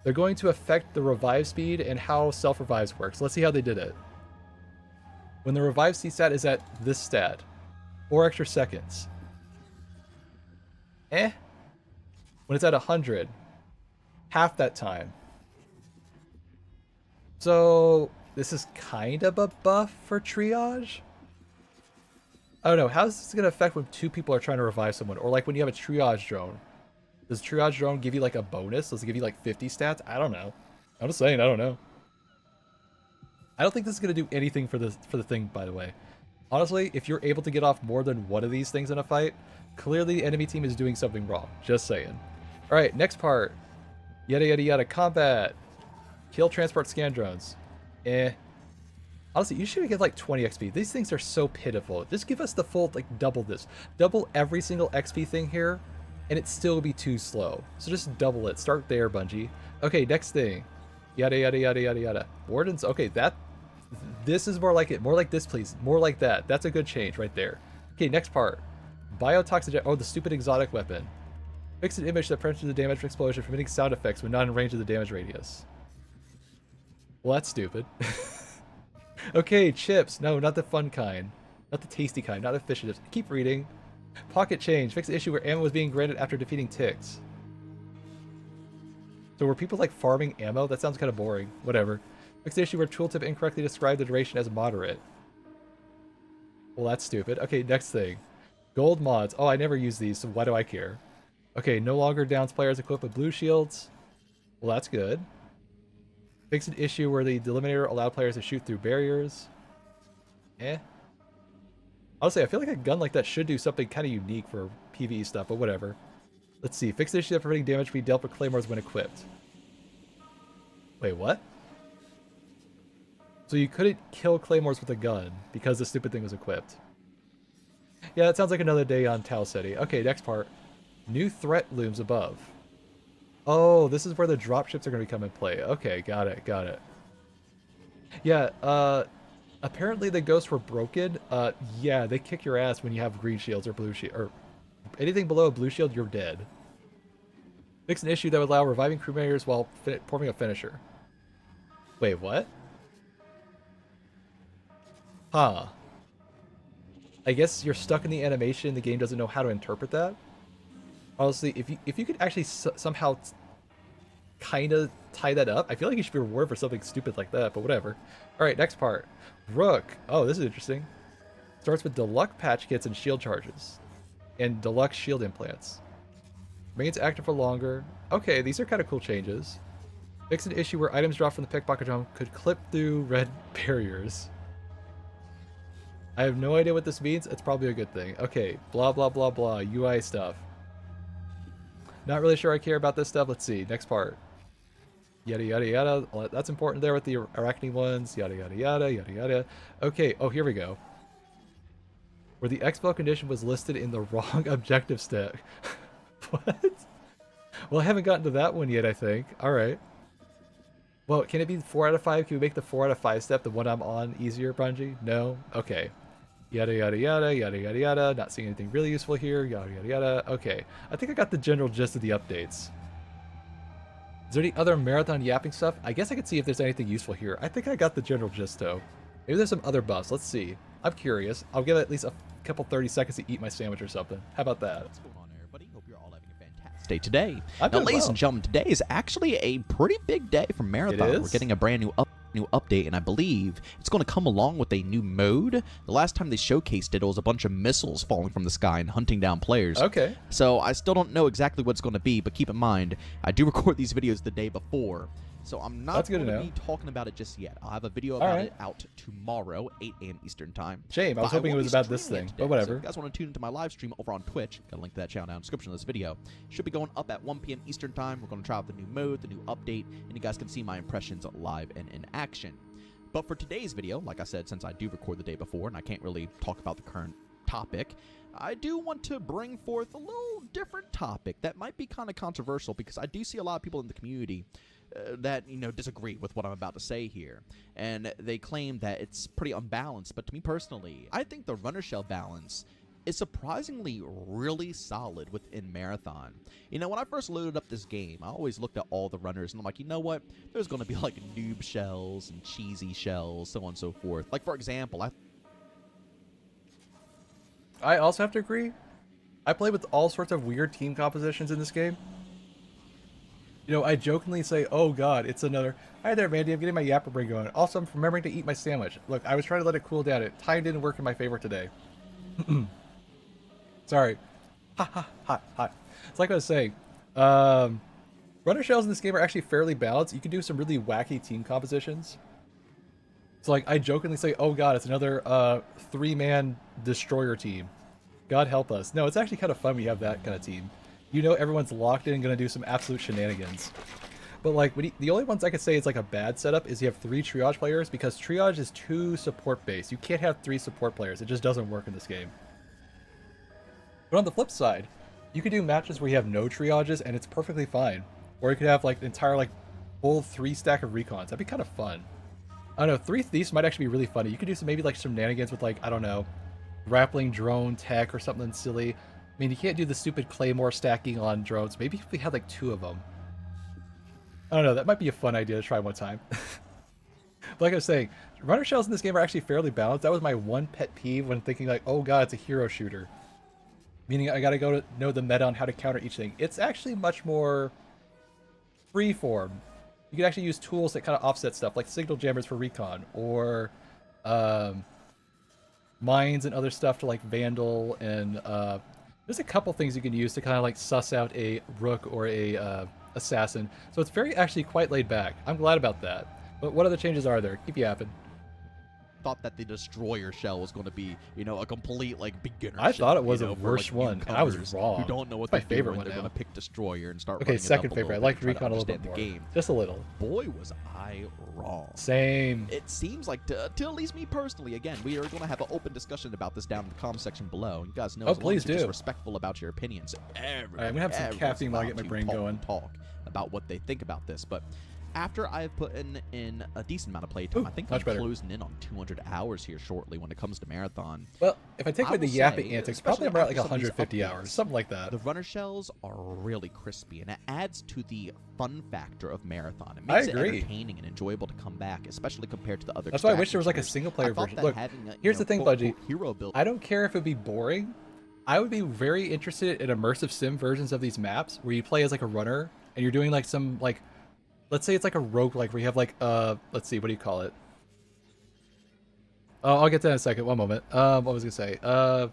They're going to affect the revive speed and how self-revives works. Let's see how they did it. When the revive stat is at this stat, 4 extra seconds. When it's at 100, half that time. So this is kind of a buff for triage. I don't know. How is this going to affect when 2 people are trying to revive someone? Or like when you have a triage drone. Does triage drone give you like a bonus? Does it give you like 50 stats? I don't know. I'm just saying, I don't know. I don't think this is going to do anything for the thing, by the way. Honestly, if you're able to get off more than one of these things in a fight, clearly the enemy team is doing something wrong. Just saying. Alright, next part. Yada yada yada. Combat. Kill transport scan drones. Honestly, you should get like 20 XP. These things are so pitiful. Just give us the full, like, double this. Double every single XP thing here, and it'd still be too slow. So just double it. Start there, Bungie. Okay, next thing. Yada, yada, yada, yada, yada. Wardens, okay, this is more like it. More like this, please. More like that. That's a good change right there. Okay, next part. Biotoxic, oh, the stupid exotic weapon. Fix an image that prevents the damage from explosion from emitting sound effects when not in range of the damage radius. Well, that's stupid. Okay, chips. No, not the fun kind. Not the tasty kind. Not the fish chips. Keep reading. Pocket change. Fix the issue where ammo was being granted after defeating ticks. So were people like farming ammo? That sounds kind of boring. Whatever. Fix the issue where tooltip incorrectly described the duration as moderate. Well, that's stupid. Okay, next thing. Gold mods. Oh, I never use these, so why do I care? Okay, no longer downs players equipped with blue shields. Well, that's good. Fix an issue where the Delimiter allowed players to shoot through barriers. Honestly, I feel like a gun like that should do something kind of unique for PvE stuff, but whatever. Let's see. Fix the issue that preventing damage to be dealt with claymores when equipped. Wait, what? So you couldn't kill claymores with a gun because the stupid thing was equipped. Yeah, that sounds like another day on Tau City. Okay, next part. New threat looms above. Oh, this is where the dropships are going to come in play. Okay, got it, got it. Yeah, apparently the ghosts were broken. Yeah, they kick your ass when you have green shields or blue shield, or anything below a blue shield, you're dead. Fix an issue that would allow reviving crew members while performing a finisher. Wait, what? Huh. I guess you're stuck in the animation, the game doesn't know how to interpret that. Honestly, if you could actually somehow kind of tie that up, I feel like you should be rewarded for something stupid like that, but whatever. Alright, next part. Rook. Oh, this is interesting. Starts with deluxe patch kits and shield charges. And deluxe shield implants. Remains active for longer. Okay, these are kind of cool changes. Fix an issue where items dropped from the pickpocket drum could clip through red barriers. I have no idea what this means. It's probably a good thing. Okay, blah blah blah blah. UI stuff. Not really sure I care about this stuff. Let's see. Next part. Yada yada yada. That's important there with the arachne ones. Yada yada yada yada yada. Okay. Oh, here we go. Where the expo condition was listed in the wrong objective stack. What? Well, I haven't gotten to that one yet, I think. Alright. Well, can it be 4 out of 5? Can we make the 4 out of 5 step the one I'm on easier, Bungie? No? Okay. Yada yada yada yada yada yada. Not seeing anything really useful here. Yada yada yada. Okay. I think I got the general gist of the updates. Is there any other marathon yapping stuff? I guess I could see if there's anything useful here. I think I got the general gist though. Maybe there's some other buffs. Let's see. I'm curious. I'll give it at least a couple 30 seconds to eat my sandwich or something. How about that? What's going on, everybody? Hope you're all having a fantastic day today. Now, ladies and gentlemen, today is actually a pretty big day for Marathon. We're getting a brand new update, and I believe it's going to come along with a new mode. The last time they showcased it was a bunch of missiles falling from the sky and hunting down players. Okay. So I still don't know exactly what it's going to be, but keep in mind, I do record these videos the day before. So I'm not going to be talking about it just yet. I'll have a video about it out tomorrow, 8 a.m. Eastern Time. Shame, I was hoping it was about this thing, but whatever. So if you guys want to tune into my live stream over on Twitch, got a link to that channel down in the description of this video. Should be going up at 1 p.m. Eastern Time. We're going to try out the new mode, the new update, and you guys can see my impressions live and in action. But for today's video, like I said, since I do record the day before and I can't really talk about the current topic, I do want to bring forth a little different topic that might be kind of controversial because I do see a lot of people in the community that, you know, disagree with what I'm about to say here. And they claim that it's pretty unbalanced. But to me personally, I think the runner shell balance is surprisingly really solid within Marathon. You know, when I first loaded up this game, I always looked at all the runners and I'm like, you know what? There's going to be like noob shells and cheesy shells, so on and so forth. Like, for example, I also have to agree. I play with all sorts of weird team compositions in this game. You know, I jokingly say, oh god, it's another... Hi there, Mandy, I'm getting my yapper brain going. Also, I'm remembering to eat my sandwich. Look, I was trying to let it cool down. Time didn't work in my favor today. Sorry. Ha ha ha ha. It's like I was saying. Runner shells in this game are actually fairly balanced. You can do some really wacky team compositions. So like, I jokingly say, oh god, it's another 3-man destroyer team. God help us. No, it's actually kind of fun when you have that kind of team. You know everyone's locked in and going to do some absolute shenanigans. But like, the only ones I could say is like a bad setup is you have 3 triage players, because triage is too support based. You can't have 3 support players. It just doesn't work in this game. But on the flip side, you could do matches where you have no triages and it's perfectly fine. Or you could have like the entire like full 3 stack of recons. That'd be kind of fun. I don't know, 3 thieves might actually be really funny. You could do some maybe like shenanigans with like, I don't know, grappling drone tech or something silly. I mean, you can't do the stupid claymore stacking on drones. Maybe if we had like 2 of them. I don't know, that might be a fun idea to try one time. But like I was saying, runner shells in this game are actually fairly balanced. That was my one pet peeve when thinking like, oh god, it's a hero shooter. Meaning I gotta go to know the meta on how to counter each thing. It's actually much more freeform. You can actually use tools that kind of offset stuff, like signal jammers for recon, or mines and other stuff to like vandal, and there's a couple things you can use to kind of like suss out a rook or a assassin. So it's very actually quite laid back. I'm glad about that. But what other changes are there? Keep yapping. Thought that the destroyer shell was going to be, you know, a complete like beginner. I thought it shell, was you a know, for, worse like, one, and I was newcomers wrong. Who don't know what It's my they're favorite doing. one They're now. going to pick destroyer and start. Okay, running second it up favorite. I bit liked and try to recon a little bit understand more. the game. Just a little. Boy, was I wrong. Same. It seems like, to at least me personally, again, we are going to have an open discussion about this down in the comment section below. You guys know, Oh, as long as please you're just do. respectful about your opinions. Alright, I'm gonna have some caffeine while I get my brain going. Talk about what they think about this, but after I've put in a decent amount of playtime, Ooh, I think I'm much better. closing in on 200 hours here shortly when it comes to Marathon. Well, if I take I away the will yapping say, antics, especially probably about like after some of these 150 hours, updates, something like that. The runner shells are really crispy, and it adds to the fun factor of Marathon. It I makes it agree. entertaining and enjoyable to come back, especially compared to the other. That's why I wish there was like a extraction single player shooters. I thought version. that Look, having a, here's the thing, Budgie. Hero build. I don't care if it'd be boring. I would be very interested in immersive sim versions of these maps where you play as like a runner and you're doing like some like, let's say it's like a roguelike where you have like let's see, what do you call it? Oh, I'll get to that in a second. One moment. What was I gonna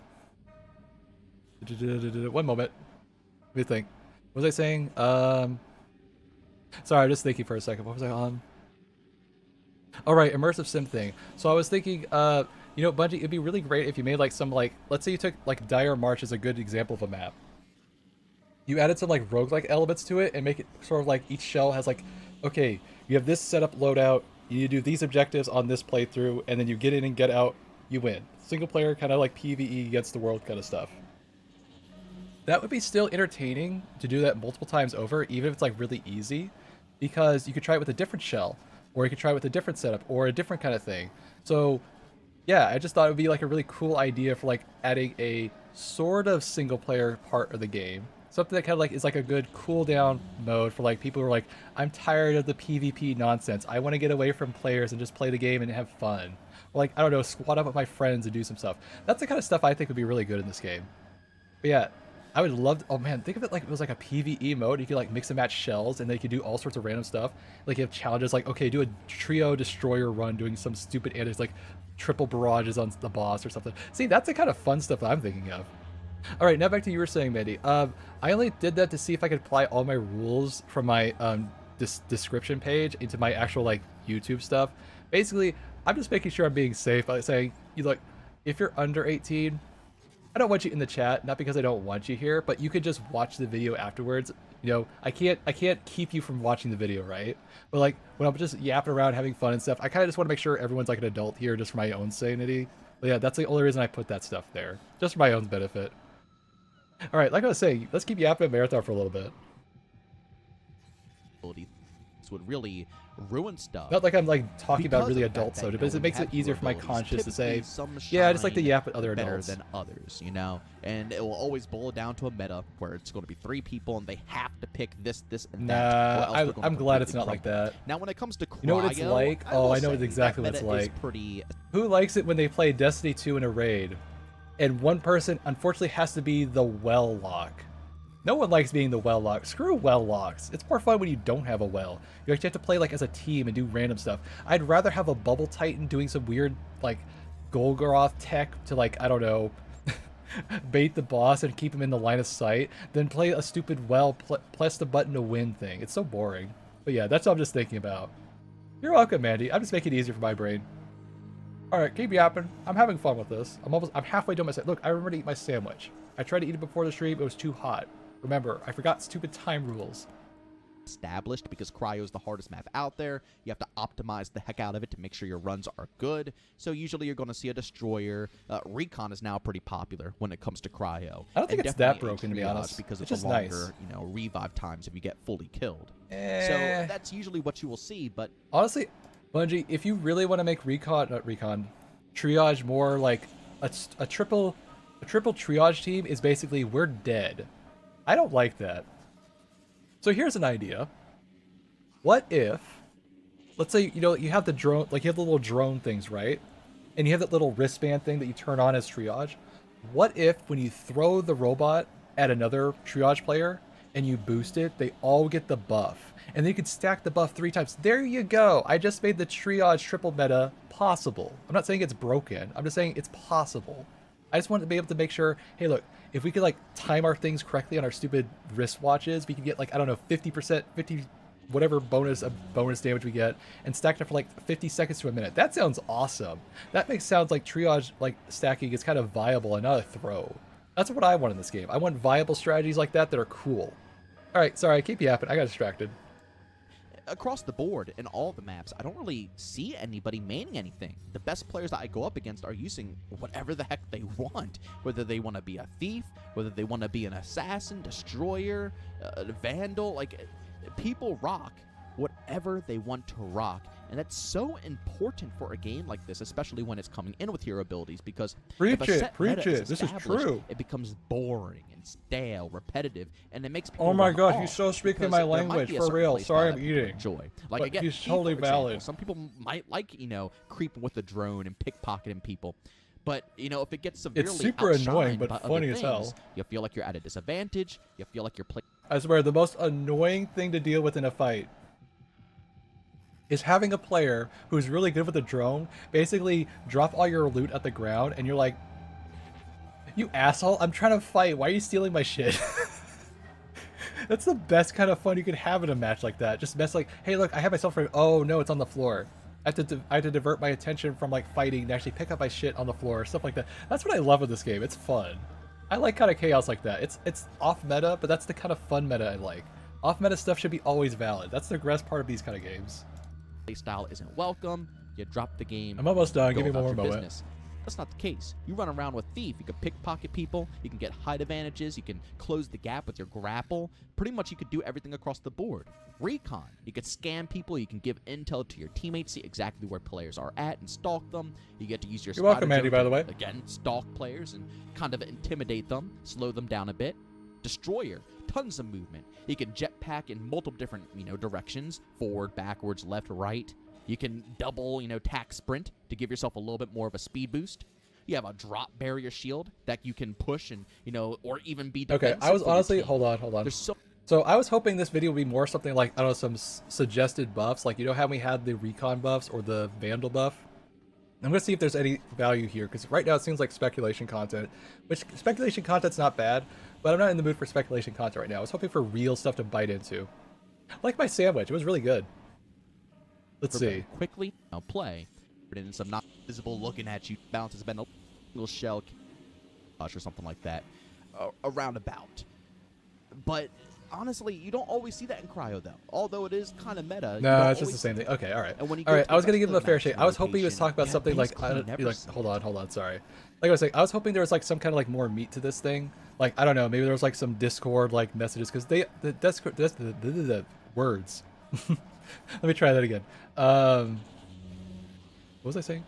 say? One moment. Let me think. What was I saying? Sorry, I'm just thinking for a second. What was I on? All right, immersive sim thing. So I was thinking, you know, Bungie, it'd be really great if you made like some like, let's say you took like Dire March as a good example of a map. You added some like roguelike elements to it and make it sort of like each shell has like, okay, you have this setup loadout, you need to do these objectives on this playthrough, and then you get in and get out, you win. Single player, kind of like PvE against the world kind of stuff. That would be still entertaining to do that multiple times over, even if it's like really easy, because you could try it with a different shell, or you could try it with a different setup, or a different kind of thing. So yeah, I just thought it would be like a really cool idea for like adding a sort of single player part of the game. Something that kind of like is like a good cool down mode for like people who are like, I'm tired of the PvP nonsense. I want to get away from players and just play the game and have fun. Or like, I don't know, squat up with my friends and do some stuff. That's the kind of stuff I think would be really good in this game. But yeah, I would love to, oh man, think of it like it was like a PvE mode. You could like mix and match shells and they could do all sorts of random stuff. Like you have challenges like, okay, do a trio destroyer run doing some stupid antics like triple barrages on the boss or something. See, that's the kind of fun stuff I'm thinking of. All right, now back to you were saying, Mandy. I only did that to see if I could apply all my rules from my description page into my actual like YouTube stuff. Basically, I'm just making sure I'm being safe by saying, you look, if you're under 18, I don't want you in the chat, not because I don't want you here, but you could just watch the video afterwards. You know, I can't keep you from watching the video, right? But like when I'm just yapping around having fun and stuff, I kind of just want to make sure everyone's like an adult here just for my own sanity. But yeah, that's the only reason I put that stuff there, just for my own benefit. All right, like I was saying, let's keep yapping at Marathon for a little bit. antics would really ruin stuff. Not like I'm like talking about Because really of the fact adult that, soda, you but know, it makes we it have easier fewer for my abilities. conscience to say, Typically, some yeah, I just like to shine yap at other better adults. than others, you know, and it will always boil down to a meta where it's going to be 3 people and they have to pick this, and that. Or else Nah, they're gonna I'm glad it's completely not like crumble. that. Now, when it comes to cryo, You know what it's like? I Oh, will I know say exactly that what it's meta is like. pretty. Who likes it when they play Destiny 2 in a raid, and one person unfortunately has to be the well lock? No one likes being the well lock. Screw well locks. It's more fun when you don't have a well. You actually have to play like as a team and do random stuff. I'd rather have a bubble titan doing some weird like Golgoroth tech to like, I don't know, bait the boss and keep him in the line of sight than play a stupid well press the button to win thing. It's so boring. But yeah, that's what I'm just thinking about. You're welcome, Mandy. I'm just making it easier for my brain. All right, keep yapping. I'm having fun with this. I'm halfway done my set. Look, I remember to eat my sandwich. I tried to eat it before the stream. It was too hot. Remember, I forgot stupid time rules. Established because cryo is the hardest map out there. You have to optimize the heck out of it to make sure your runs are good. So usually you're going to see a destroyer. Recon is now pretty popular when it comes to cryo. I don't think And it's that definitely a broken, to be triage honest. because of It's the just longer, nice. you know, revive times if you get fully killed. So Eh. that's usually what you will see. But Honestly, Bungie, if you really want to make triage more like a triple triage team is basically we're dead. I don't like that. So here's an idea. What if, let's say, you know, you have the drone, like you have the little drone things, right? And you have that little wristband thing that you turn on as triage. What if when you throw the robot at another triage player and you boost it, they all get the buff. And then you can stack the buff 3 times. There you go. I just made the triage triple meta possible. I'm not saying it's broken. I'm just saying it's possible. I just wanted to be able to make sure, hey, look, if we could like time our things correctly on our stupid wristwatches, we could get like, I don't know, 50%, 50 whatever bonus damage we get, and stack it for like 50 seconds to a minute. That sounds awesome. That sounds like triage like stacking is kind of viable and not a throw. That's what I want in this game. I want viable strategies like that that are cool. All right, sorry, I keep yapping. I got distracted. across the board in all the maps, I don't really see anybody maining anything. The best players that I go up against are using whatever the heck they want, whether they want to be a thief, whether they want to be an assassin, destroyer, a vandal. Like, people rock whatever they want to rock, and that's so important for a game like this, especially when it's coming in with hero abilities, because if a set meta is This is established, true. it becomes boring and stale, repetitive, and it makes people Oh my run gosh, off, you're so speaking because my there might language, be a for certain real. play Sorry, style I'm that people eating. enjoy. Like, But again, he's Thief, totally for example. valid. Some people might like, creeping with the drone and pickpocketing people. But, if it gets severely super annoying, outshined but by other funny as hell. things, you feel like you're at a disadvantage. You feel like you're playing. I swear, the most annoying thing to deal with in a fight is having a player who's really good with a drone basically drop all your loot at the ground, and you're like, you asshole, I'm trying to fight, why are you stealing my shit? That's the best kind of fun you could have in a match like that. Just mess like, hey look, I have myself frame. Oh no, it's on the floor. I have to divert my attention from like fighting to actually pick up my shit on the floor, stuff like that. That's what I love with this game. It's fun. I like kind of chaos like that. It's off meta, but that's the kind of fun meta I like. Off meta stuff should be always valid. That's the best part of these kind of games. Style isn't welcome. You drop the game. I'm almost done. Go Give me about one more your moment. business. That's not the case. You run around with Thief. You can pickpocket people. You can get height advantages. You can close the gap with your grapple. Pretty much you could do everything across the board. Recon. You could scam people. You can give intel to your teammates, see exactly where players are at, and stalk them. You get to use your You're welcome, spider Andy, drone by the way. to, again, stalk players and kind of intimidate them, slow them down a bit. Destroyer. Tons of movement. You can jetpack in multiple different, directions. Forward, backwards, left, right. You can double, tack sprint to give yourself a little bit more of a speed boost. You have a drop barrier shield that you can push and, or even be defensive. Okay, I was for your honestly, team. hold on. There's So I was hoping this video would be more something like, I don't know, some suggested buffs. Like, how we had the recon buffs or the vandal buff? I'm going to see if there's any value here, because right now it seems like speculation content, which speculation content's not bad, but I'm not in the mood for speculation content right now. I was hoping for real stuff to bite into. Like my sandwich, it was really good. Let's see. quickly. Now play. Put in some not visible looking at you. Bounce has been a little shell or something like that. A roundabout. But honestly, you don't always see that in cryo, though. Although it is kind of meta. No, it's just the same thing. Okay, all right. And when you All right, to I was the going to rest give him of a fair the shake. match I was hoping he was rotation, talking about yeah, something like, basically never like see hold on, sorry. Like I was saying, I was hoping there was like some kind of like more meat to this thing. Like, I don't know, maybe there was like some Discord like messages, because the Discord, the words. Let me try that again. What was I saying?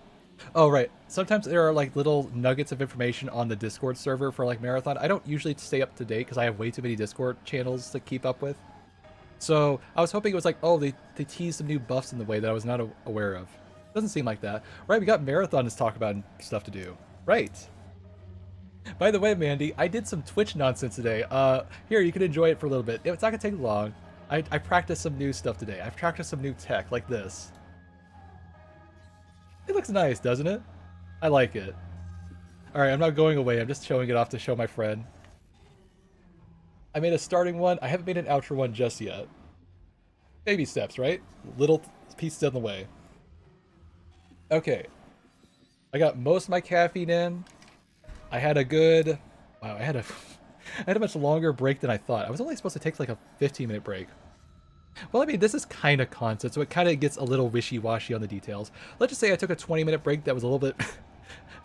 Oh, right. Sometimes there are like little nuggets of information on the Discord server for like Marathon. I don't usually stay up to date because I have way too many Discord channels to keep up with. So I was hoping it was like, oh, they teased some new buffs in the way that I was not aware of. Doesn't seem like that. Right, we got Marathon to talk about and stuff to do. Right. By the way, Mandy, I did some Twitch nonsense today. Here, you can enjoy it for a little bit. It's not gonna take long. I practiced some new stuff today. I've practiced some new tech, like this. It looks nice, doesn't it? I like it. Alright, I'm not going away. I'm just showing it off to show my friend. I made a starting one. I haven't made an outro one just yet. Baby steps, right? Little pieces in the way. Okay. I got most of my caffeine in. I had a good... Wow, I had a much longer break than I thought. I was only supposed to take like a 15-minute break. Well, I mean, this is kind of concept, so it kind of gets a little wishy-washy on the details. Let's just say I took a 20-minute break that was a little bit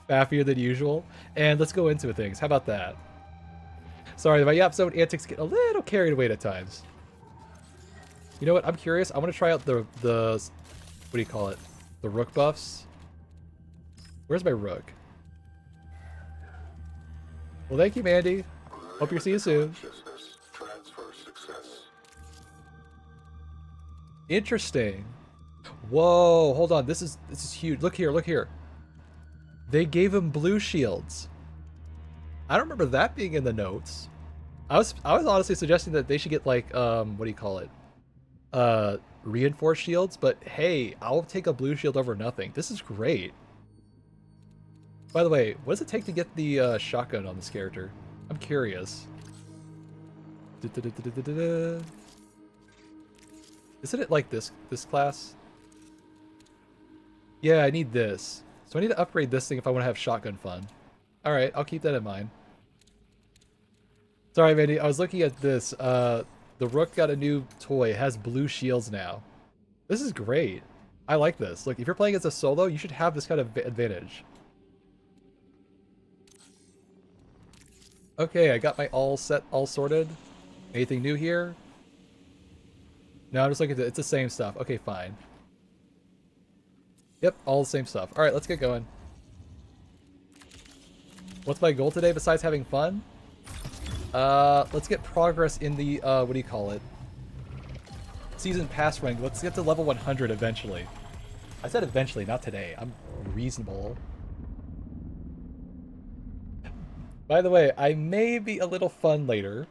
faffier than usual, and let's go into things. How about that? Sorry, my episode antics get a little carried away at times. You know what? I'm curious. I want to try out the what do you call it? The rook buffs. Where's my rook? Well, thank you, Mandy. Hope you'll see you soon. Interesting. Whoa, hold on. This is huge. Look here, look here. They gave him blue shields. I don't remember that being in the notes. I was honestly suggesting that they should get like what do you call it? Reinforced shields, but hey, I'll take a blue shield over nothing. This is great. By the way, what does it take to get the shotgun on this character? I'm curious. Isn't it like this class? Yeah, I need this. So I need to upgrade this thing if I want to have shotgun fun. Alright, I'll keep that in mind. Sorry, Mandy, I was looking at this. The Rook got a new toy. It has blue shields now. This is great. I like this. Look, if you're playing as a solo, you should have this kind of advantage. Okay, I got my all set, all sorted. Anything new here? No, I'm just looking at it. It's the same stuff. Okay, fine. Yep, all the same stuff. Alright, let's get going. What's my goal today besides having fun? Let's get progress in the, what do you call it? Season pass rank. Let's get to level 100 eventually. I said eventually, not today. I'm reasonable. By the way, I may be a little fun later.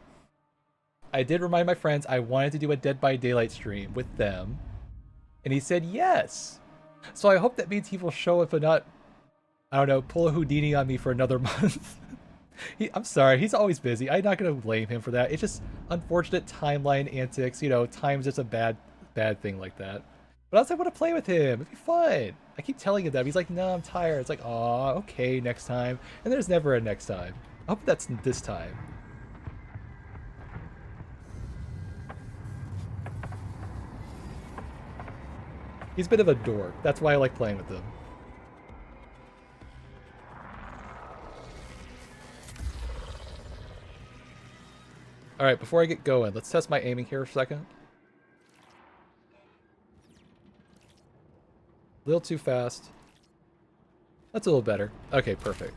I did remind my friends I wanted to do a Dead by Daylight stream with them. And he said yes. So I hope that means he will show up and not, I don't know, pull a Houdini on me for another month. I'm sorry, he's always busy. I'm not going to blame him for that. It's just unfortunate timeline antics. You know, time's just a bad thing like that. But I also want to play with him. It'd be fun. I keep telling him that. He's like, no, I'm tired. It's like, aw, okay, next time. And there's never a next time. I hope that's this time. He's a bit of a dork. That's why I like playing with him. Alright, before I get going, let's test my aiming here for a second. A little too fast. That's a little better. Okay, perfect.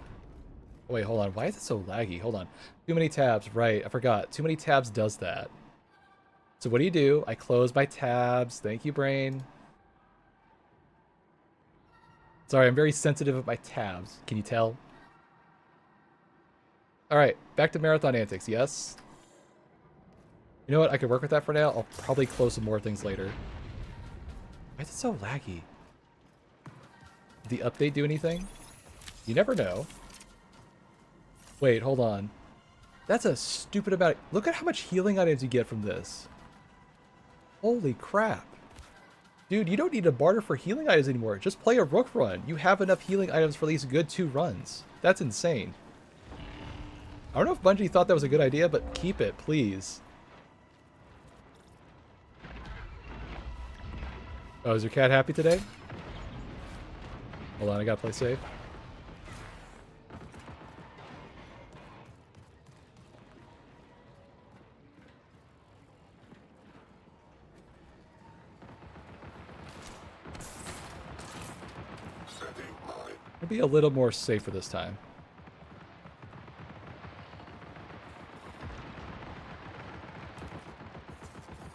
Oh, wait, hold on. Why is it so laggy? Hold on. Too many tabs. Right, I forgot. Too many tabs does that. So what do? I close my tabs. Thank you, brain. Sorry, I'm very sensitive of my tabs. Can you tell? Alright, back to Marathon Antics, yes? You know what? I could work with that for now. I'll probably close some more things later. Why is it so laggy? Did the update do anything? You never know. Wait, hold on. That's a stupid amount. Look at how much healing items you get from this. Holy crap. Dude, you don't need to barter for healing items anymore. Just play a Rook run. You have enough healing items for at least good 2 runs. That's insane. I don't know if Bungie thought that was a good idea, but keep it, please. Oh, is your cat happy today? Hold on, I gotta play safe. We'll be a little more safer this time.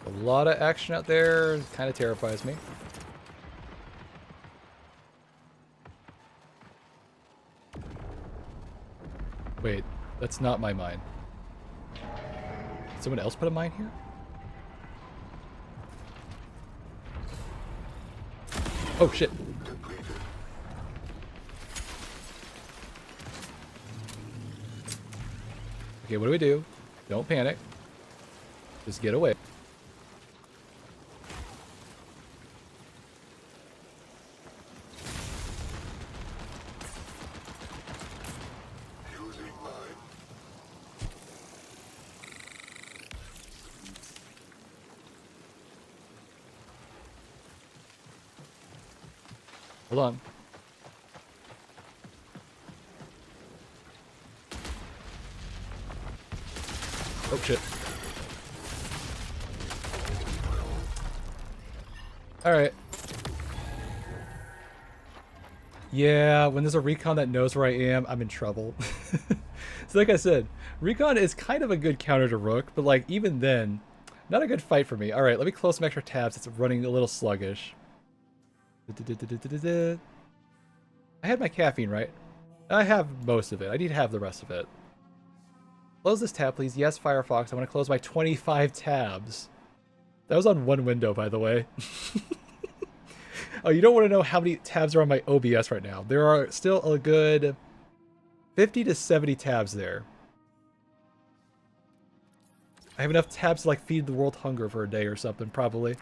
A lot of action out there. Kind of terrifies me. Wait, that's not my mine. Did someone else put a mine here? Oh shit. Okay, what do? Don't panic. Just get away. Hold on. Oh shit. Alright. Yeah, when there's a recon that knows where I am, I'm in trouble. So like I said, recon is kind of a good counter to Rook, but like even then, not a good fight for me. Alright, let me close some extra tabs. It's running a little sluggish. I had my caffeine, right? I have most of it. I need to have the rest of it. Close this tab, please. Yes, Firefox. I want to close my 25 tabs. That was on one window, by the way. Oh, you don't want to know how many tabs are on my OBS right now. There are still a good 50 to 70 tabs there. I have enough tabs to like feed the world hunger for a day or something, probably.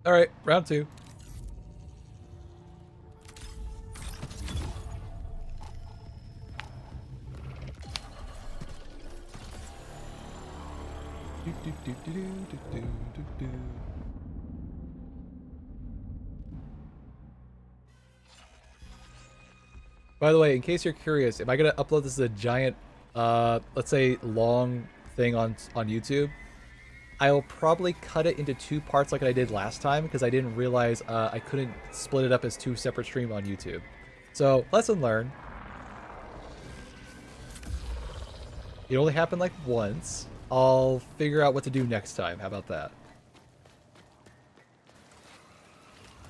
Alright, round two. By the way, in case you're curious, am I gonna upload this as a giant, let's say long thing on YouTube? I'll probably cut it into two parts like I did last time because I didn't realize I couldn't split it up as two separate streams on YouTube. So, lesson learned. It only happened like once. I'll figure out what to do next time. How about that?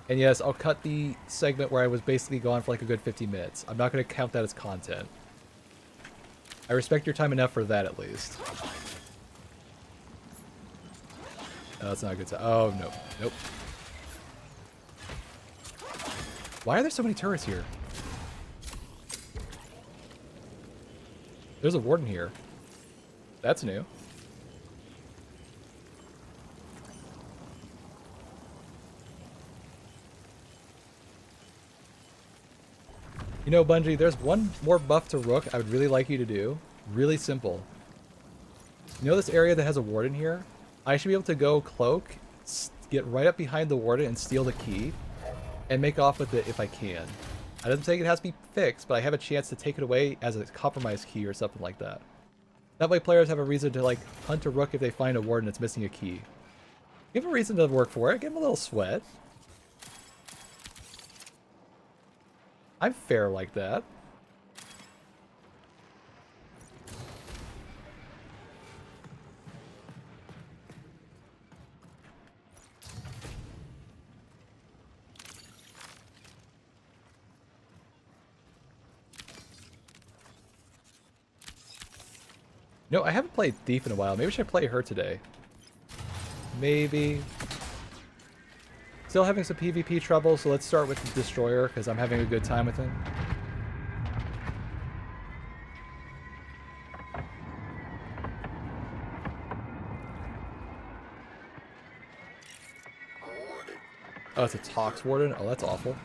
And yes, I'll cut the segment where I was basically gone for like a good 50 minutes. I'm not going to count that as content. I respect your time enough for that at least. Oh, that's not a good time. Oh, no. Nope. Why are there so many turrets here? There's a warden here. That's new. You know, Bungie, there's one more buff to Rook I would really like you to do. Really simple. You know this area that has a warden here? I should be able to go cloak, get right up behind the warden and steal the key, and make off with it if I can. I don't think it has to be fixed, but I have a chance to take it away as a compromised key or something like that. That way players have a reason to like hunt a Rook if they find a warden that's missing a key. Give them a reason to work for it, give them a little sweat. I'm fair like that. No, I haven't played Thief in a while. Maybe I should play her today. Maybe. Still having some PvP trouble, so let's start with the Destroyer, because I'm having a good time with him. Oh, it's a Tox Warden? Oh, that's awful.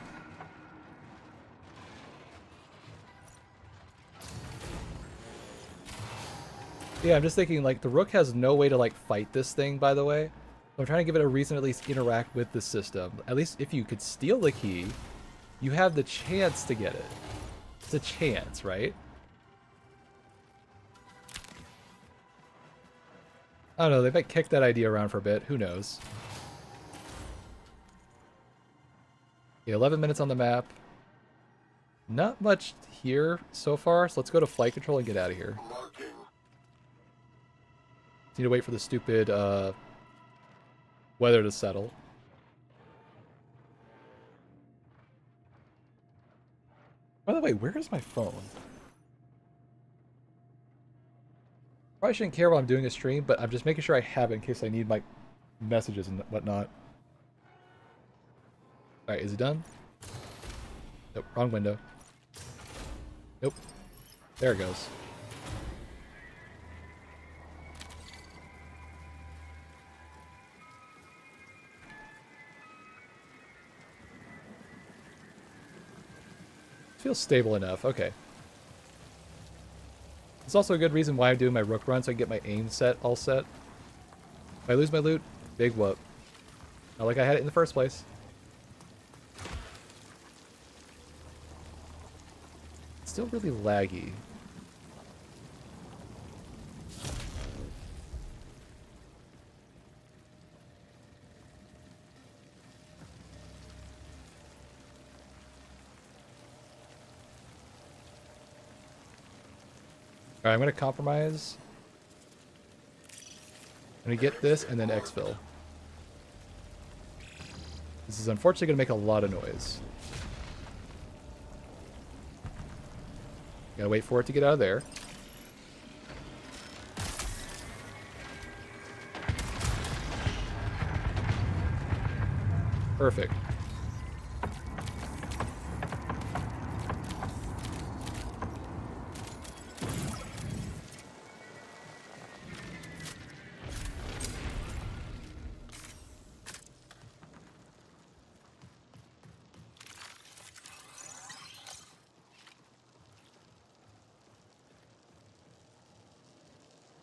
Yeah, I'm just thinking, like, the Rook has no way to, like, fight this thing, by the way. I'm trying to give it a reason to at least interact with the system. At least if you could steal the key, you have the chance to get it. It's a chance, right? I don't know, they might kick that idea around for a bit. Who knows? Okay, 11 minutes on the map. Not much here so far, so let's go to flight control and get out of here. Need to wait for the stupid weather to settle. By the way, where is my phone? Probably shouldn't care while I'm doing a stream, but I'm just making sure I have it in case I need my messages and whatnot. Alright, is it done? Nope, wrong window. Nope. There it goes. Feels stable enough. Okay. It's also a good reason why I'm doing my rook run, so I can get my aim set all set. If I lose my loot, big whoop. Not like I had it in the first place. It's still really laggy. Alright, I'm going to compromise. I'm going to get this and then exfil. This is unfortunately going to make a lot of noise. Gotta wait for it to get out of there. Perfect.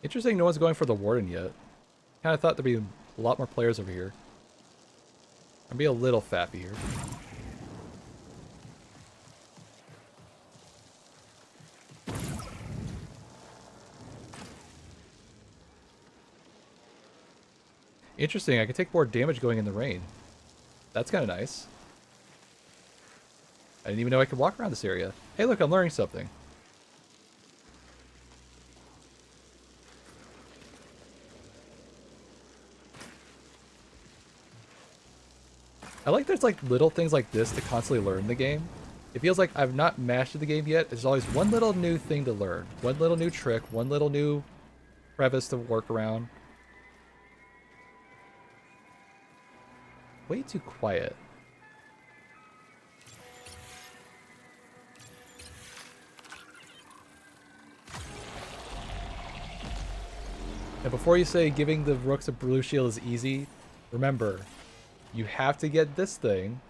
Interesting no one's going for the warden yet. Kinda thought there'd be a lot more players over here. I'm being a little fappy here. Interesting, I can take more damage going in the rain. That's kinda nice. I didn't even know I could walk around this area. Hey look, I'm learning something. I like there's like little things like this to constantly learn the game. It feels like I've not mastered the game yet. There's always one little new thing to learn. One little new trick, one little new crevice to work around. Way too quiet. And before you say giving the rooks a blue shield is easy, remember, you have to get this thing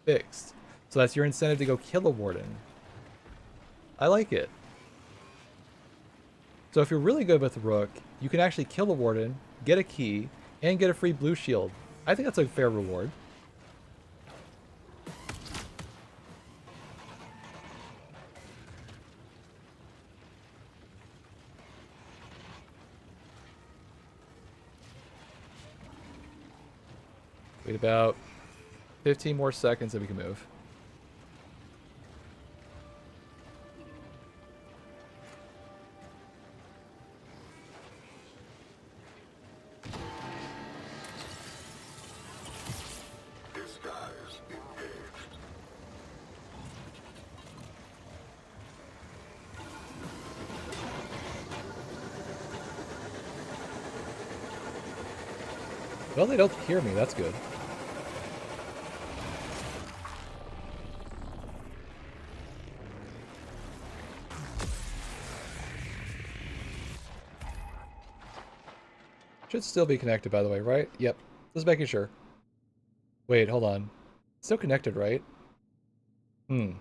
fixed. So that's your incentive to go kill a warden. I like it. So if you're really good with rook, you can actually kill a warden, get a key, and get a free blue shield. I think that's a fair reward. Wait about 15 more seconds and we can move. Well, they don't hear me, that's good. Should still be connected, by the way, right? Yep. Just making sure. Wait, hold on. Still connected, right? It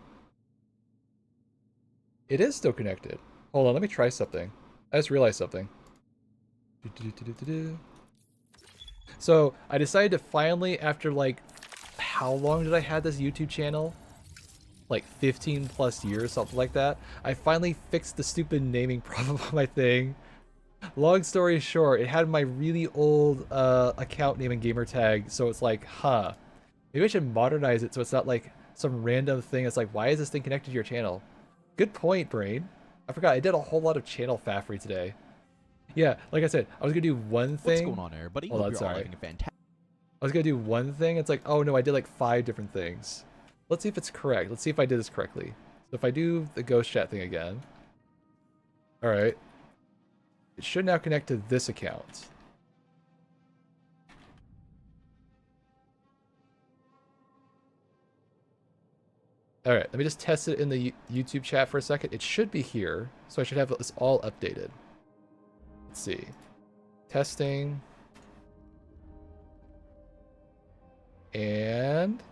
is still connected. Hold on, let me try something. I just realized something. So, I decided to finally, after like, how long did I have this YouTube channel? Like 15 plus years, something like that. I finally fixed the stupid naming problem on my thing. Long story short, it had my really old account name and gamer tag, so it's like, huh. Maybe I should modernize it so it's not like some random thing. It's like, why is this thing connected to your channel? Good point, brain. I forgot, I did a whole lot of channel faffery today. Yeah, like I said, I was gonna do one What's thing. going on, everybody? Hold Hope on, you're all sorry. having a fantastic. I was gonna do one thing. It's like, oh no, I did like 5 different things. Let's see if it's correct. Let's see if I did this correctly. So if I do the ghost chat thing again. Alright. It should now connect to this account. Alright, let me just test it in the YouTube chat for a second. It should be here, so I should have this all updated. Let's see. Testing. And...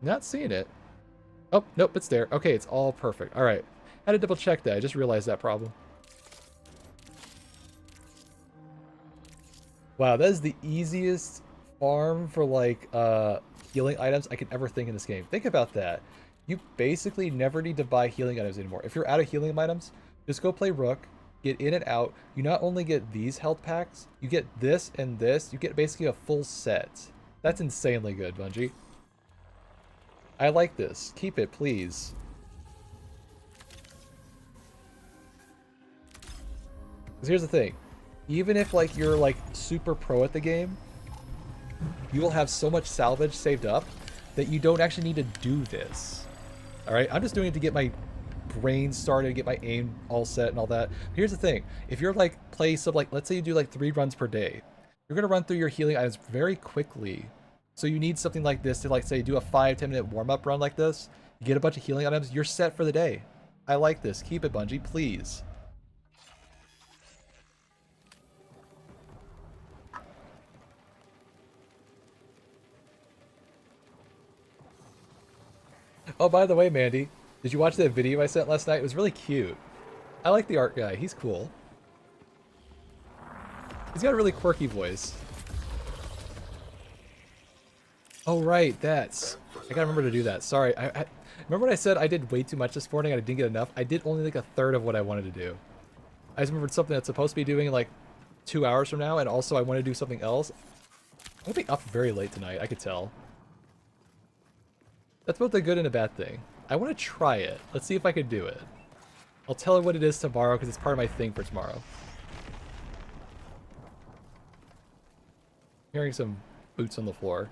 not seeing it. Oh, nope, it's there. Okay, it's all perfect. Alright. Had to double check that. I just realized that problem. Wow, that is the easiest farm for like healing items I could ever think in this game. Think about that. You basically never need to buy healing items anymore. If you're out of healing items, just go play Rook, get in and out. You not only get these health packs, you get this and this. You get basically a full set. That's insanely good, Bungie. I like this. Keep it, please. Because here's the thing. Even if like you're like super pro at the game, you will have so much salvage saved up that you don't actually need to do this. Alright? I'm just doing it to get my brain started, get my aim all set and all that. But here's the thing. If you're like play sub like let's say you do like 3 runs per day, you're gonna run through your healing items very quickly. So you need something like this to like say do a 5-10 minute warm-up run like this. You get a bunch of healing items, you're set for the day. I like this. Keep it, Bungie, please. Oh, by the way, Mandy, did you watch that video I sent last night? It was really cute. I like the art guy. He's cool. He's got a really quirky voice. Oh, right, that's... I gotta remember to do that. Sorry, I remember when I said I did way too much this morning and I didn't get enough? I did only like a third of what I wanted to do. I just remembered something that's supposed to be doing in like 2 hours from now, and also I want to do something else. I'm gonna be up very late tonight, I could tell. That's both a good and a bad thing. I want to try it. Let's see if I can do it. I'll tell her what it is tomorrow because it's part of my thing for tomorrow. Hearing some boots on the floor.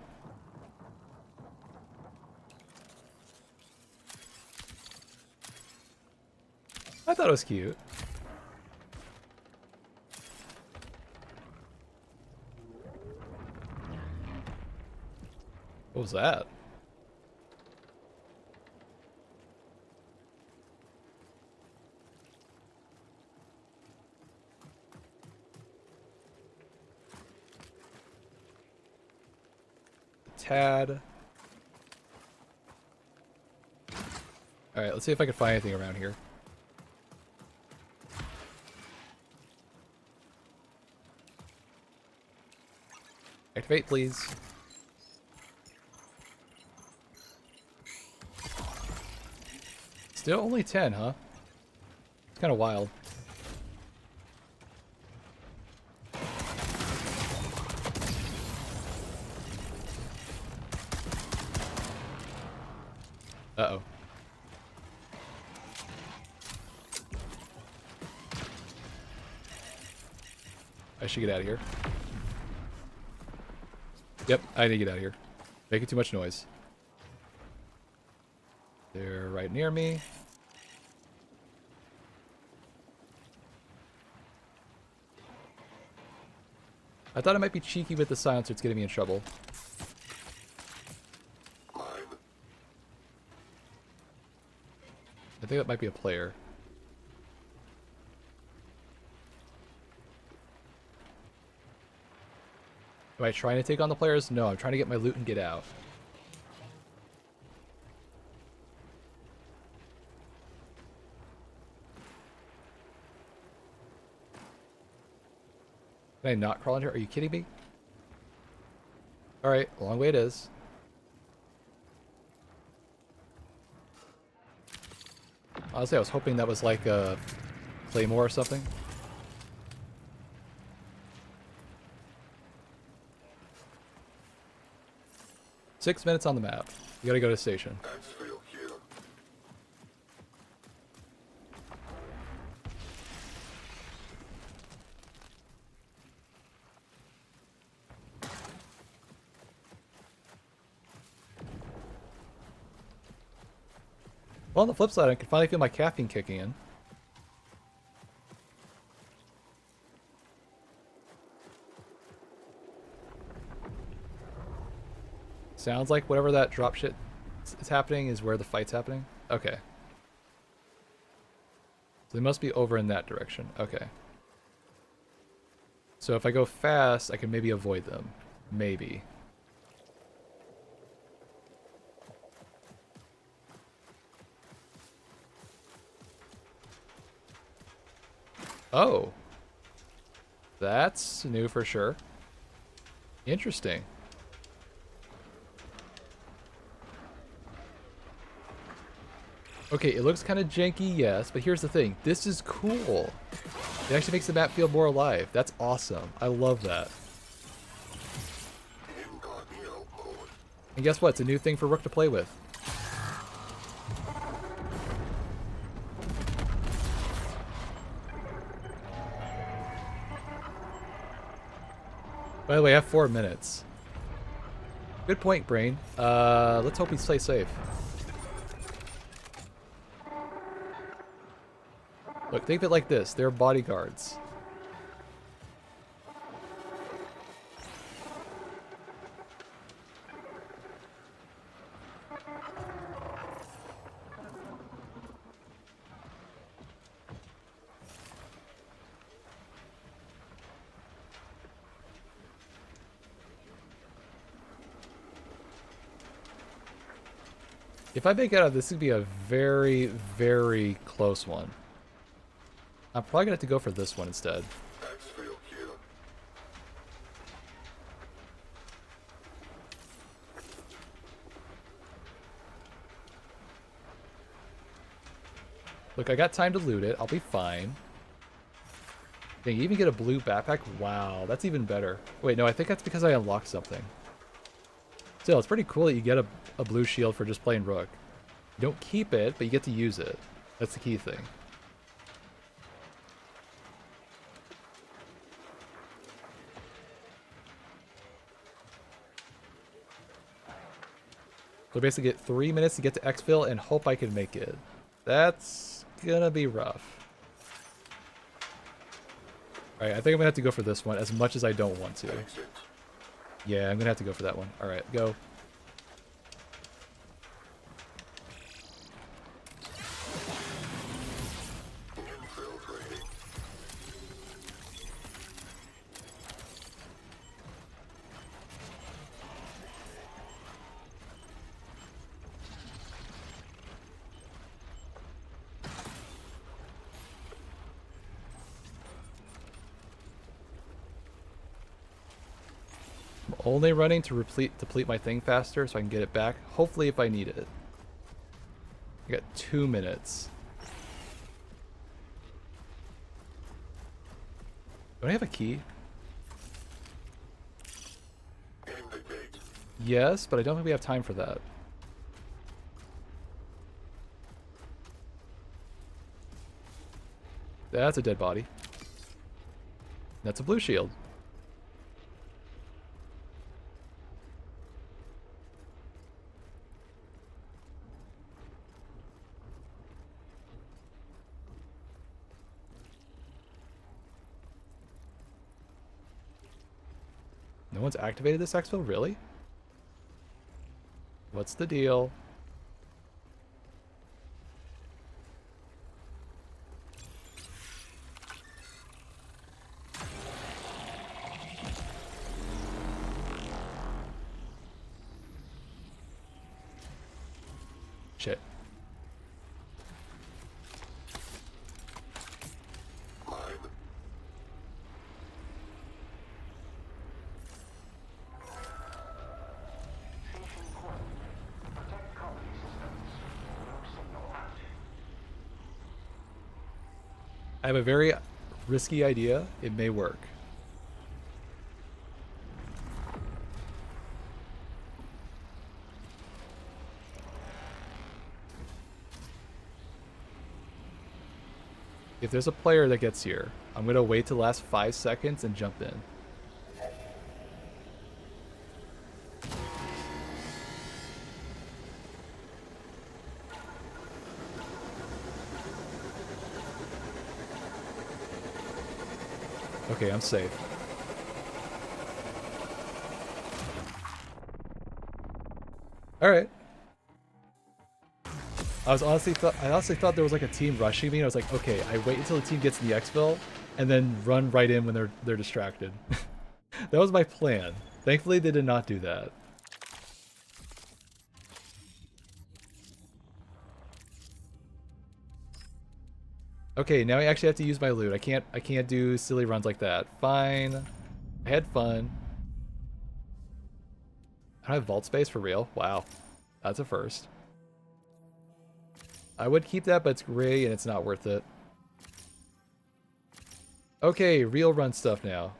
I thought it was cute. What was that? Tad. Alright, let's see if I can find anything around here. Activate, please. Still only 10, huh? It's kind of wild. Uh-oh. I should get out of here. Yep, I need to get out of here. Making too much noise. They're right near me. I thought I might be cheeky with the silencer. It's getting me in trouble. I think that might be a player. Am I trying to take on the players? No, I'm trying to get my loot and get out. Can I not crawl in here? Are you kidding me? Alright, long way it is. Honestly, I was hoping that was like a claymore or something. Six minutes on the map. We gotta go to station. Well, on the flip side, I can finally feel my caffeine kicking in. Sounds like whatever that drop shit is happening is where the fight's happening. Okay. So they must be over in that direction. Okay. So if I go fast, I can maybe avoid them. Maybe. Oh. That's new for sure. Interesting. Okay, it looks kind of janky, yes, but here's the thing. This is cool. It actually makes the map feel more alive. That's awesome. I love that. And guess what? It's a new thing for Rook to play with. By the way, I have 4 minutes. Good point, Brain. Let's hope we stay safe. Look, think of it like this. They're bodyguards. If I make it out, this would be a very, very close one. I'm probably gonna have to go for this one instead. Look, I got time to loot it. I'll be fine. Dang, you even get a blue backpack? Wow, that's even better. Wait, no, I think that's because I unlocked something. Still, it's pretty cool that you get a blue shield for just playing Rook. You don't keep it, but you get to use it. That's the key thing. So basically get 3 minutes to get to exfil and hope I can make it. That's gonna be rough. Alright, I think I'm gonna have to go for this one as much as I don't want to. Yeah, I'm gonna have to go for that one. Alright, go. Only running to deplete my thing faster so I can get it back. Hopefully if I need it. I got 2 minutes. Don't I have a key? Yes, but I don't think we have time for that. That's a dead body. That's a blue shield. No one's activated this exfil? Really? What's the deal? Shit. have a very risky idea. It may work. If there's a player that gets here, I'm going to wait till the last 5 seconds and jump in. Okay, I'm safe. Alright. I honestly thought there was like a team rushing me, and I was like, okay, I wait until the team gets in the exfil, and then run right in when they're distracted. That was my plan. Thankfully, they did not do that. Okay, now I actually have to use my loot. I can't do silly runs like that. Fine. I had fun. I don't have vault space for real. Wow. That's a first. I would keep that, but it's gray and it's not worth it. Okay, real run stuff now.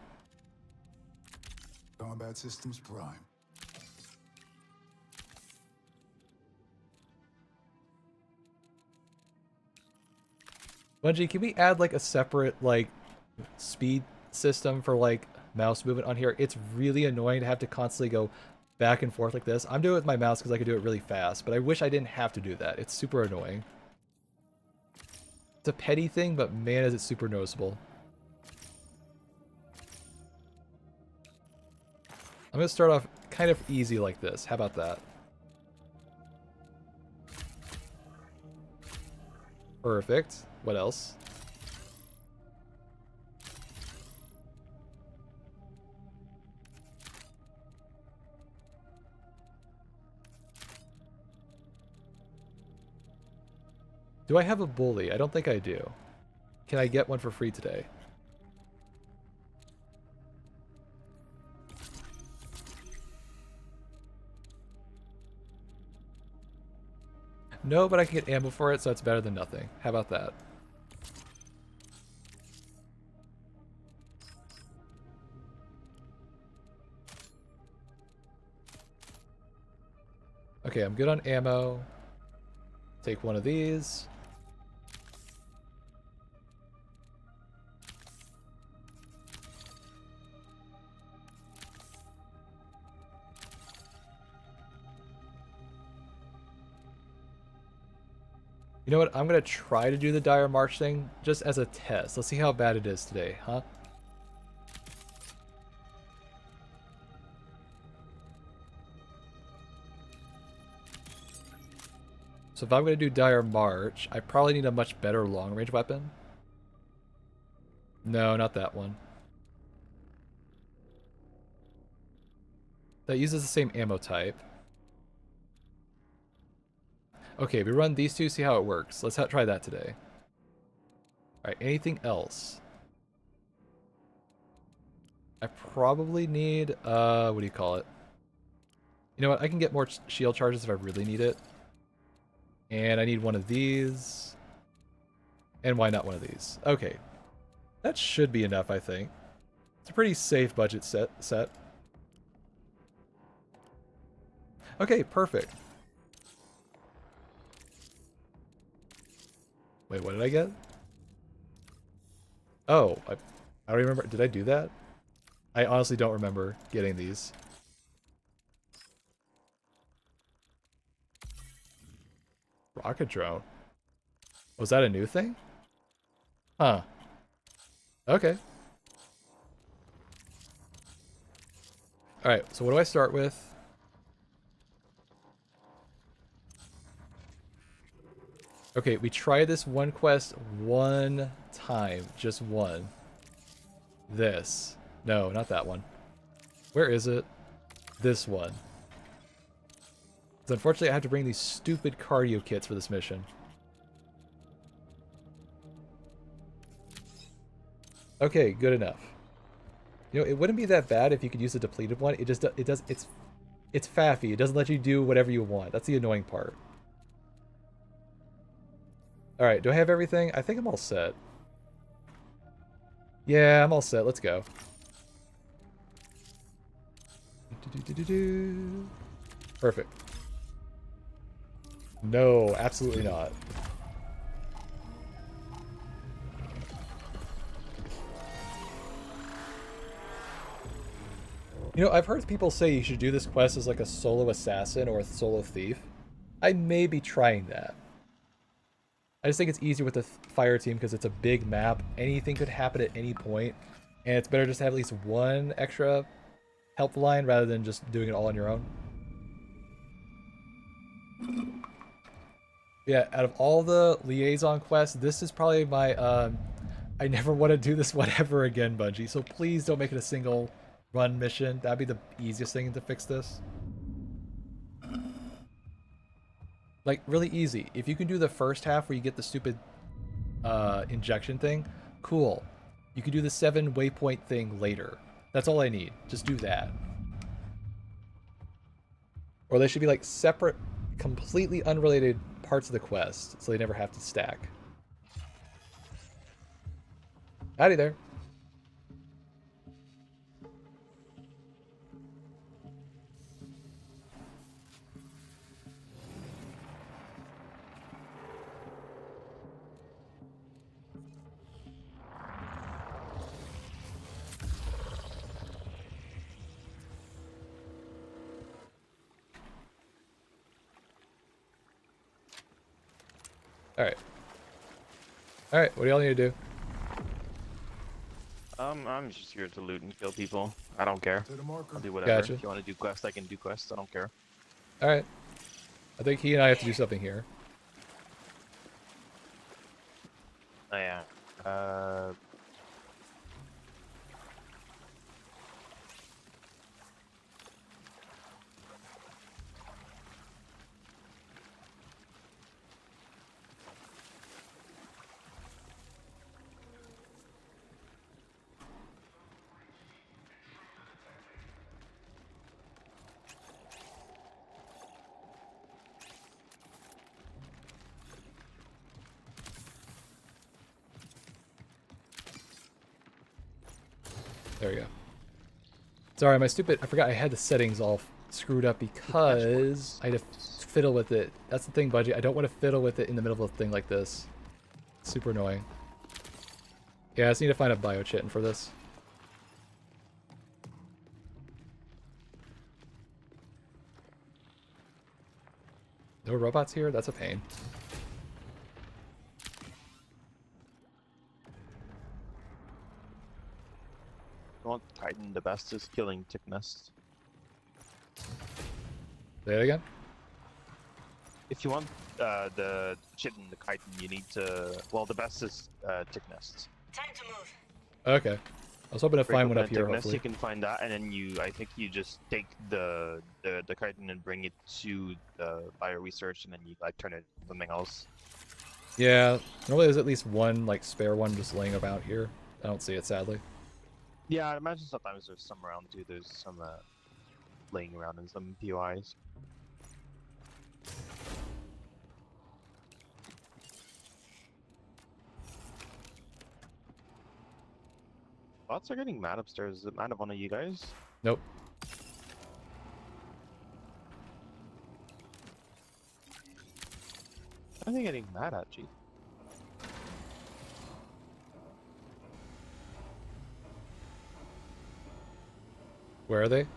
Combat systems prime. Bungie, can we add like a separate like speed system for like mouse movement on here? It's really annoying to have to constantly go back and forth like this. I'm doing it with my mouse because I can do it really fast, but I wish I didn't have to do that. It's super annoying. It's a petty thing, but man, is it super noticeable. I'm gonna start off kind of easy like this. How about that? Perfect. What else? Do I have a bully? I don't think I do. Can I get one for free today? No, but I can get ammo for it, so it's better than nothing. How about that? Okay, I'm good on ammo. Take one of these. You know what? I'm going to try to do the Dire March thing just as a test. Let's see how bad it is today, huh? So if I'm going to do Dire March, I probably need a much better long-range weapon. No, not that one. That uses the same ammo type. Okay, we run these two, see how it works. Let's try that today. Alright, anything else? I probably need, what do you call it? You know what, I can get more shield charges if I really need it. And I need one of these. And why not one of these? Okay. That should be enough, I think. It's a pretty safe budget set. Okay, perfect. Wait, what did I get? Oh, I don't remember. Did I do that? I honestly don't remember getting these. Rocket drone. Was that a new thing? Huh. Okay. Alright, so what do I start with? Okay, we try this one quest one time. Just one. This. No, not that one. Where is it? This one. So unfortunately, I have to bring these stupid cardio kits for this mission. Okay, good enough. You know, it wouldn't be that bad if you could use a depleted one. It's faffy. It doesn't let you do whatever you want. That's the annoying part. Alright, do I have everything? I think I'm all set. Yeah, I'm all set. Let's go. Perfect. No, absolutely not. You know, I've heard people say you should do this quest as like a solo assassin or a solo thief. I may be trying that. I just think it's easier with the fire team because it's a big map. Anything could happen at any point, and it's better just to have at least one extra help line rather than just doing it all on your own. Yeah, out of all the liaison quests, this is probably my I never want to do this whatever again, Bungie. So please don't make it a single run mission. That'd be the easiest thing to fix this. Like, really easy. If you can do the first half where you get the stupid injection thing, cool. You can do the 7 waypoint thing later. That's all I need. Just do that. Or they should be like separate, completely unrelated parts of the quest, so they never have to stack. Howdy there. Alright. Alright, what do y'all need to do? I'm just here to loot and kill people. I don't care. I'll do whatever. Gotcha. If you want to do quests, I can do quests. I don't care. Alright. I think he and I have to do something here. Oh yeah. There we go. Sorry, my stupid... I forgot I had the settings all screwed up because I had to fiddle with it. That's the thing, Budgie. I don't want to fiddle with it in the middle of a thing like this. Super annoying. Yeah, I just need to find a biochitin for this. No robots here? That's a pain. You want Titan, the best is killing tick nests. Say it again? If you want the chitin, the chitin, you need to. Well, the best is tick nests. Time to move. Okay. I was hoping to find one up Tick here, nest, hopefully. you can find that, and then I think you just take the chitin and bring it to the bio research, and then you like turn it into something else. Yeah, normally there's at least one, like, spare one just laying about here. I don't see it, sadly. Yeah, I imagine sometimes there's some around too. There's some laying around in some POIs. Bots are getting mad upstairs. Is it mad at one of you guys? Nope. What are they getting mad at, G? Where are they?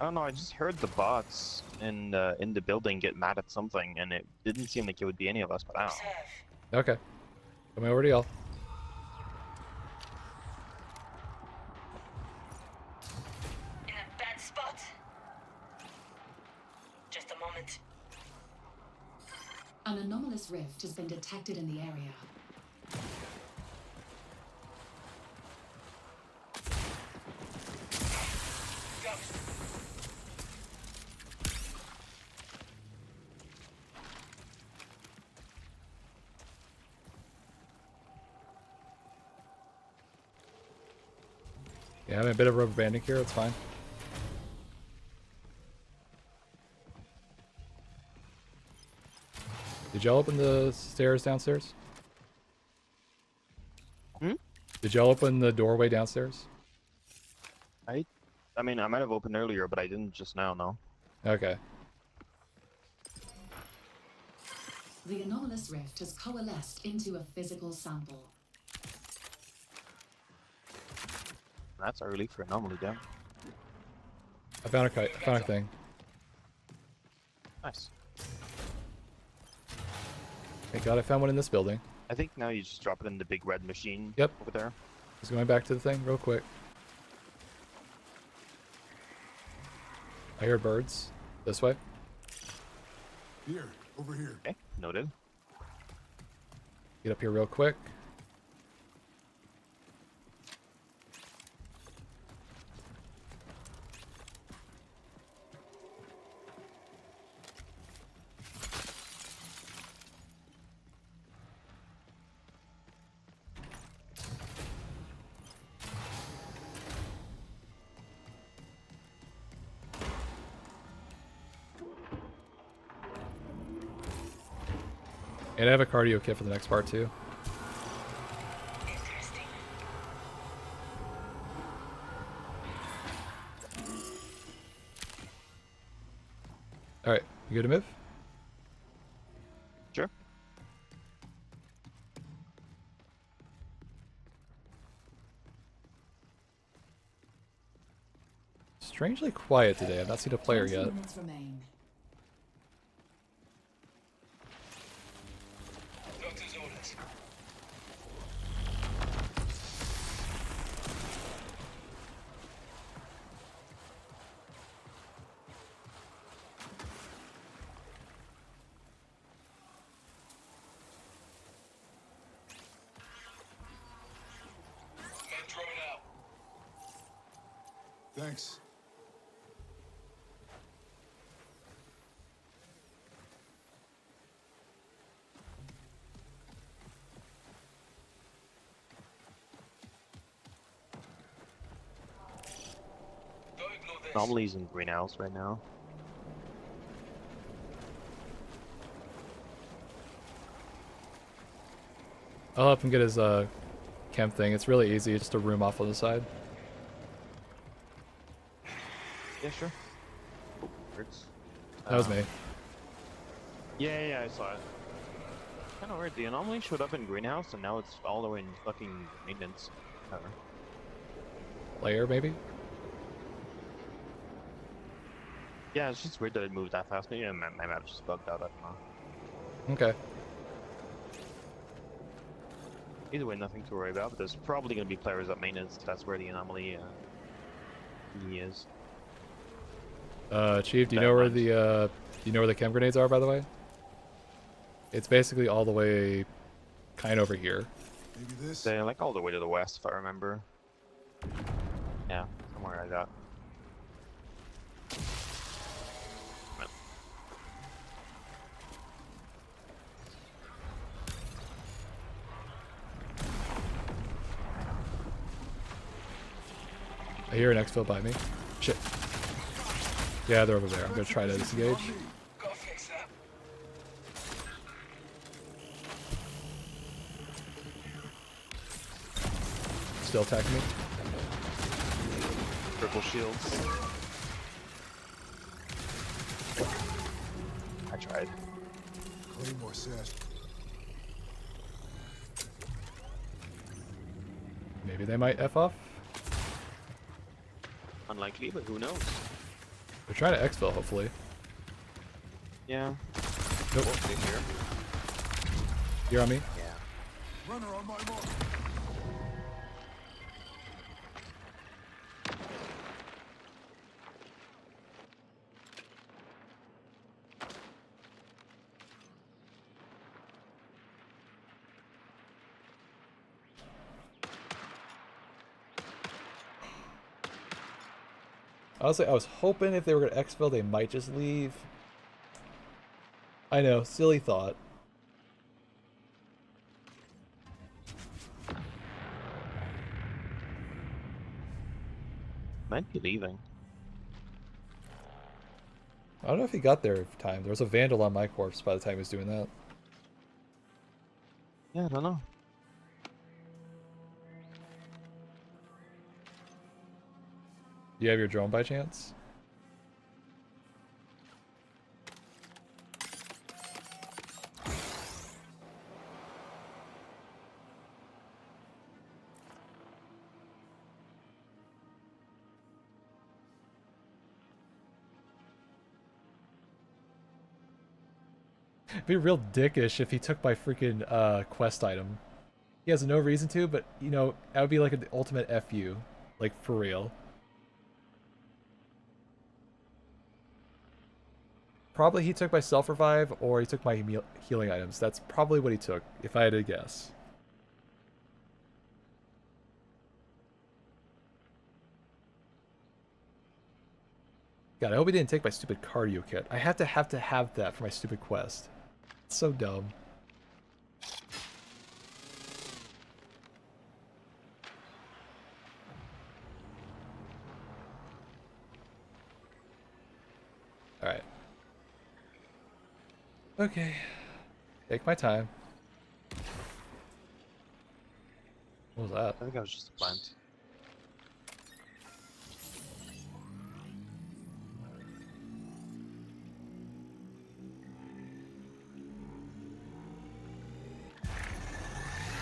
I don't know. I just heard the bots in the building get mad at something, and it didn't seem like it would be any of us. But I don't know. Okay. Coming over to y'all. In a bad spot. Just a moment. An anomalous rift has been detected in the area. Go. Yeah, I'm in a bit of rubber banding here. It's fine. Did y'all open the stairs downstairs? Did y'all open the doorway downstairs? I mean, I might have opened earlier, but I didn't just now, no. Okay. The anomalous rift has coalesced into a physical sample. That's early for anomaly, damn. I found a kite. I found a thing. Nice. Thank God I found one in this building. I think now you just drop it in the big red machine Yep. over there. Just going back to the thing real quick. I hear birds. This way. Here, over here. Okay, noted. Get up here real quick. And I have a cardio kit for the next part too. Interesting. Alright, you good to move? Sure. Strangely quiet today. I've not seen a player 20 yet. minutes remain. Doctor's orders. Man drone out. Thanks. Don't ignore this. Anomaly's in greenhouse right now. I'll help him get his chem thing. It's really easy. It's just a room off on the side. Yeah, sure. Oh, hurts. That was me. Yeah, I saw it. Kinda weird. The anomaly showed up in greenhouse and now it's all the way in fucking maintenance. Player, maybe? Yeah, it's just weird that it moved that fast. Maybe my map just bugged out. I don't know. Okay. Either way, nothing to worry about. But there's probably gonna be players at maintenance. That's where the anomaly he is. Chief, do you know where the chem grenades are, by the way? It's basically all the way kind of over here. Maybe this. They're like all the way to the west, if I remember. Yeah, somewhere like that. I hear an exfil by me. Shit. Yeah, they're over there. I'm gonna try to disengage. Gotta fix that. Still attacking me. Purple shields. I tried. Claymore set. Maybe they might F off. Unlikely, but who knows? They're trying to exfil, hopefully. Yeah. Nope. Oh, they're here. You're on me. Yeah. Runner on my mark. Honestly, I was hoping if they were gonna exfil, they might just leave. I know, silly thought. Might be leaving. I don't know if he got there in time. There was a vandal on my corpse by the time he was doing that. Yeah, I don't know. Do you have your drone by chance? It'd be real dickish if he took my freaking quest item. He has no reason to, but you know, that would be like an ultimate FU. Like for real. Probably he took my self-revive or he took my healing items. That's probably what he took, if I had to guess. God, I hope he didn't take my stupid cardio kit. I have to have that for my stupid quest. It's so dumb. Alright. Okay. Take my time. What was that? I think that was just a plant.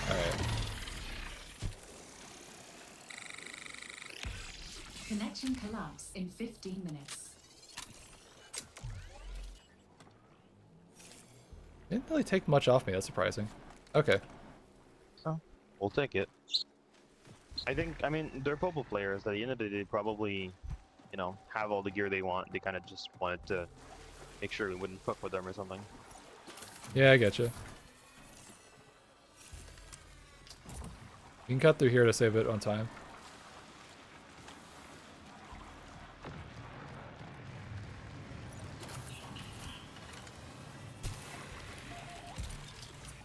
Alright. Connection collapse in 15 minutes. Didn't really take much off me, that's surprising. Okay. So, we'll take it. I mean, they're Popo players. At the end of the day, they probably, you know, have all the gear they want. They kind of just wanted to make sure we wouldn't fuck with them or something. Yeah, I get you. You can cut through here to save it on time.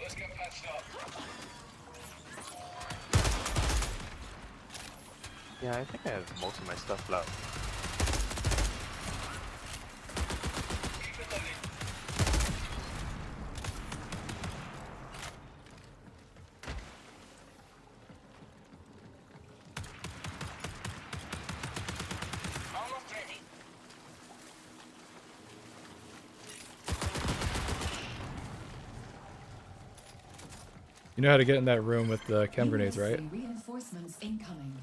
Let's get patched up. Yeah, I think I have most of my stuff left. Keep it loaded. Almost ready. You know how to get in that room with the chem grenades, right? USC reinforcements incoming.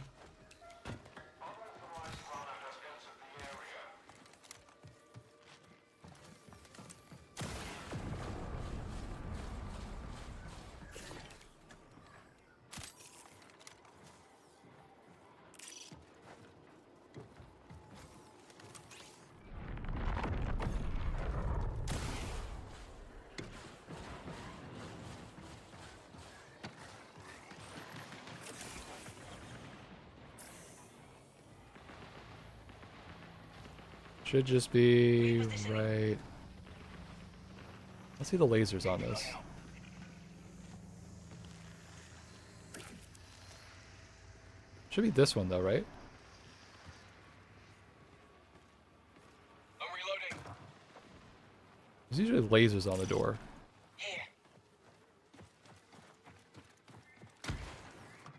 Should just be right. Let's see the lasers on this. Should be this one though, right? I'm reloading. There's usually lasers on the door. Here.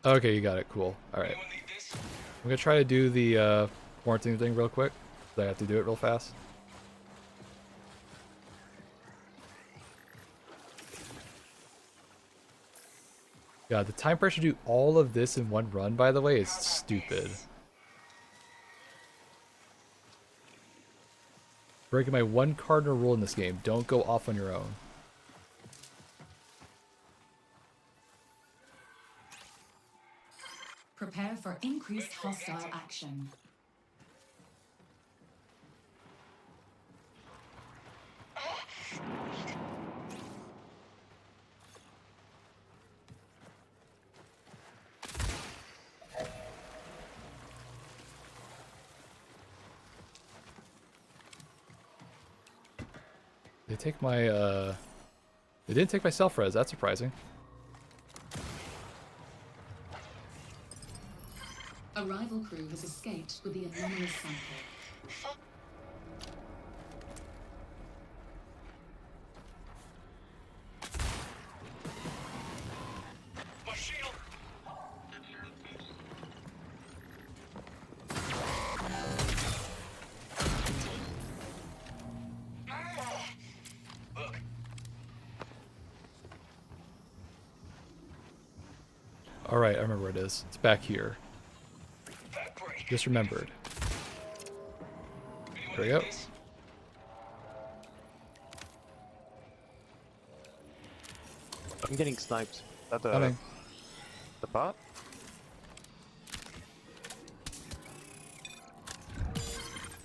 Okay, you got it. Cool. Alright. Anyone need this? I'm gonna try to do the quarantine thing real quick. I have to do it real fast. God, the time pressure to do all of this in one run, by the way, is stupid. Breaking my one cardinal rule in this game. Don't go off on your own. Prepare for increased hostile action. They take my, They didn't take my self-res, that's surprising. A rival crew has escaped with the anomalous sample. My shield. Alright, I remember where it is. It's back here. Backbreak. Just remembered. There we go. I'm getting sniped. Is that Coming. the bot?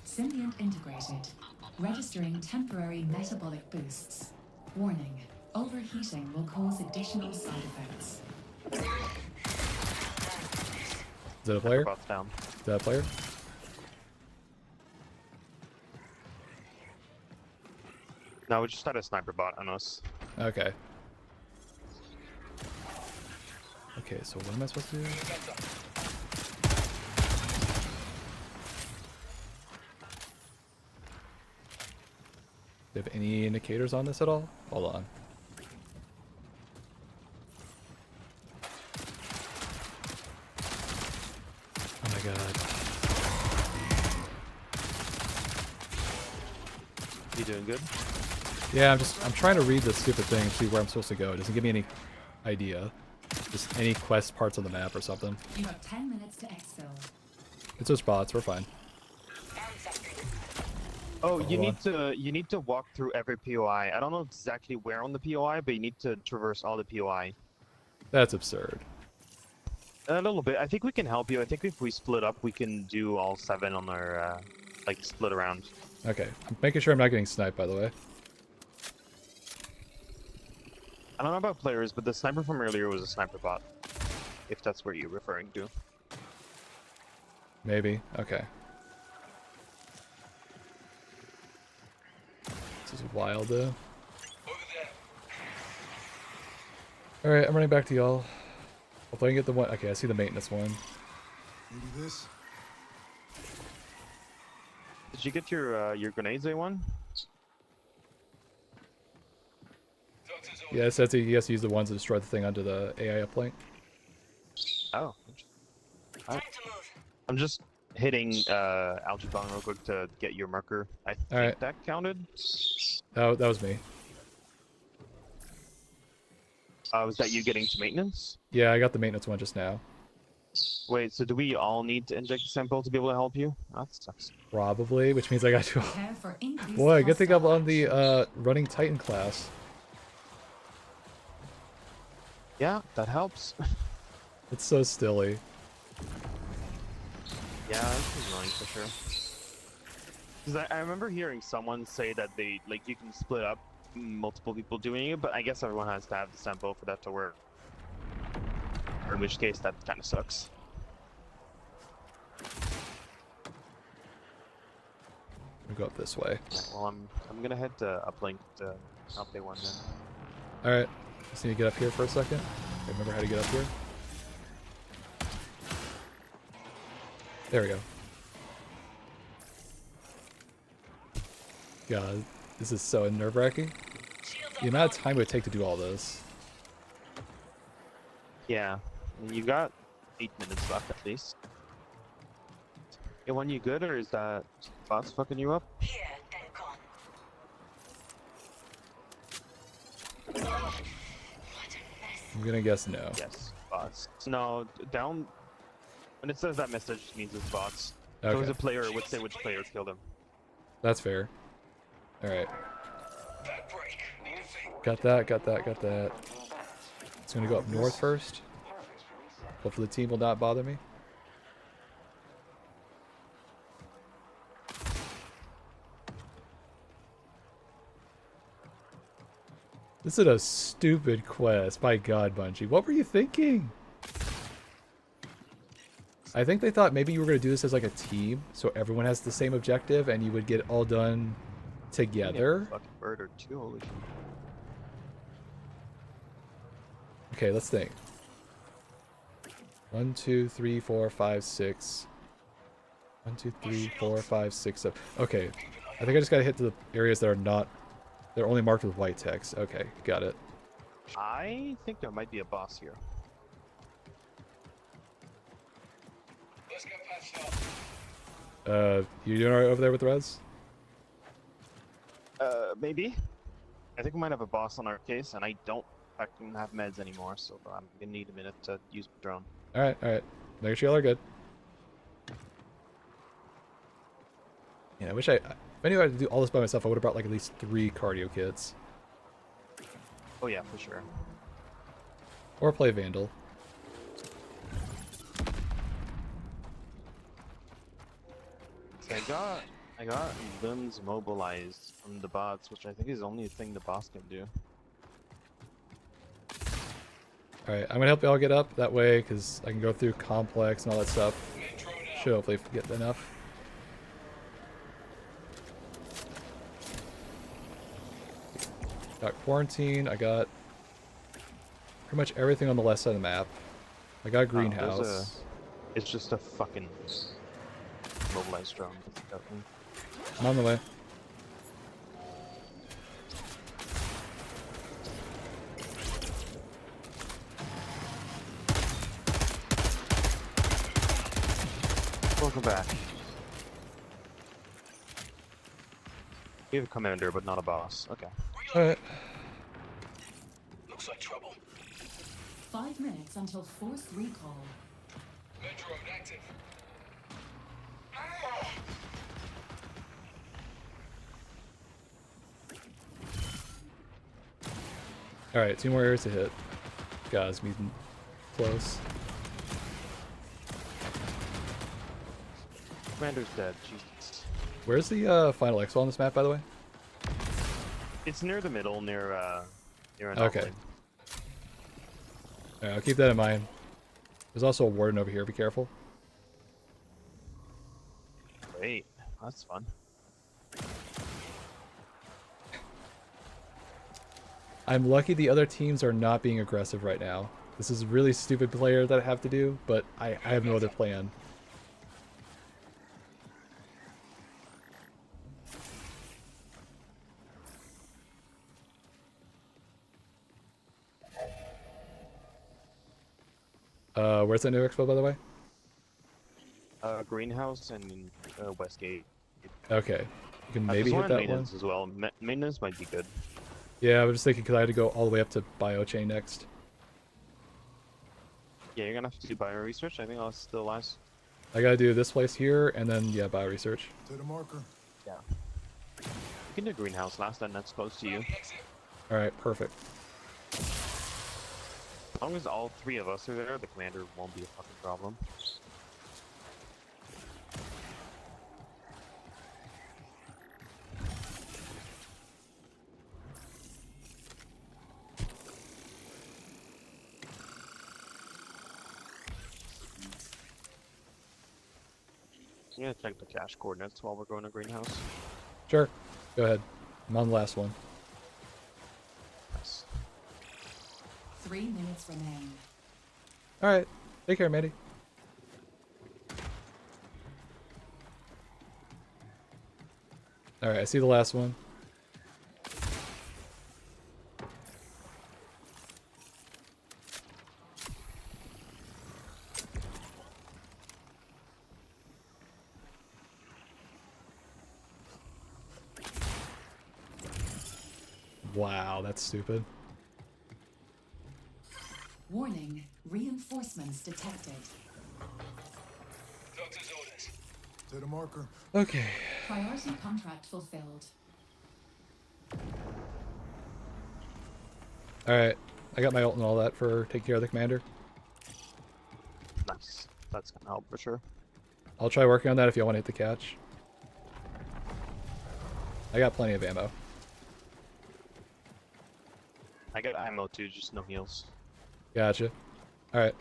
Symbiont integrated. Registering temporary metabolic boosts. Warning. Overheating will cause additional side effects. Is that a player? Bot's down. Is that a player? No, we just had a sniper bot on us. Okay. Okay, so what am I supposed to do? Do you have any indicators on this at all? Hold on. Oh my god. You doing good? Yeah, I'm trying to read this stupid thing and see where I'm supposed to go. It doesn't give me any idea. Just any quest parts on the map or something. You have 10 minutes to exfil. It's just bots, we're fine. Oh, Hold you need to walk through every POI. I don't know exactly where on the POI, but you need to traverse all the POI. That's absurd. A little bit. I think we can help you. I think if we split up, we can do all 7 on our like split around. Okay, I'm making sure I'm not getting sniped, by the way. I don't know about players, but the sniper from earlier was a sniper bot. If that's what you're referring to. Maybe. Okay. This is wild, though. Over there. Alright, I'm running back to y'all. Hopefully I can get the one. Okay, I see the maintenance one. Maybe this. Did you get your grenades, A1? Doctor's over. Yeah, it says he has to use the ones that destroy the thing under the AI uplink. Oh. Time to move. I'm just hitting Algebon real quick to get your marker. I think Alright. that counted. That was me. Was that you getting to maintenance? Yeah, I got the maintenance one just now. Wait, so do we all need to inject a sample to be able to help you? Oh, that sucks. Probably, which means I got to. Prepare for increased Boy, good thing I'm hostile on the running Titan class. Yeah, that helps. It's so stilly. Yeah, that's annoying for sure. Because I remember hearing someone say that they you can split up multiple people doing it, but I guess everyone has to have the sample for that to work. Or in which case, that kind of sucks. We go up this way. Yeah, well, I'm gonna head to uplink to help they one then. All right, just need to get up here for a second. Remember how to get up here? There we go. God, this is so nerve-wracking. The amount of time it would take to do all this. Yeah, and you got 8 minutes left at least. Yeah, when you good, or is that boss fucking you up? Here and gone. What a mess. I'm gonna guess no. Yes, bots. No, down. When it says that message, it means it's bots. So as Okay, a player, it would say which player killed him. that's fair. All right, Backbreak. Need a thing. got that, got that, got that. It's gonna go up north first. Hopefully the team will not bother me. This is a stupid quest. My God, Bungie. What were you thinking? I think they thought maybe you were going to do this as like a team, so everyone has the same objective and you would get it all done together. Fucking bird or two, holy shit. Okay, let's think. 1, 2, 3, 4, 5, 6. 1, 2, 3, 4, 5, 6, 7. Okay, I think I just got to hit to the areas that are not... They're only marked with white text. Okay, got it. I think there might be a boss here. Let's get patched up. You doing alright over there with Rez? Maybe. I think we might have a boss on our case, and I don't I don't have meds anymore, so I'm gonna need a minute to use my drone. Alright, alright. Make sure y'all are good. Yeah, I wish if I knew I had to do all this by myself, I would have brought like at least 3 cardio kits. Oh yeah, for sure. Or play Vandal. So I got limbs mobilized from the bots, which I think is the only thing the boss can do. Alright, I'm gonna help y'all get up that way, because I can go through complex and all that stuff. Should hopefully get enough. Got quarantine, I got pretty much everything on the left side of the map. I got a greenhouse. It's just a fucking mobilized drone. I'm on the way. Welcome back. You have a commander, but not a boss. Okay. Alright. Looks like trouble. 5 minutes until forced recall. Metro active. Alright, 2 more areas to hit. Guys, meeting close. Commander's dead. Jesus. Where's the final expo on this map, by the way? It's near the middle, near an Okay. outlet. Alright, I'll keep that in mind. There's also a warden over here, be careful. Great. That's fun. I'm lucky the other teams are not being aggressive right now. This is a really stupid player that I have to do, but I have no other plan. Where's that new expo, by the way? Greenhouse and Westgate. Okay. You can maybe There's hit one that maintenance one. as well. Maintenance might be good. Yeah, I was just thinking because I had to go all the way up to biochain next. Yeah, you're gonna have to do bio research. I think that's the last. I gotta do this place here, and then, yeah, bio research. To the marker. Yeah. You can do greenhouse last, and that's close to you. Alright, perfect. As long as all 3 of us are there, the commander won't be a fucking problem. I'm gonna check the cache coordinates while we're going to greenhouse. Sure. Go ahead. I'm on the last one. Nice. 3 minutes remain. Alright. Take care, Mandy. Alright, I see the last one. Wow, that's stupid. Warning, reinforcements detected. Doctor's orders. To the marker. Okay. Priority contract fulfilled. Alright. I got my ult and all that for taking care of the commander. Nice. That's gonna help for sure. I'll try working on that if you want to hit the catch. I got plenty of ammo. I got ammo too, just no heals. Gotcha. Alright.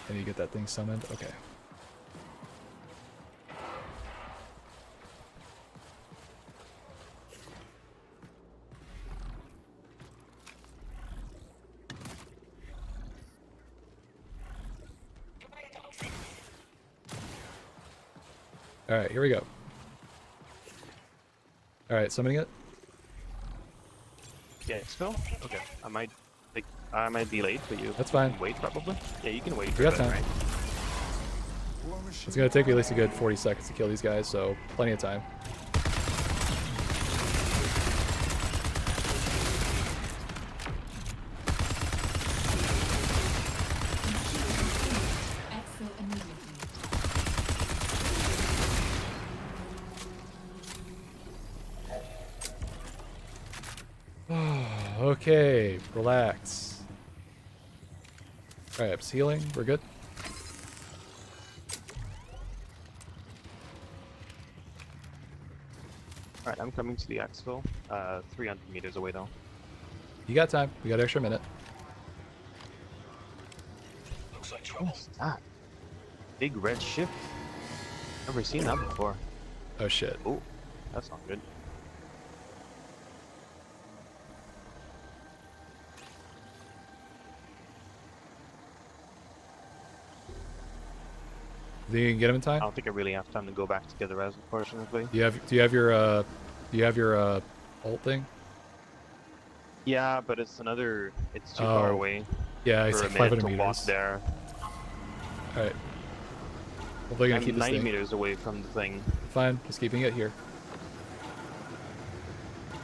Can you get that thing summoned? Okay. Alright, here we go. Alright, summoning it. Yeah, spell? Okay. I might Like, I might be late, but you That's fine. can wait probably. Yeah, you can wait. We got for a bit, time. right? War machine. It's gonna take me at least a good 40 seconds to kill these guys, so plenty of time. Exfil immediately. Okay, relax. Alright, it's healing. We're good. All right, I'm coming to the exfil. 300 meters away though. You got time. We got an extra minute. Looks like trouble. What's that? Big red ship. Never seen that before. Oh shit. Oh, that's not good. Think you can get him in I time? don't think I really have time to go back to get the res, unfortunately. Do you have your ult thing? Yeah, but it's too far Oh, away Yeah, it's for like a minute 500 to walk meters. there. Alright. Hopefully gonna I'm keep this 90 thing. meters away from the thing. Fine, just keeping it here.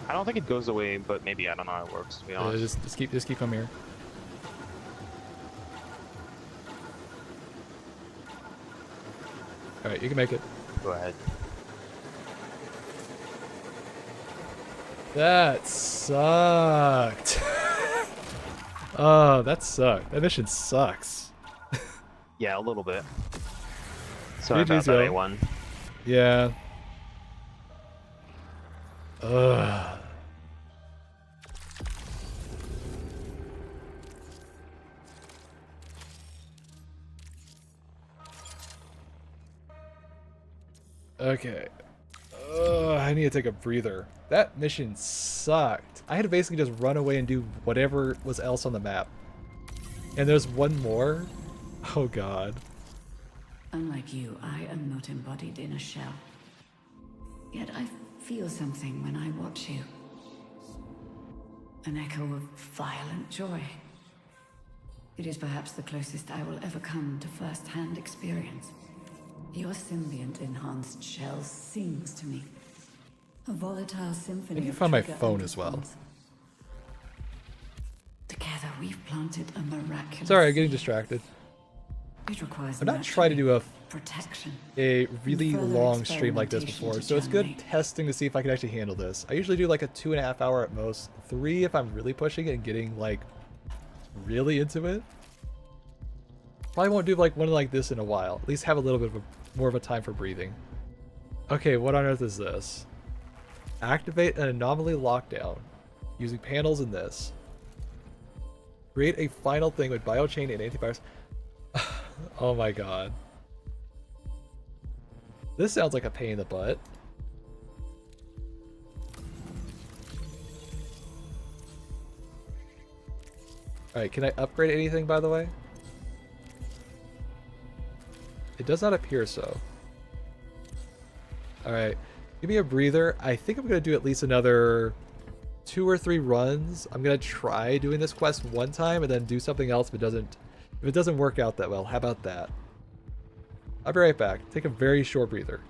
I don't think it goes away, but maybe I don't know how it works, to be honest. Just keep them here. Alright, you can make it. Go ahead. That sucked. Oh, that sucked. That mission sucks. Yeah, a little bit. Sorry GG's, about that, yo. A1. Yeah. Ugh. Okay. I need to take a breather. That mission sucked. I had to basically just run away and do whatever was else on the map. And there's one more? Oh god. Unlike you, I am not embodied in a shell. Yet I feel something when I watch you. An echo of violent joy. It is perhaps the closest I will ever come to first-hand experience. Your symbiont-enhanced shell sings to me. A volatile symphony. I can of find my trigger phone and as well. response. Together, we've planted a miraculous. Sorry, I'm getting seed. distracted. It requires I'm not nurturing, trying to do protection. a really Further long stream like this experimentation before, to so it's good germinate. testing to see if I can actually handle this. I usually do like a 2.5 hour at most, 3 if I'm really pushing it and getting like really into it. Probably won't do like one like this in a while. At least have a little bit of more of a time for breathing. Okay, what on earth is this? Activate an anomaly lockdown using panels in this. Create a final thing with biochain and antivirus. Oh my god. This sounds like a pain in the butt. Alright, can I upgrade anything, by the way? It does not appear so. Alright, give me a breather. I think I'm going to do at least another 2 or 3 runs. I'm going to try doing this quest one time and then do something else if it doesn't work out that well. How about that? I'll be right back. Take a very short breather.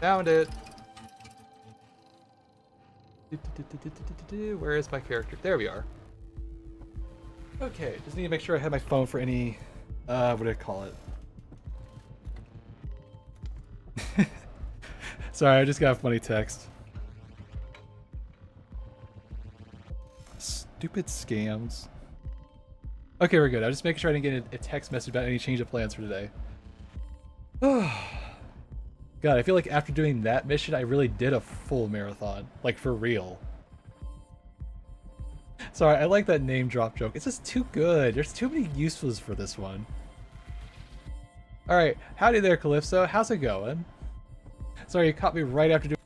Found it. Where is my character? There we are. Okay, just need to make sure I have my phone for any, what do I call it? Sorry, I just got a funny text. Stupid scams. Okay, we're good. I was just making sure I didn't get a text message about any change of plans for today. God, I feel like after doing that mission, I really did a full marathon. Like, for real. Sorry, I like that name drop joke. It's just too good. There's too many uses for this one. Alright, howdy there, Calypso. How's it going? Sorry, you caught me right after doing...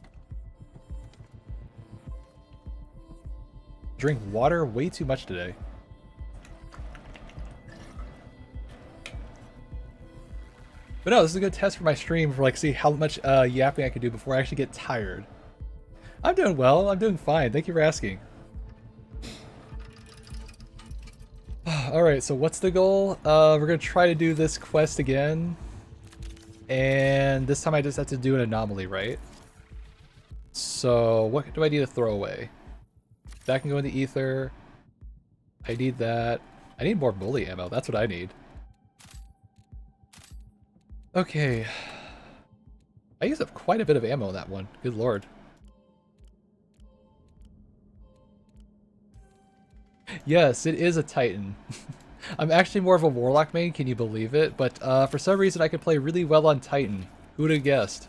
Drink water way too much today. But no, this is a good test for my stream for like see how much yapping I can do before I actually get tired. I'm doing well. I'm doing fine. Thank you for asking. Alright, so what's the goal? We're going to try to do this quest again. And this time I just have to do an anomaly, right? So what do I need to throw away? That can go in the ether. I need that. I need more bully ammo. That's what I need. Okay. I used up quite a bit of ammo in that one. Good lord. Yes, it is a Titan. I'm actually more of a Warlock main, can you believe it? But for some reason I could play really well on Titan. Who would have guessed?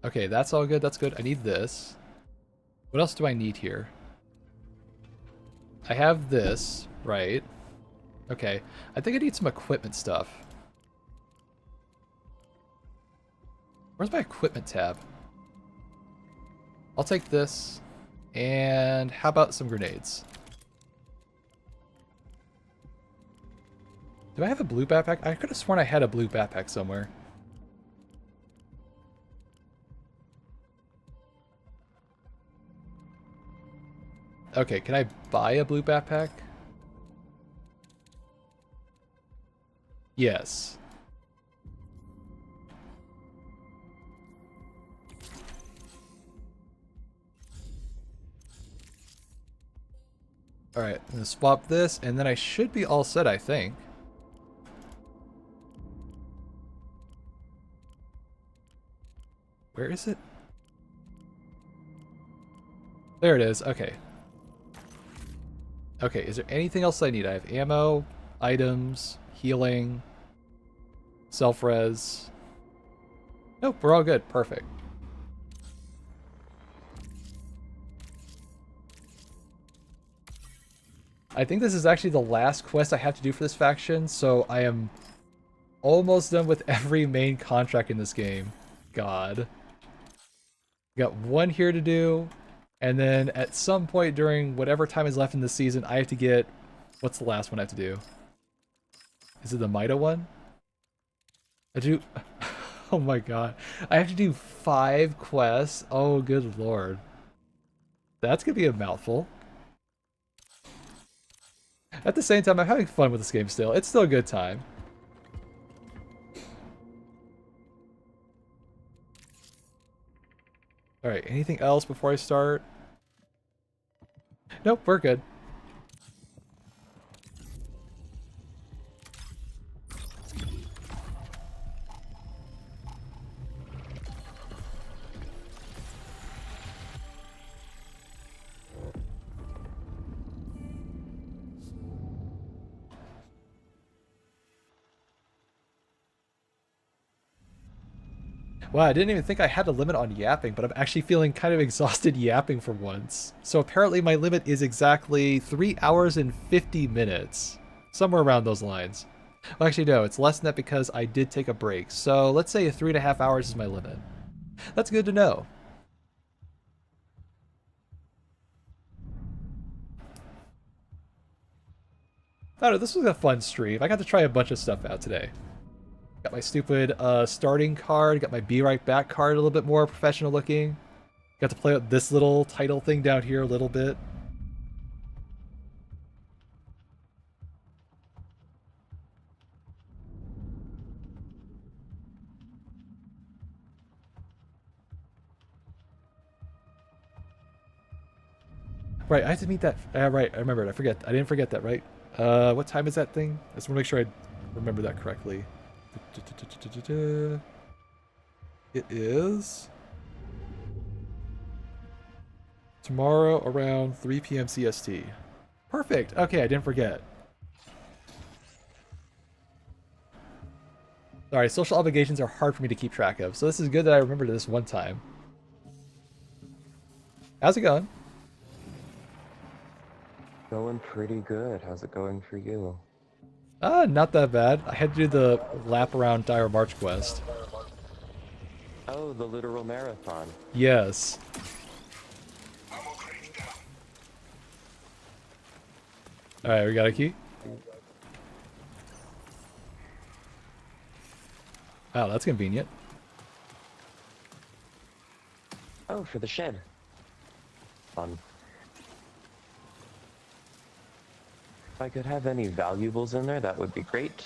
Okay, that's all good, that's good. I need this. What else do I need here? I have this, right? Okay, I think I need some equipment stuff. Where's my equipment tab? I'll take this, and how about some grenades? Do I have a blue backpack? I could have sworn I had a blue backpack somewhere. Okay, can I buy a blue backpack? Yes. Alright, I'm gonna swap this, and then I should be all set, I think. Where is it? There it is, okay. Okay, is there anything else I need? I have ammo, items, healing, self-res. Nope, we're all good. Perfect. I think this is actually the last quest I have to do for this faction, so I am almost done with every main contract in this game. God. Got one here to do. And then at some point during whatever time is left in the season, I have to get... What's the last one I have to do? Is it the Mida one? I do... Oh my god. I have to do 5 quests? Oh, good lord. That's gonna be a mouthful. At the same time, I'm having fun with this game still. It's still a good time. Alright, anything else before I start? Nope, we're good. Wow, I didn't even think I had a limit on yapping, but I'm actually feeling kind of exhausted yapping for once. So apparently my limit is exactly 3 hours and 50 minutes. Somewhere around those lines. Well, actually no, it's less than that because I did take a break. So let's say 3.5 hours is my limit. That's good to know. I don't know, this was a fun stream. I got to try a bunch of stuff out today. Got my stupid starting card, got my Be Right Back card a little bit more professional looking. Got to play with this little title thing down here a little bit. Right, I have to meet that. Right, I remembered. I didn't forget that, right? What time is that thing? I just want to make sure I remember that correctly. It is tomorrow around 3 p.m. CST. Perfect. Okay, I didn't forget. Sorry, social obligations are hard for me to keep track of, so this is good that I remembered this one time. How's it going? Going pretty good. How's it going for you? Not that bad. I had to do the lap around Dire March quest. Oh, the literal marathon. Yes. Alright, we got a key. Wow, that's convenient. Oh, for the shed. Fun. If I could have any valuables in there, that would be great.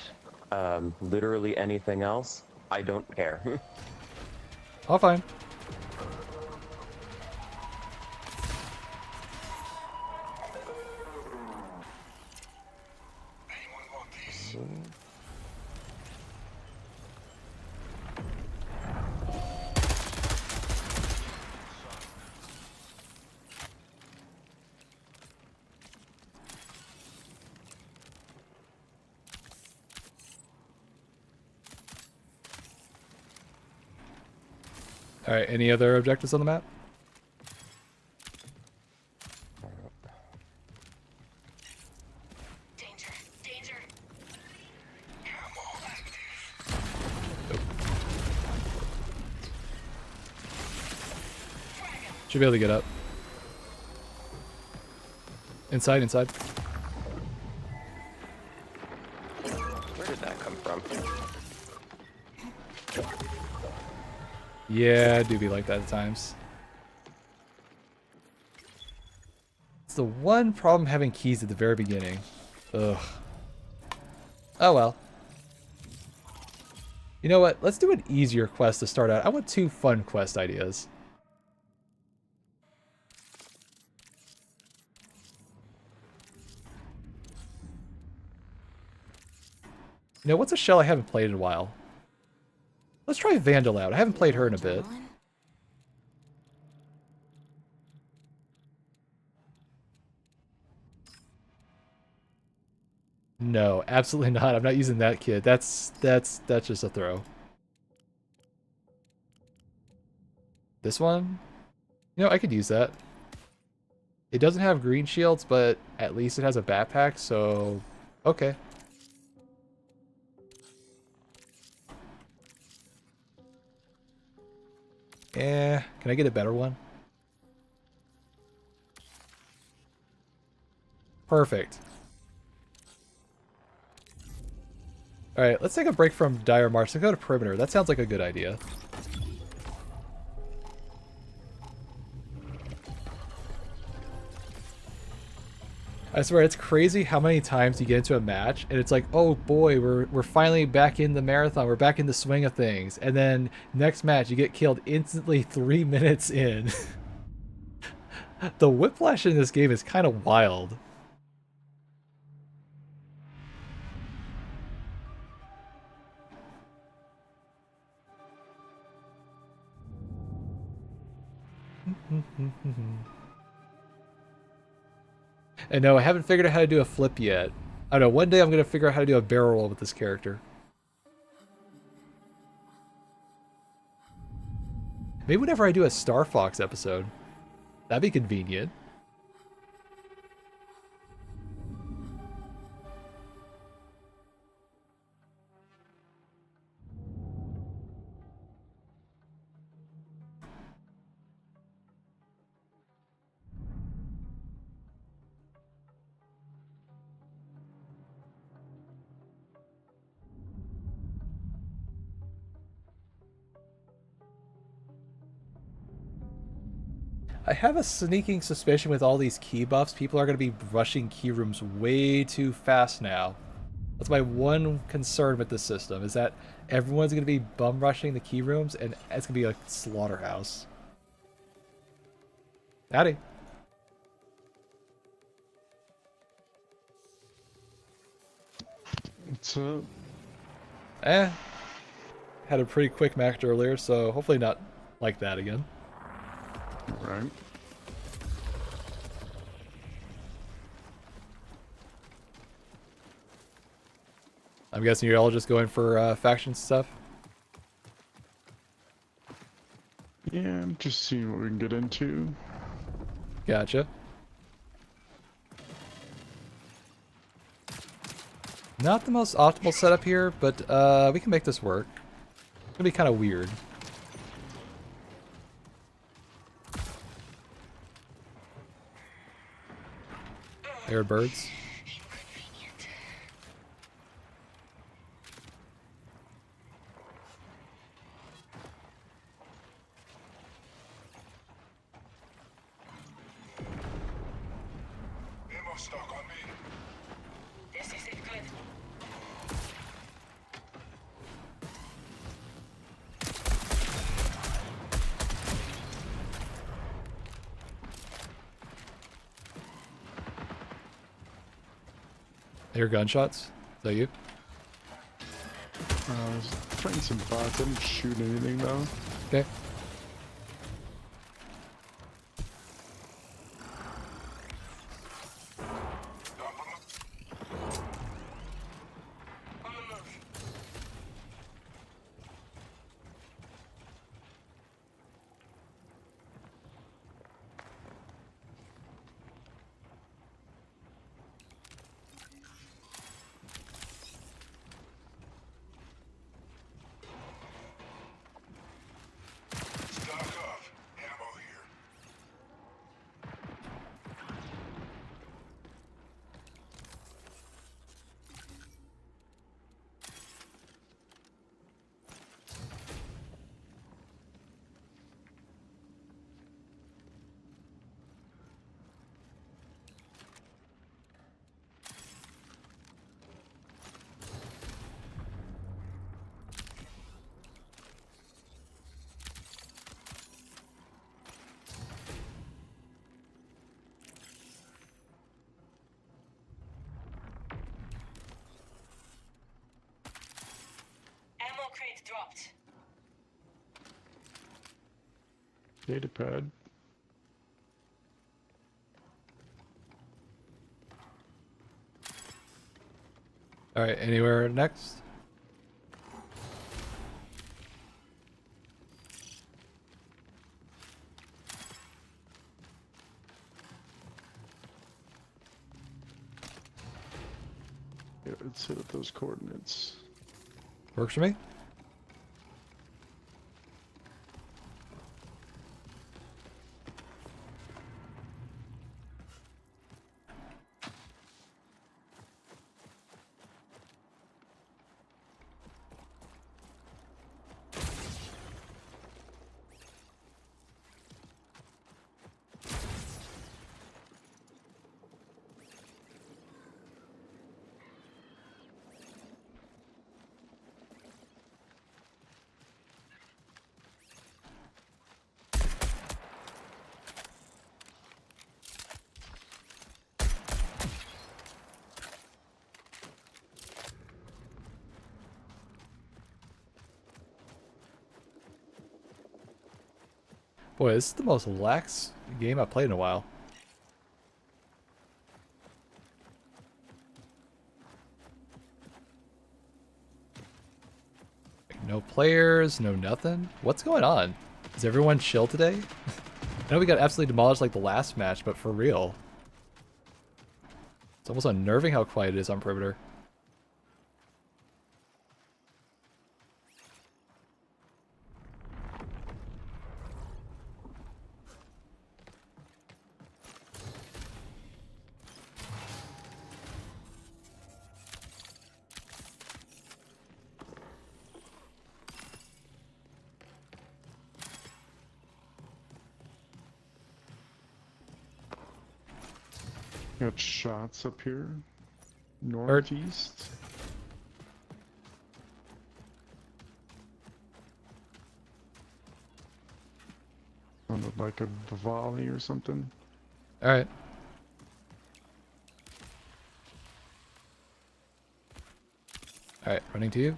Literally anything else, I don't care. All fine. Anyone want these? Alright, any other objectives on the map? Danger! Danger! Ammo active. Should be able to get up. Inside, inside. Where did that come from? Yeah, I do be like that at times. It's the one problem having keys at the very beginning. Ugh. Oh well. You know what? Let's do an easier quest to start out. I want 2 fun quest ideas. You know, what's a shell I haven't played in a while? Let's try Vandal out. I haven't played her in a bit. No, absolutely not. I'm not using that kid. That's just a throw. This one? You know, I could use that. It doesn't have green shields, but at least it has a backpack, so okay. Can I get a better one? Perfect. Alright, let's take a break from Dire March and go to Perimeter. That sounds like a good idea. I swear, it's crazy how many times you get into a match and it's like, oh boy, we're finally back in the marathon, we're back in the swing of things, and then next match you get killed instantly 3 minutes in. The whiplash in this game is kind of wild. And no, I haven't figured out how to do a flip yet. I don't know, one day I'm going to figure out how to do a barrel roll with this character. Maybe whenever I do a Star Fox episode. That'd be convenient. I have a sneaking suspicion with all these key buffs, people are going to be rushing key rooms way too fast now. That's my one concern with this system, is that everyone's going to be bum rushing the key rooms, and it's going to be a slaughterhouse. Howdy. What's up? Had a pretty quick match earlier, so hopefully not like that again. Right. I'm guessing you're all just going for faction stuff? Yeah, I'm just seeing what we can get into. Gotcha. Not the most optimal setup here, but we can make this work. It's gonna be kind of weird. Air birds. Ammo stock on me. This isn't good. Air gunshots? Is that you? I was fighting some bots. I didn't shoot anything though. Okay. On the move. Stock up. Ammo here. Ammo crate dropped. Data pad. Alright, anywhere next? Yeah, let's hit up those coordinates. Works for me? Boy, this is the most lax game I've played in a while. Like, no players, no nothing. What's going on? Is everyone chill today? I know we got absolutely demolished like the last match, but for real. It's almost unnerving how quiet it is on perimeter. Got shots up here. Northeast. Sounded like a volley or something. Alright. Alright, running to you.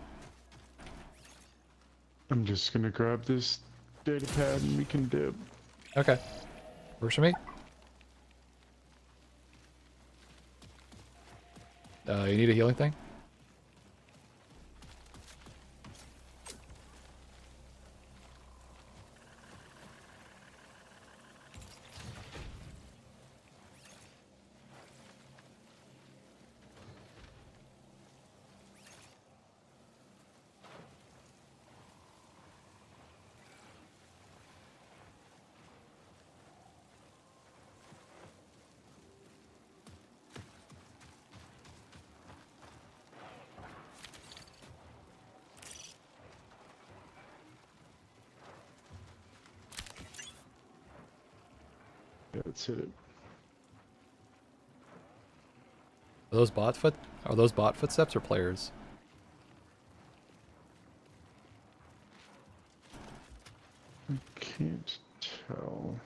I'm just gonna grab this data pad and we can dip. Okay. Works for me. You need a healing thing? Yeah, let's hit it. Are those bot footsteps or players? I can't tell.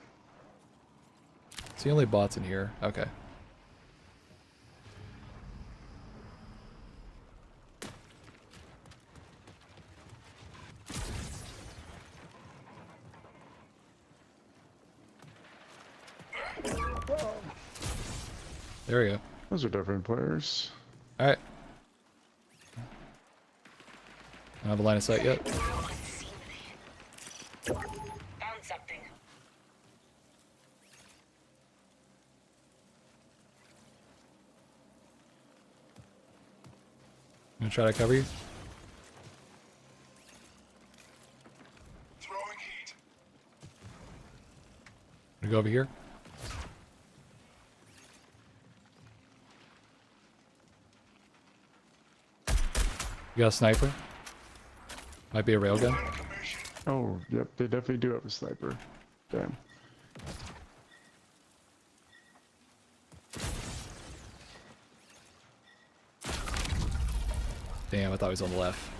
It's the only bots in here. Okay. There we go. Those are different players. Alright. I don't have a line of sight yet. Found something. I'm gonna try to cover you. Throwing heat. I'm gonna go over here. You got a sniper? Might be a railgun. Intermission. Oh, yep, they definitely do have a sniper. Damn. Damn, I thought he was on the left.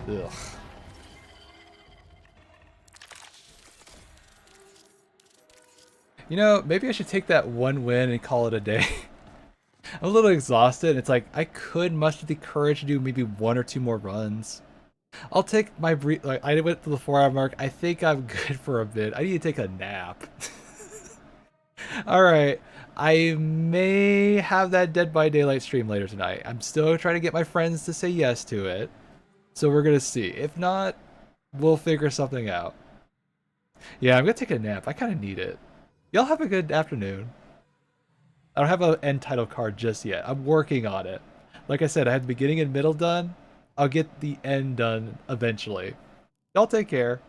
Ugh. You know, maybe I should take that one win and call it a day. I'm a little exhausted. It's like I could muster the courage to do maybe 1 or 2 more runs. I'll take my like I went to the 4-hour mark. I think I'm good for a bit. I need to take a nap. All right. I may have that Dead by Daylight stream later tonight. I'm still trying to get my friends to say yes to it. So we're going to see. If not, we'll figure something out. Yeah, I'm going to take a nap. I kind of need it. Y'all have a good afternoon. I don't have an end title card just yet. I'm working on it. Like I said, I had the beginning and middle done. I'll get the end done eventually. Y'all take care.